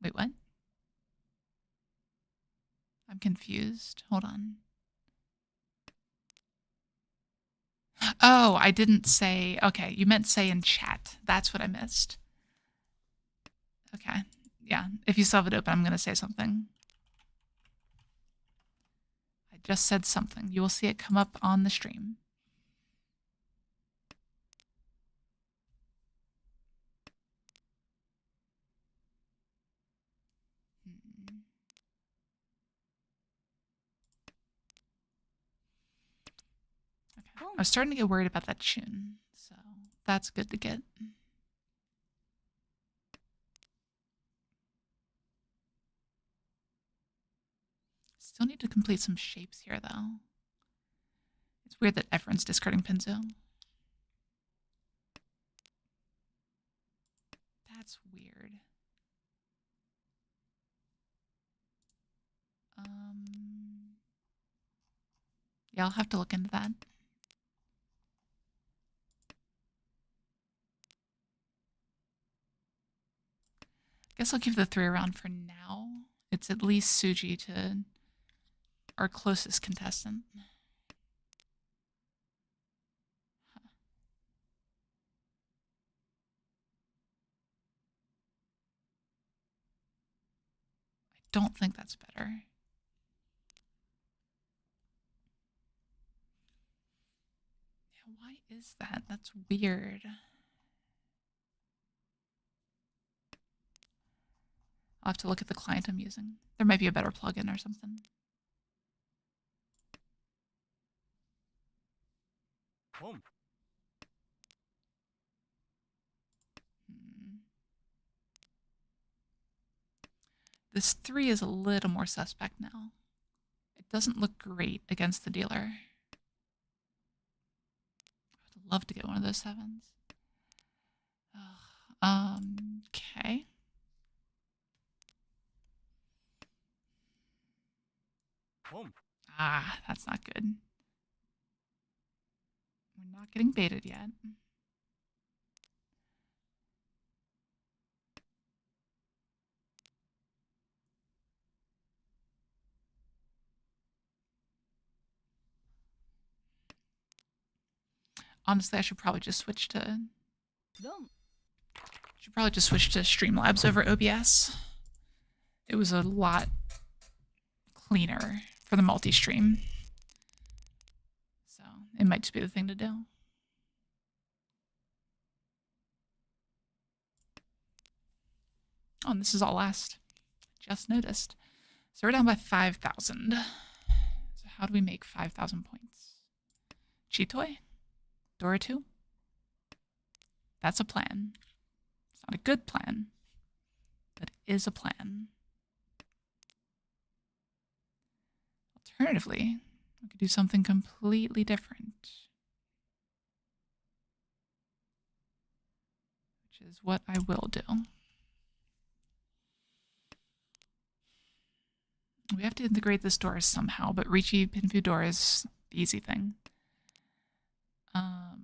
Wait, what? I'm confused. Hold on. Oh, I didn't say... Okay, you meant say in chat. That's what I missed. Okay. Yeah, if you still have it open, I'm going to say something. I just said something. You will see it come up on the stream. Okay. I was starting to get worried about that tune, so that's good to get. Still need to complete some shapes here, though. It's weird that everyone's discarding Pinzo. That's weird. Yeah, I'll have to look into that. Guess I'll keep the 3 around for now. It's at least Suji to our closest contestant. Huh. I don't think that's better. Yeah, why is that? That's weird. I'll have to look at the client I'm using. There might be a better plugin or something. Boom. This 3 is a little more suspect now. It doesn't look great against the dealer. I'd love to get one of those 7s. Okay. Boom. Ah, that's not good. We're not getting baited yet. Honestly, I should probably just switch to Streamlabs over OBS. It was a lot cleaner for the multi-stream. So it might just be the thing to do. Oh, and this is all last. Just noticed. So we're down by 5,000. So how do we make 5,000 points? Chitoy? Dora 2? That's a plan. It's not a good plan, but it is a plan. Alternatively, we could do something completely different. Which is what I will do. We have to integrate this door somehow, but Riichi Pinfu door is the easy thing. Yeah.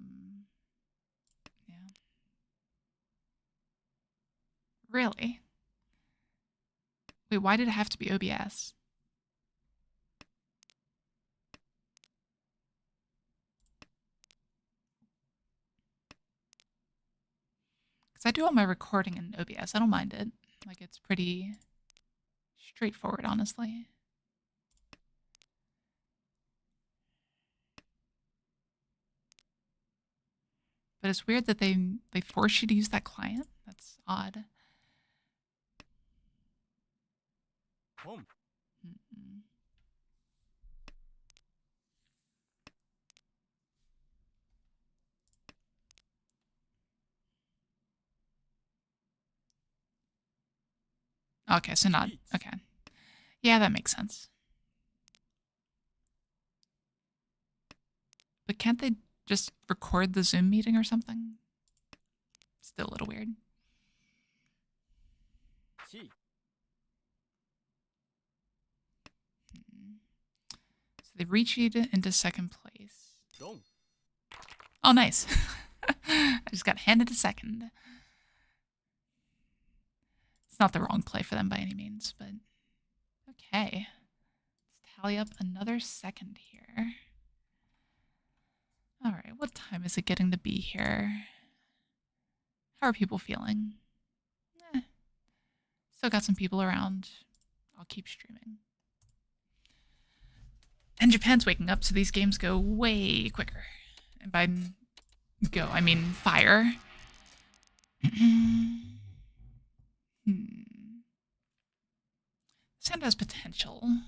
Really? Wait, why did it have to be OBS? Because I do all my recording in OBS. I don't mind it. Like, it's pretty straightforward, honestly. But it's weird that they force you to use that client. That's odd. Boom. Okay, so not... Okay. Yeah, that makes sense. But can't they just record the Zoom meeting or something? Still a little weird. Chi. So they reached into second place. Dong. Oh, nice. I just got handed a second. It's not the wrong play for them by any means, but okay. Let's tally up another second here. All right, what time is it getting to be here? How are people feeling? Still got some people around. I'll keep streaming. And Japan's waking up, so these games go way quicker. And by go, I mean fire. This hand has potential.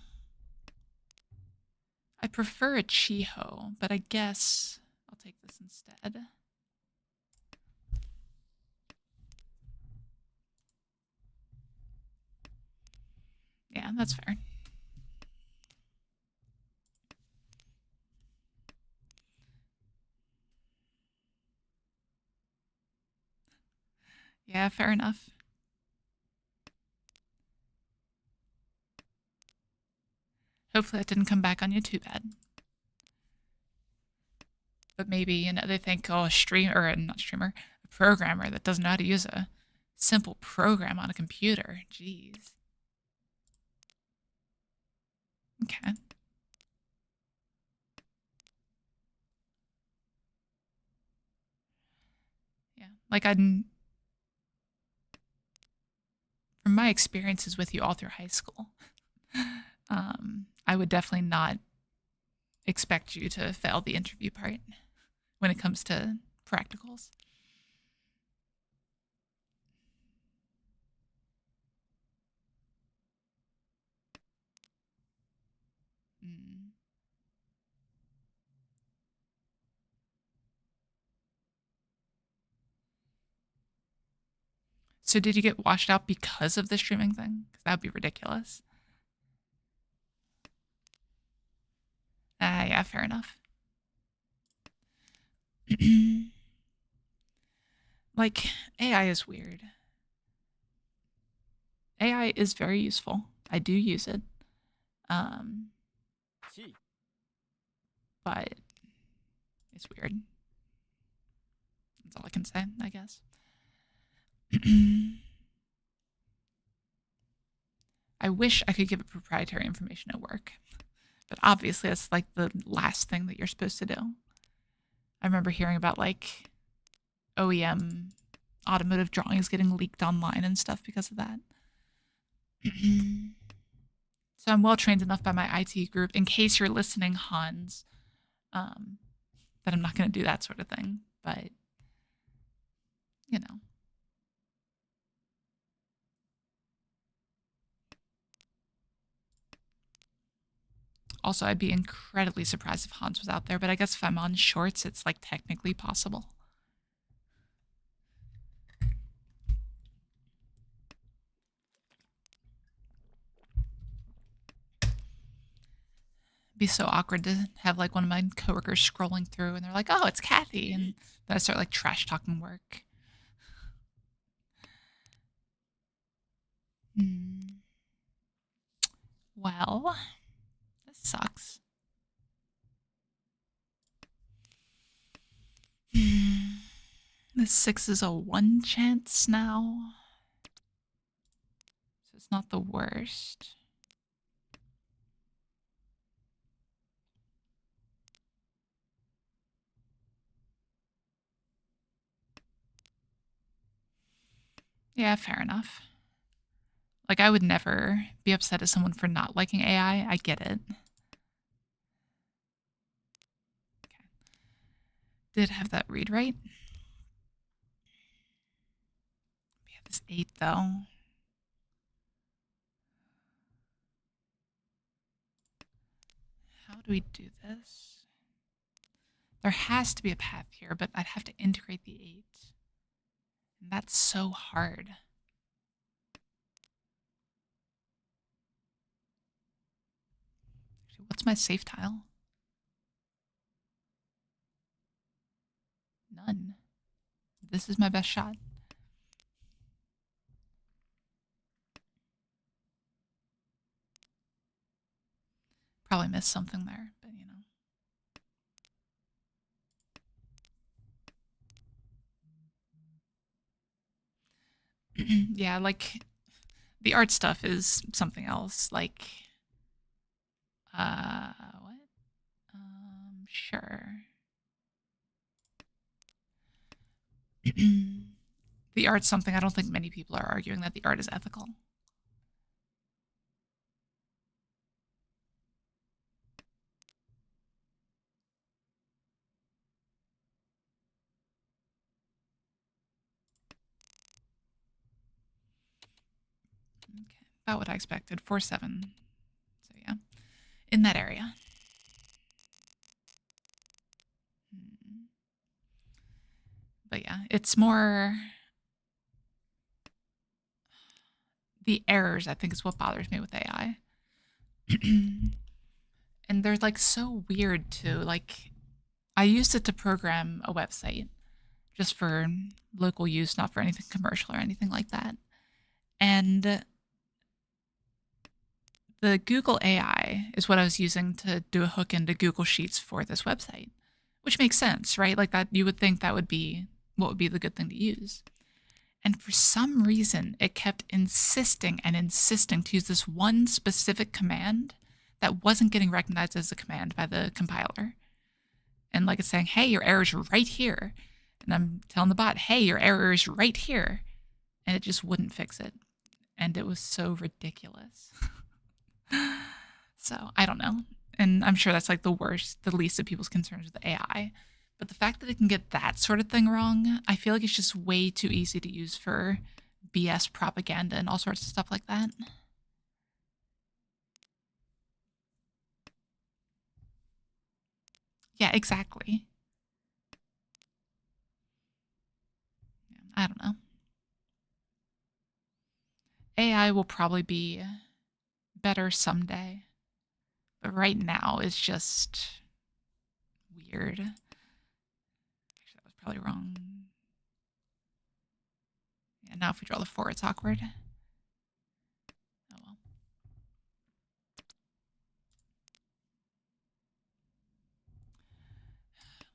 I prefer a Chiho, but I guess I'll take this instead. Yeah, that's fair. Yeah, fair enough. Hopefully that didn't come back on you too bad. But maybe, they think, oh, not streamer, a programmer that doesn't know how to use a simple program on a computer. Jeez. Okay. Yeah. Like, from my experiences with you all through high school, I would definitely not expect you to fail the interview part when it comes to practicals. Mm. So did you get washed out because of the streaming thing? 'Cause that would be ridiculous. Yeah, fair enough. Like, AI is weird. AI is very useful. I do use it. Chi. But it's weird. That's all I can say, I guess. I wish I could give it proprietary information at work. But obviously, that's like the last thing that you're supposed to do. I remember hearing about like OEM automotive drawings getting leaked online and stuff because of that. So I'm well trained enough by my IT group, in case you're listening, Hans, that I'm not going to do that sort of thing. But, you know. Also, I'd be incredibly surprised if Hans was out there, but I guess if I'm on shorts, it's like technically possible. It'd be so awkward to have like one of my coworkers scrolling through and they're like, oh, it's Kathy. And then I start like trash talking work. Well, this sucks. This 6 is a 1 chance now. So it's not the worst. Yeah, fair enough. Like, I would never be upset at someone for not liking AI. I get it. Okay. Did have that read right. We have this 8, though. How do we do this? There has to be a path here, but I'd have to integrate the 8. And that's so hard. Actually, what's my safe tile? None. This is my best shot. Probably missed something there, but yeah, like the art stuff is something else. Like, what? Sure. The art's something I don't think many people are arguing that the art is ethical. Okay, about what I expected. 4-7. So yeah, in that area. But yeah, it's more the errors, I think, is what bothers me with AI. And they're like so weird too. Like, I used it to program a website just for local use, not for anything commercial or anything like that. And the Google AI is what I was using to do a hook into Google Sheets for this website, which makes sense, right? Like that, you would think that would be what would be the good thing to use. And for some reason, it kept insisting and insisting to use this one specific command that wasn't getting recognized as a command by the compiler. And like it's saying, hey, your error is right here. And I'm telling the bot, hey, your error is right here. And it just wouldn't fix it. And it was so ridiculous. So I don't know. And I'm sure that's like the least of people's concerns with AI. But the fact that it can get that sort of thing wrong, I feel like it's just way too easy to use for BS propaganda and all sorts of stuff like that. Yeah, exactly. I don't know. AI will probably be better someday. But right now it's just weird. Actually, that was probably wrong. Yeah, now if we draw the 4, it's awkward. Oh well.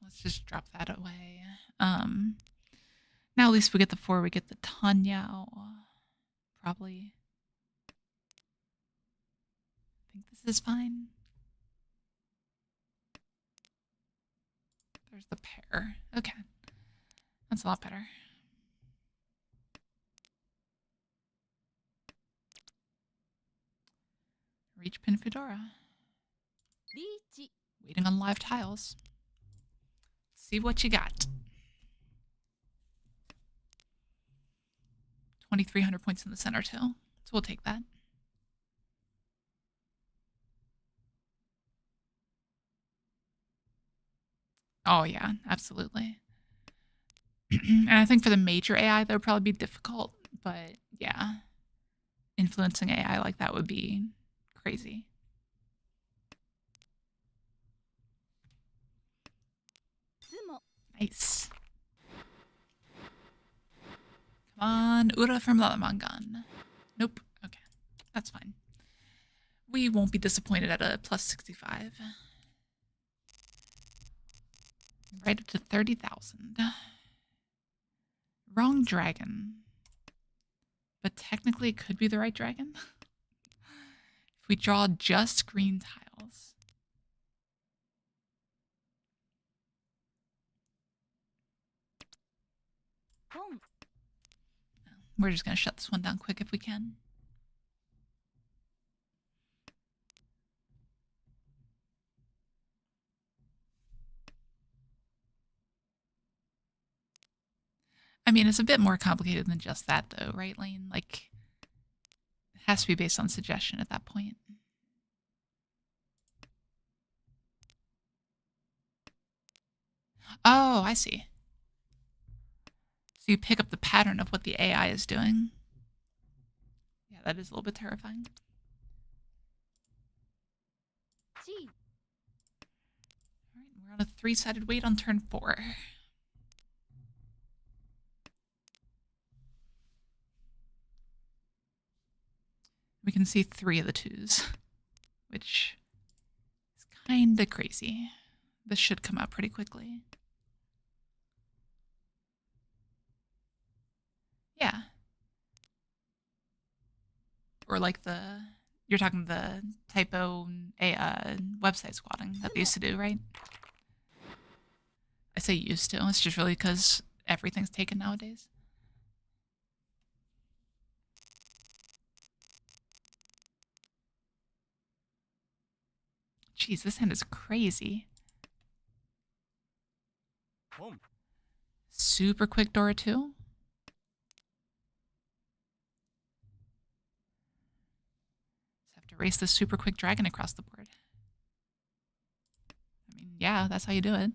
Let's just drop that away. Now at least we get the 4, we get the Tenhou. Probably. I think this is fine. There's the pair. Okay. That's a lot better. Reach pin Fedora. Riichi. Waiting on live tiles. See what you got. 2,300 points in the center too. So we'll take that. Oh yeah, absolutely. And I think for the major AI, that would probably be difficult. But yeah, influencing AI like that would be crazy. Nice. Come on, Ura from Lalamangan. Nope. Okay, that's fine. We won't be disappointed at a plus 65. Right up to 30,000. Wrong dragon. But technically it could be the right dragon. If we draw just green tiles. We're just going to shut this one down quick if we can. I mean, it's a bit more complicated than just that, though, right, Lane? Like, it has to be based on suggestion at that point. Oh, I see. So you pick up the pattern of what the AI is doing. Yeah, that is a little bit terrifying. G. All right, we're on a 3-sided wait on turn 4. We can see 3 of the 2s, which is kind of crazy. This should come out pretty quickly. Yeah. Or like you're talking the typo website squatting that they used to do, right? I say used to. It's just really because everything's taken nowadays. Jeez, this hand is crazy. Boom. Super quick Dora 2. Just have to race this super quick dragon across the board. I mean, yeah, that's how you do it.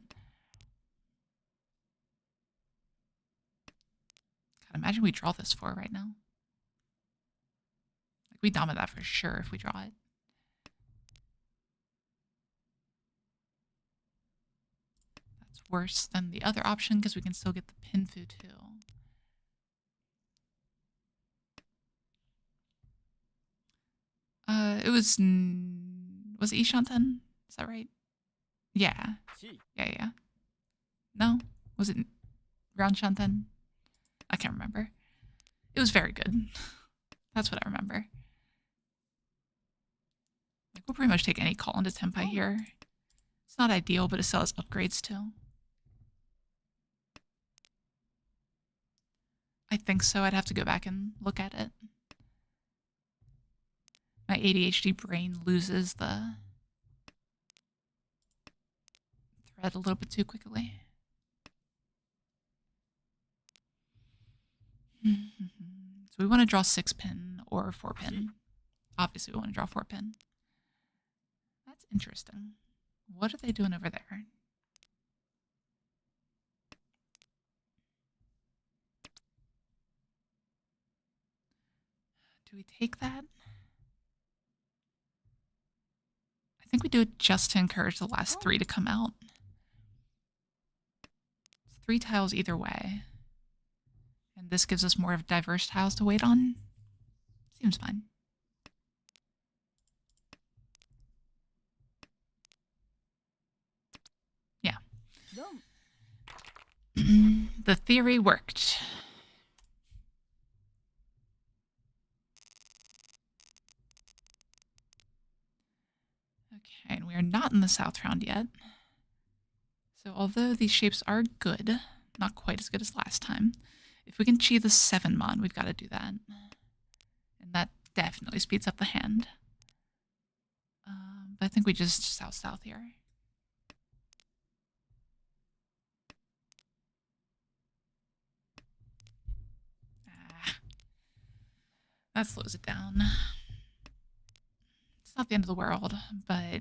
God, imagine we draw this 4 right now. Like, we dominate that for sure if we draw it. That's worse than the other option because we can still get the Pinfu too. It was it Ishanten? Is that right? Yeah. Chi. Yeah. No? Was it Round Shanten? I can't remember. It was very good. That's what I remember. Like, we'll pretty much take any call into Tenpai here. It's not ideal, but it still has upgrades too. I think so. I'd have to go back and look at it. My ADHD brain loses the thread a little bit too quickly. So we want to draw 6-pin or 4-pin. Obviously, we want to draw 4-pin. That's interesting. What are they doing over there? Do we take that? I think we do it just to encourage the last 3 to come out. It's 3 tiles either way. And this gives us more of diverse tiles to wait on. Seems fine. Yeah. The theory worked. Okay, and we are not in the south round yet. So although these shapes are good, not quite as good as last time, if we can achieve the 7-mon, we've got to do that. And that definitely speeds up the hand. But I think we just south-south here. That slows it down. It's not the end of the world, but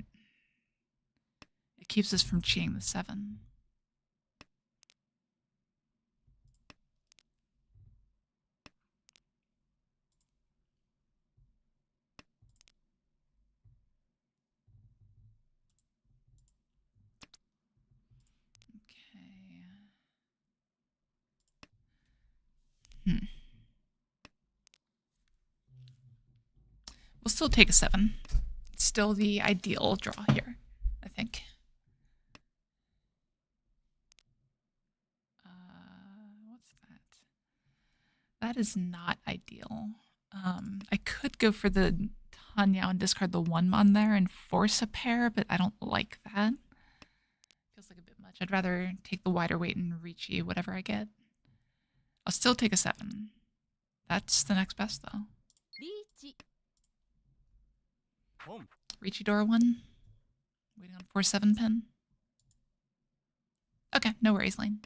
it keeps us from cheating the 7. Okay. We'll still take a 7. It's still the ideal draw here, I think. What's that? That is not ideal. I could go for the Tenhou and discard the 1-mon there and force a pair, but I don't like that. Feels like a bit much. I'd rather take the wider weight and Riichi, whatever I get. I'll still take a 7. That's the next best, though. Riichi. Riichi Dora 1. Waiting on 4-7-pin. Okay, no worries, Lane.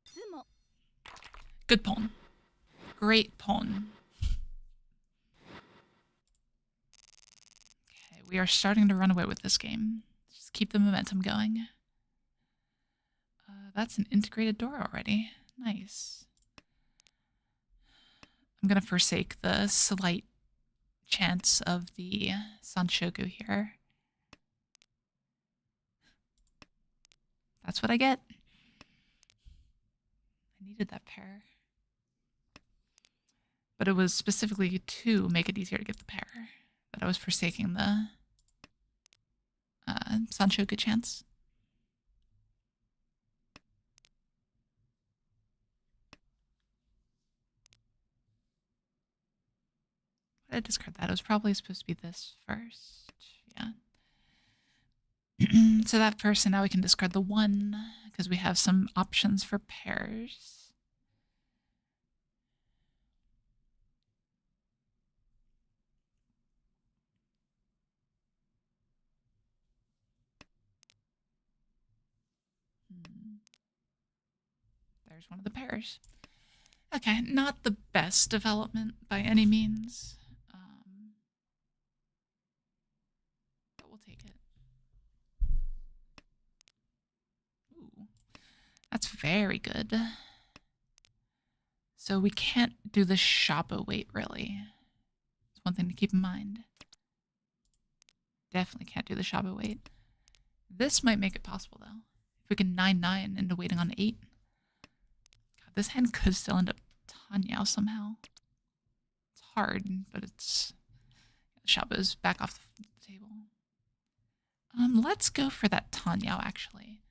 Sumo. Good pawn. Great pawn. Okay, we are starting to run away with this game. Just keep the momentum going. That's an integrated door already. Nice. I'm going to forsake the slight chance of the Sanshoku here. That's what I get. I needed that pair. But it was specifically to make it easier to get the pair that I was forsaking the Sanshoku chance. Why did I discard that? It was probably supposed to be this first. Yeah. So that first, and now we can discard the 1 because we have some options for pairs. There's one of the pairs. Okay, not the best development by any means. But we'll take it. Ooh, that's very good. So we can't do the Shoppo weight, really. It's one thing to keep in mind. Definitely can't do the Shoppo weight. This might make it possible, though. If we can 9-9 into waiting on 8. God, this hand could still end up Tenhou somehow. It's hard, but it's... Shabo's back off the table. Let's go for that Tenhou, actually.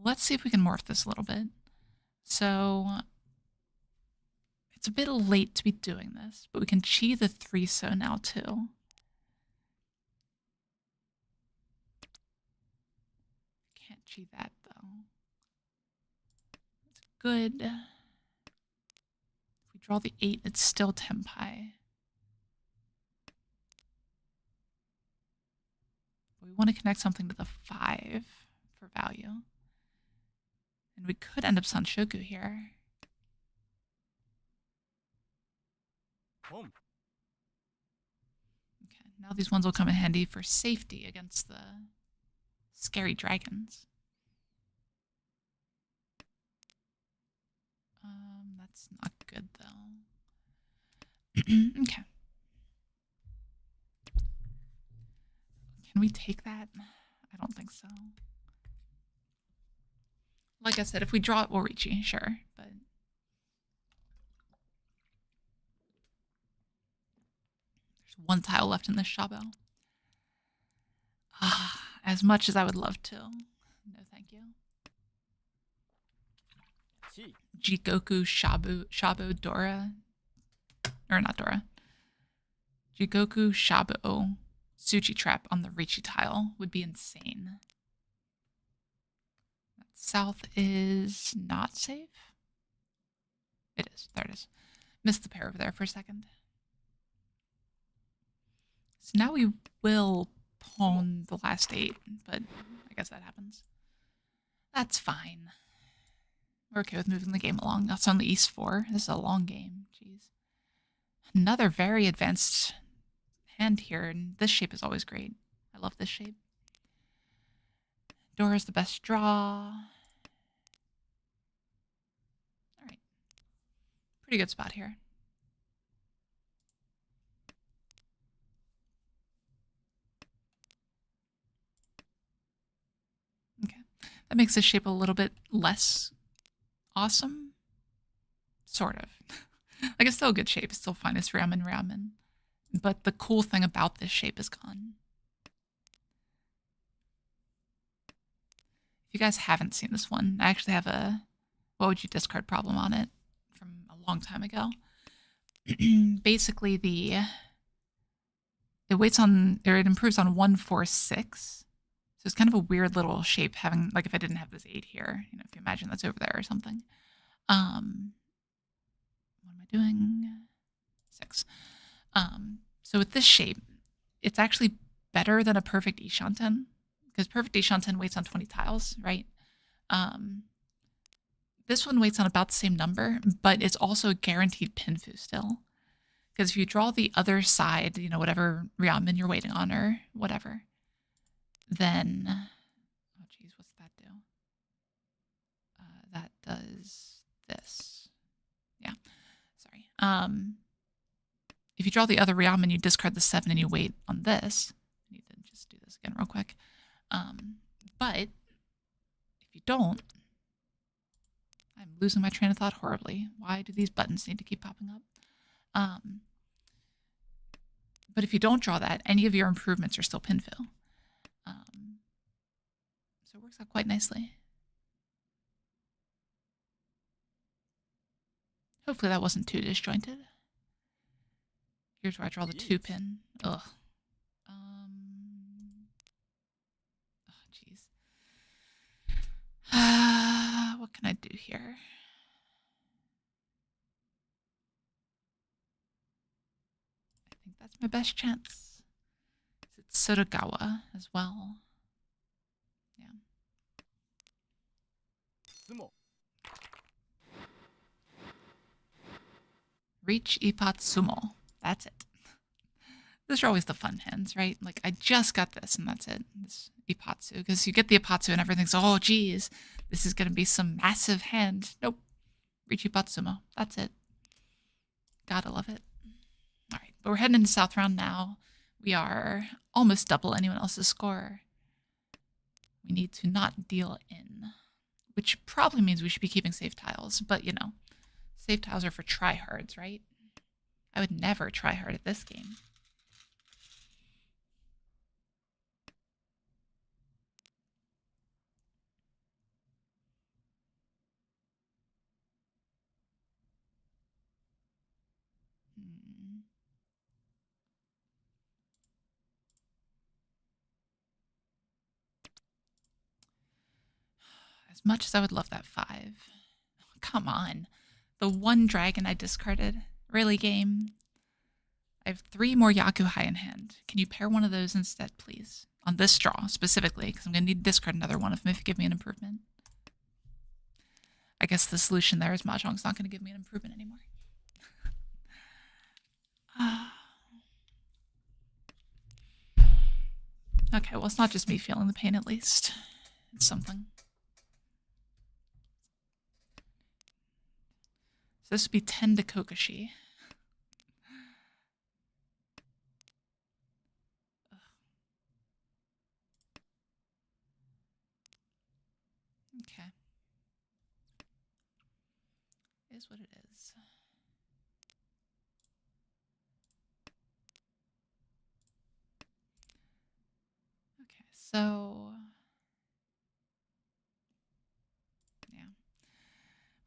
Let's see if we can morph this a little bit. So... It's a bit late to be doing this, but we can chi the 3-so now, too. Can't chi that, though. It's good. If we draw the 8, it's still Tenpai. We want to connect something to the 5 for value. And we could end up Sanshoku here. Home. Okay, now these ones will come in handy for safety against the scary dragons. That's not good, though. Okay. Can we take that? I don't think so. Like I said, if we draw it, we'll Riichi, sure, but... There's one tile left in this Shabo. As much as I would love to. No, thank you. Chi. Jigoku Shabo Dora. Or not Dora. Jigoku Shabo Suchi Trap on the Riichi tile would be insane. South is not safe. It is. There it is. Missed the pair over there for a second. So now we will pawn the last 8, but I guess that happens. That's fine. We're okay with moving the game along. That's on the East 4. This is a long game. Jeez. Another very advanced hand here, and this shape is always great. I love this shape. Dora's the best draw. Alright. Pretty good spot here. Okay. That makes this shape a little bit less awesome. Sort of. Like, it's still a good shape. It's still fine. It's ramen. But the cool thing about this shape is gone. If you guys haven't seen this one, I actually have a what would you discard problem on it from a long time ago. Basically, it waits on, or it improves on 1, 4, 6. So it's kind of a weird little shape having, like, if I didn't have this 8 here, you know, if you imagine that's over there or something. What am I doing? 6. So with this shape, it's actually better than a perfect Ishanten, because perfect Ishanten waits on 20 tiles, right? This one waits on about the same number, but it's also a guaranteed pinfu still. Because if you draw the other side, you know, whatever Ryamen you're waiting on or whatever, then, oh geez, what's that do? That does this. Yeah, sorry. If you draw the other Ryamen, you discard the 7 and you wait on this. I need to just do this again real quick. But if you don't, I'm losing my train of thought horribly. Why do these buttons need to keep popping up? But if you don't draw that, any of your improvements are still pinfill. So it works out quite nicely. Hopefully that wasn't too disjointed. Here's where I draw the 2-pin. Ugh. Oh, jeez. What can I do here? I think that's my best chance. It's Sotogawa as well. Yeah. Sumo. Reach, Ippat, Sumo. That's it. Those are always the fun hands, right? Like, I just got this and that's it. This Ippatsu. Because you get the Ippatsu and everything's, oh, geez, this is going to be some massive hand. Nope. Reach, Ippat, Sumo. That's it. Gotta love it. All right, but we're heading into South Round now. We are almost double anyone else's score. We need to not deal in, which probably means we should be keeping save tiles, but you know, save tiles are for tryhards, right? I would never try hard at this game. As much as I would love that 5. Come on. The one dragon I discarded. Really, game? I have 3 more Yakuhai in hand. Can you pair one of those instead, please? On this draw, specifically, because I'm going to need to discard another one of them if you give me an improvement. I guess the solution there is Mahjong's not going to give me an improvement anymore. Okay, well, it's not just me feeling the pain, at least. It's something. So this would be 10 to Kokoshi. Okay. It is what it is. Okay, so... yeah.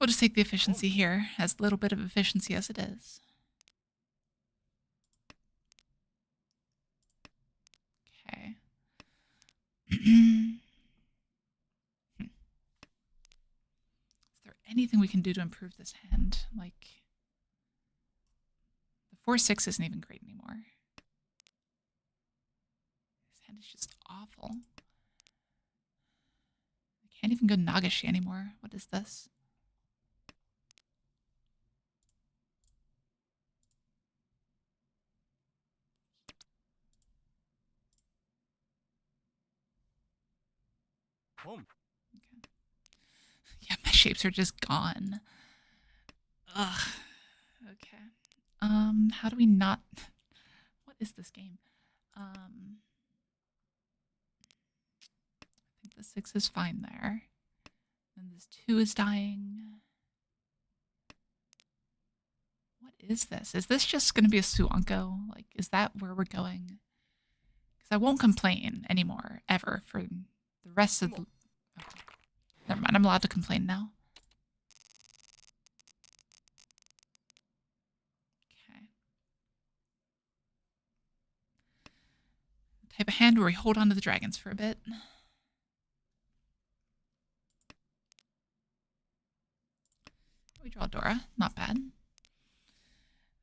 We'll just take the efficiency here, as little bit of efficiency as it is. Okay. Is there anything we can do to improve this hand? Like, the 4-6 isn't even great anymore. This hand is just awful. I can't even go Nagashi anymore. What is this? Home. Okay. Yeah, my shapes are just gone. Ugh. Okay. How do we not... What is this game? I think the 6 is fine there. And this 2 is dying. What is this? Is this just going to be a Suanko? Like, is that where we're going? Because I won't complain anymore, ever, for the rest of the... Okay. Never mind, I'm allowed to complain now. Okay. Type of hand where we hold on to the dragons for a bit. We draw Dora. Not bad.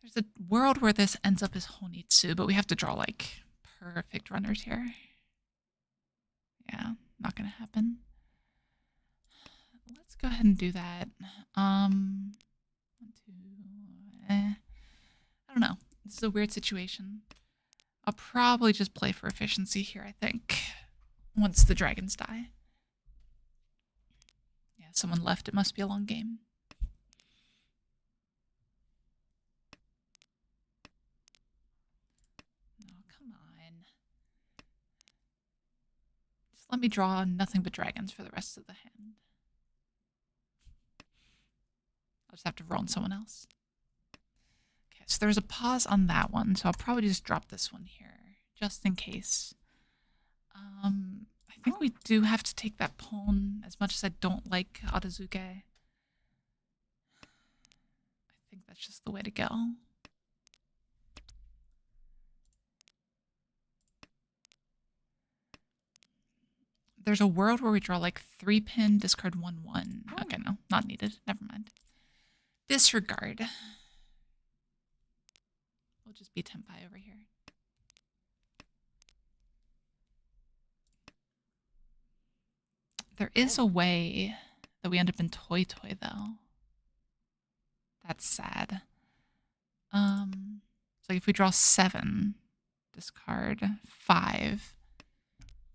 There's a world where this ends up as Honitsu, but we have to draw, like, perfect runners here. Yeah, not gonna happen. Let's go ahead and do that. 1, 2, I don't know. This is a weird situation. I'll probably just play for efficiency here, I think, once the dragons die. Yeah, someone left. It must be a long game. Oh, come on. Just let me draw nothing but dragons for the rest of the hand. I'll just have to roll on someone else. Okay, so there's a pause on that one, so I'll probably just drop this one here, just in case. I think we do have to take that pawn, as much as I don't like Adazuke. I think that's just the way to go. There's a world where we draw like 3-pin, discard 1/1. Okay, no, not needed. Never mind. Disregard. We'll just be Tenpai over here. There is a way that we end up in Toy Toy, though. That's sad. So if we draw 7, discard 5,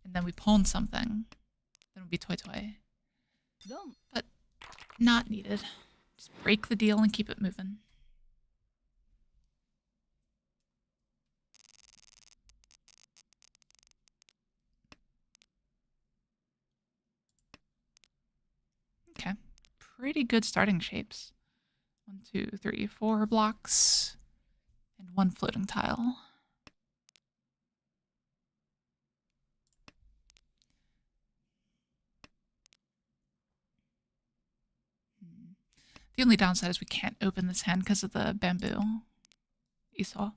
and then we pawn something, then it would be Toy Toy. But not needed. Just break the deal and keep it moving. pretty good starting shapes. 1, 2, 3, 4 blocks and 1 floating tile. The only downside is we can't open this hand because of the bamboo you saw.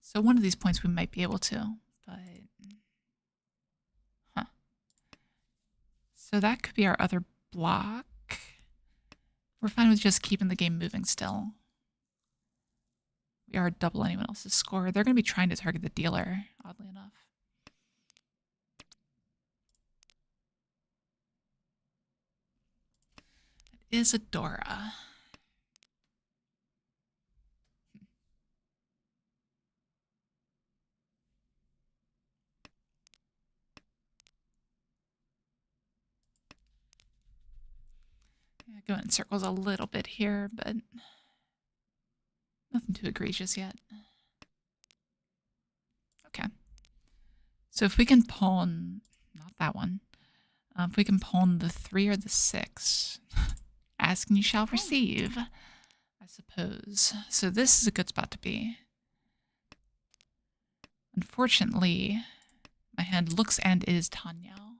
So one of these points we might be able to, but... Huh. So that could be our other block. We're fine with just keeping the game moving still. We are double anyone else's score. They're going to be trying to target the dealer, oddly enough. It is a Dora. Yeah, going in circles a little bit here, but nothing too egregious yet. Okay. So if we can pawn, not that one, if we can pawn the 3 or the 6, ask and you shall receive, I suppose. So this is a good spot to be. Unfortunately, my hand looks and is Tenhou.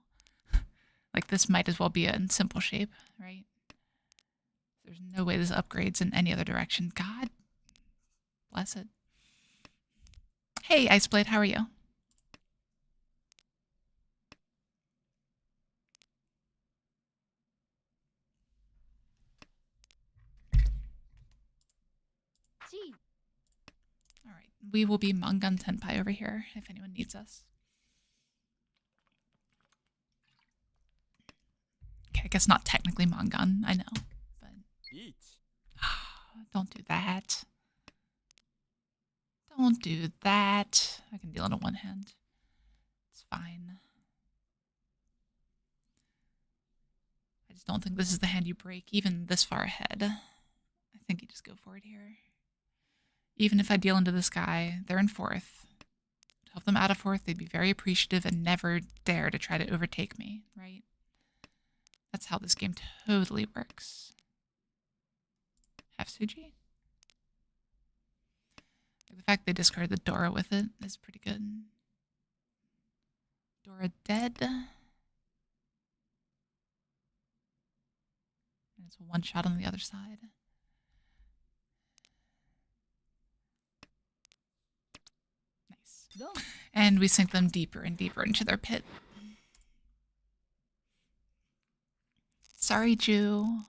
Like this might as well be in simple shape, right? There's no way this upgrades in any other direction. God bless it. Hey, Iceblade, how are you? G. All right, we will be Mangan Tenpai over here if anyone needs us. Okay, I guess not technically Mangan, I know, but Riichi. don't do that. Don't do that. I can deal it in one hand. It's fine. I just don't think this is the hand you break, even this far ahead. I think you just go for it here. Even if I deal into this guy, they're in 4th. Help them out of 4th, they'd be very appreciative and never dare to try to overtake me, right? That's how this game totally works. Have Suji? The fact they discarded the Dora with it is pretty good. Dora dead. And it's a 1-shot on the other side. Nice. Dom. And we sink them deeper and deeper into their pit. Sorry, Jew.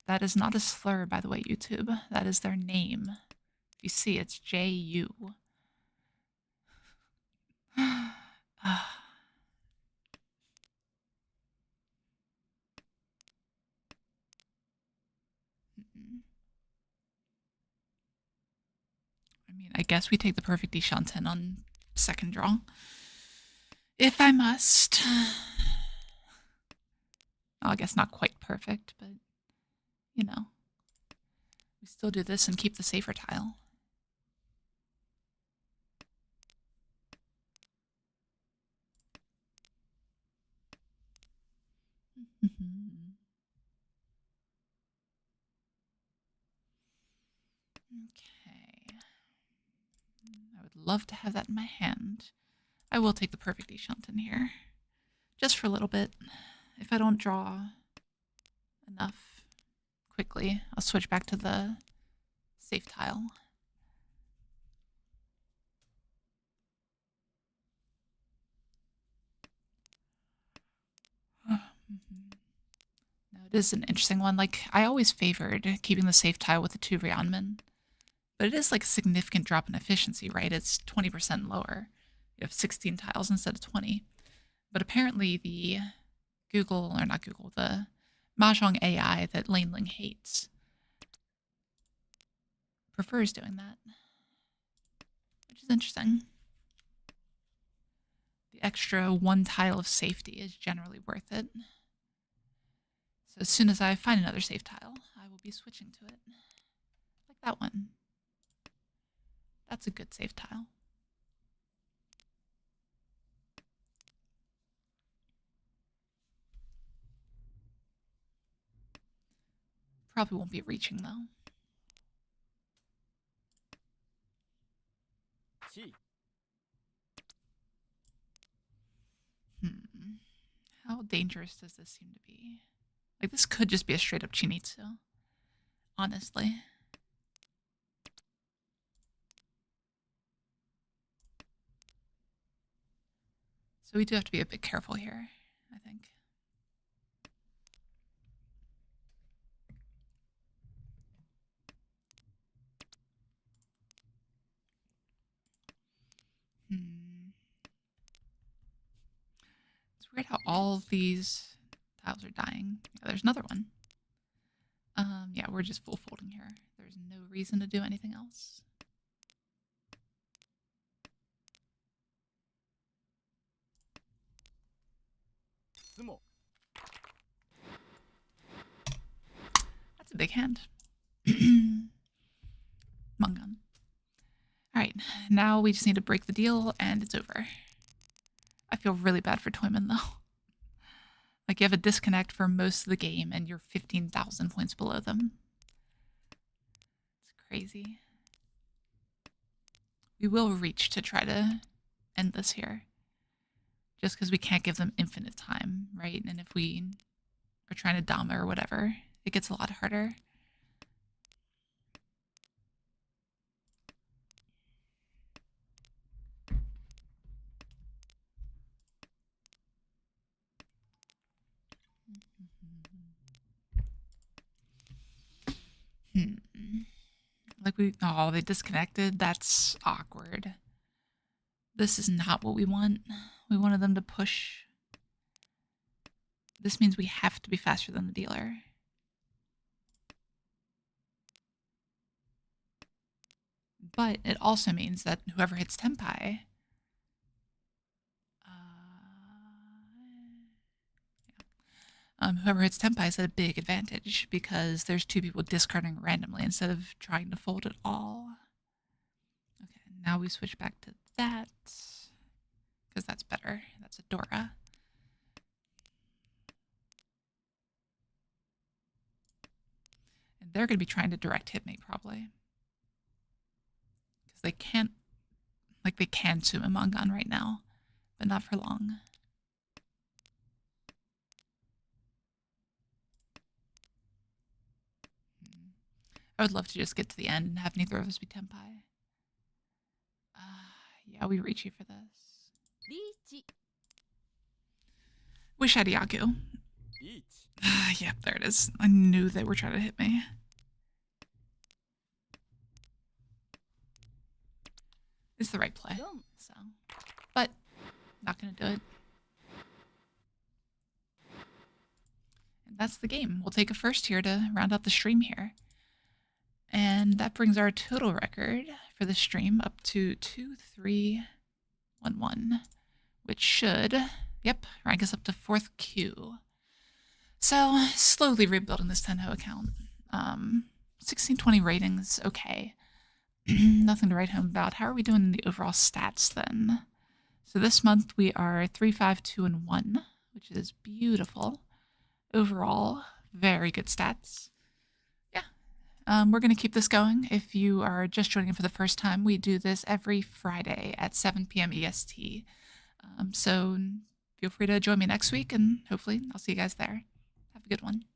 That is not a slur, by the way, YouTube. That is their name. You see, it's J-U. I mean, I guess we take the perfect Deshanten on second draw. If I must. Well, I guess not quite perfect, but, you know. We still do this and keep the safer tile. Okay. I would love to have that in my hand. I will take the perfect Deshanten here. Just for a little bit. If I don't draw enough quickly, I'll switch back to the safe tile. Now, it is an interesting one. Like, I always favored keeping the safe tile with the 2 Ryanmen, but it is like a significant drop in efficiency, right? It's 20% lower. You have 16 tiles instead of 20. But apparently the the Mahjong AI that Laneling hates prefers doing that, which is interesting. The extra 1 tile of safety is generally worth it. So as soon as I find another safe tile, I will be switching to it. Like that one. That's a good safe tile. probably won't be reaching though. 地 How dangerous does this seem to be? Like, this could just be a straight up Chinitsu. Honestly. So we do have to be a bit careful here, I think. It's weird how all of these tiles are dying. Yeah, there's another one. Yeah, we're just full folding here. There's no reason to do anything else. Sumo. That's a big hand. Mangan. Alright, now we just need to break the deal and it's over. I feel really bad for Toyman though. Like, you have a disconnect for most of the game and you're 15,000 points below them. It's crazy. We will reach to try to end this here. Just because we can't give them infinite time, right? And if we are trying to dama or whatever, it gets a lot harder. Like oh, they disconnected? That's awkward. This is not what we want. We wanted them to push. This means we have to be faster than the dealer. But it also means that whoever hits Tenpai... whoever hits Tenpai is at a big advantage because there's two people discarding randomly instead of trying to fold it all. Okay, now we switch back to that because that's better. That's a Dora. And they're going to be trying to direct hit me probably because they can't, like they can Sumo Mangan right now, but not for long. I would love to just get to the end and have neither of us be Tenpai. Yeah, we Riichi for this. Riichi. Wish I had Yaku. Riichi. Yep, there it is. I knew they were trying to hit me. It's the right play. So, but not gonna do it. And that's the game. We'll take a first here to round out the stream here. And that brings our total record for the stream up to 2311, which should, yep, rank us up to 4th queue. So, slowly rebuilding this Tenhou account. 1620 ratings, okay. Nothing to write home about. How are we doing in the overall stats then? So this month we are 3, 5, 2, and 1, which is beautiful. Overall, very good stats. We're going to keep this going. If you are just joining for the first time, we do this every Friday at 7 p.m. EST. So feel free to join me next week, and hopefully I'll see you guys there. Have a good one.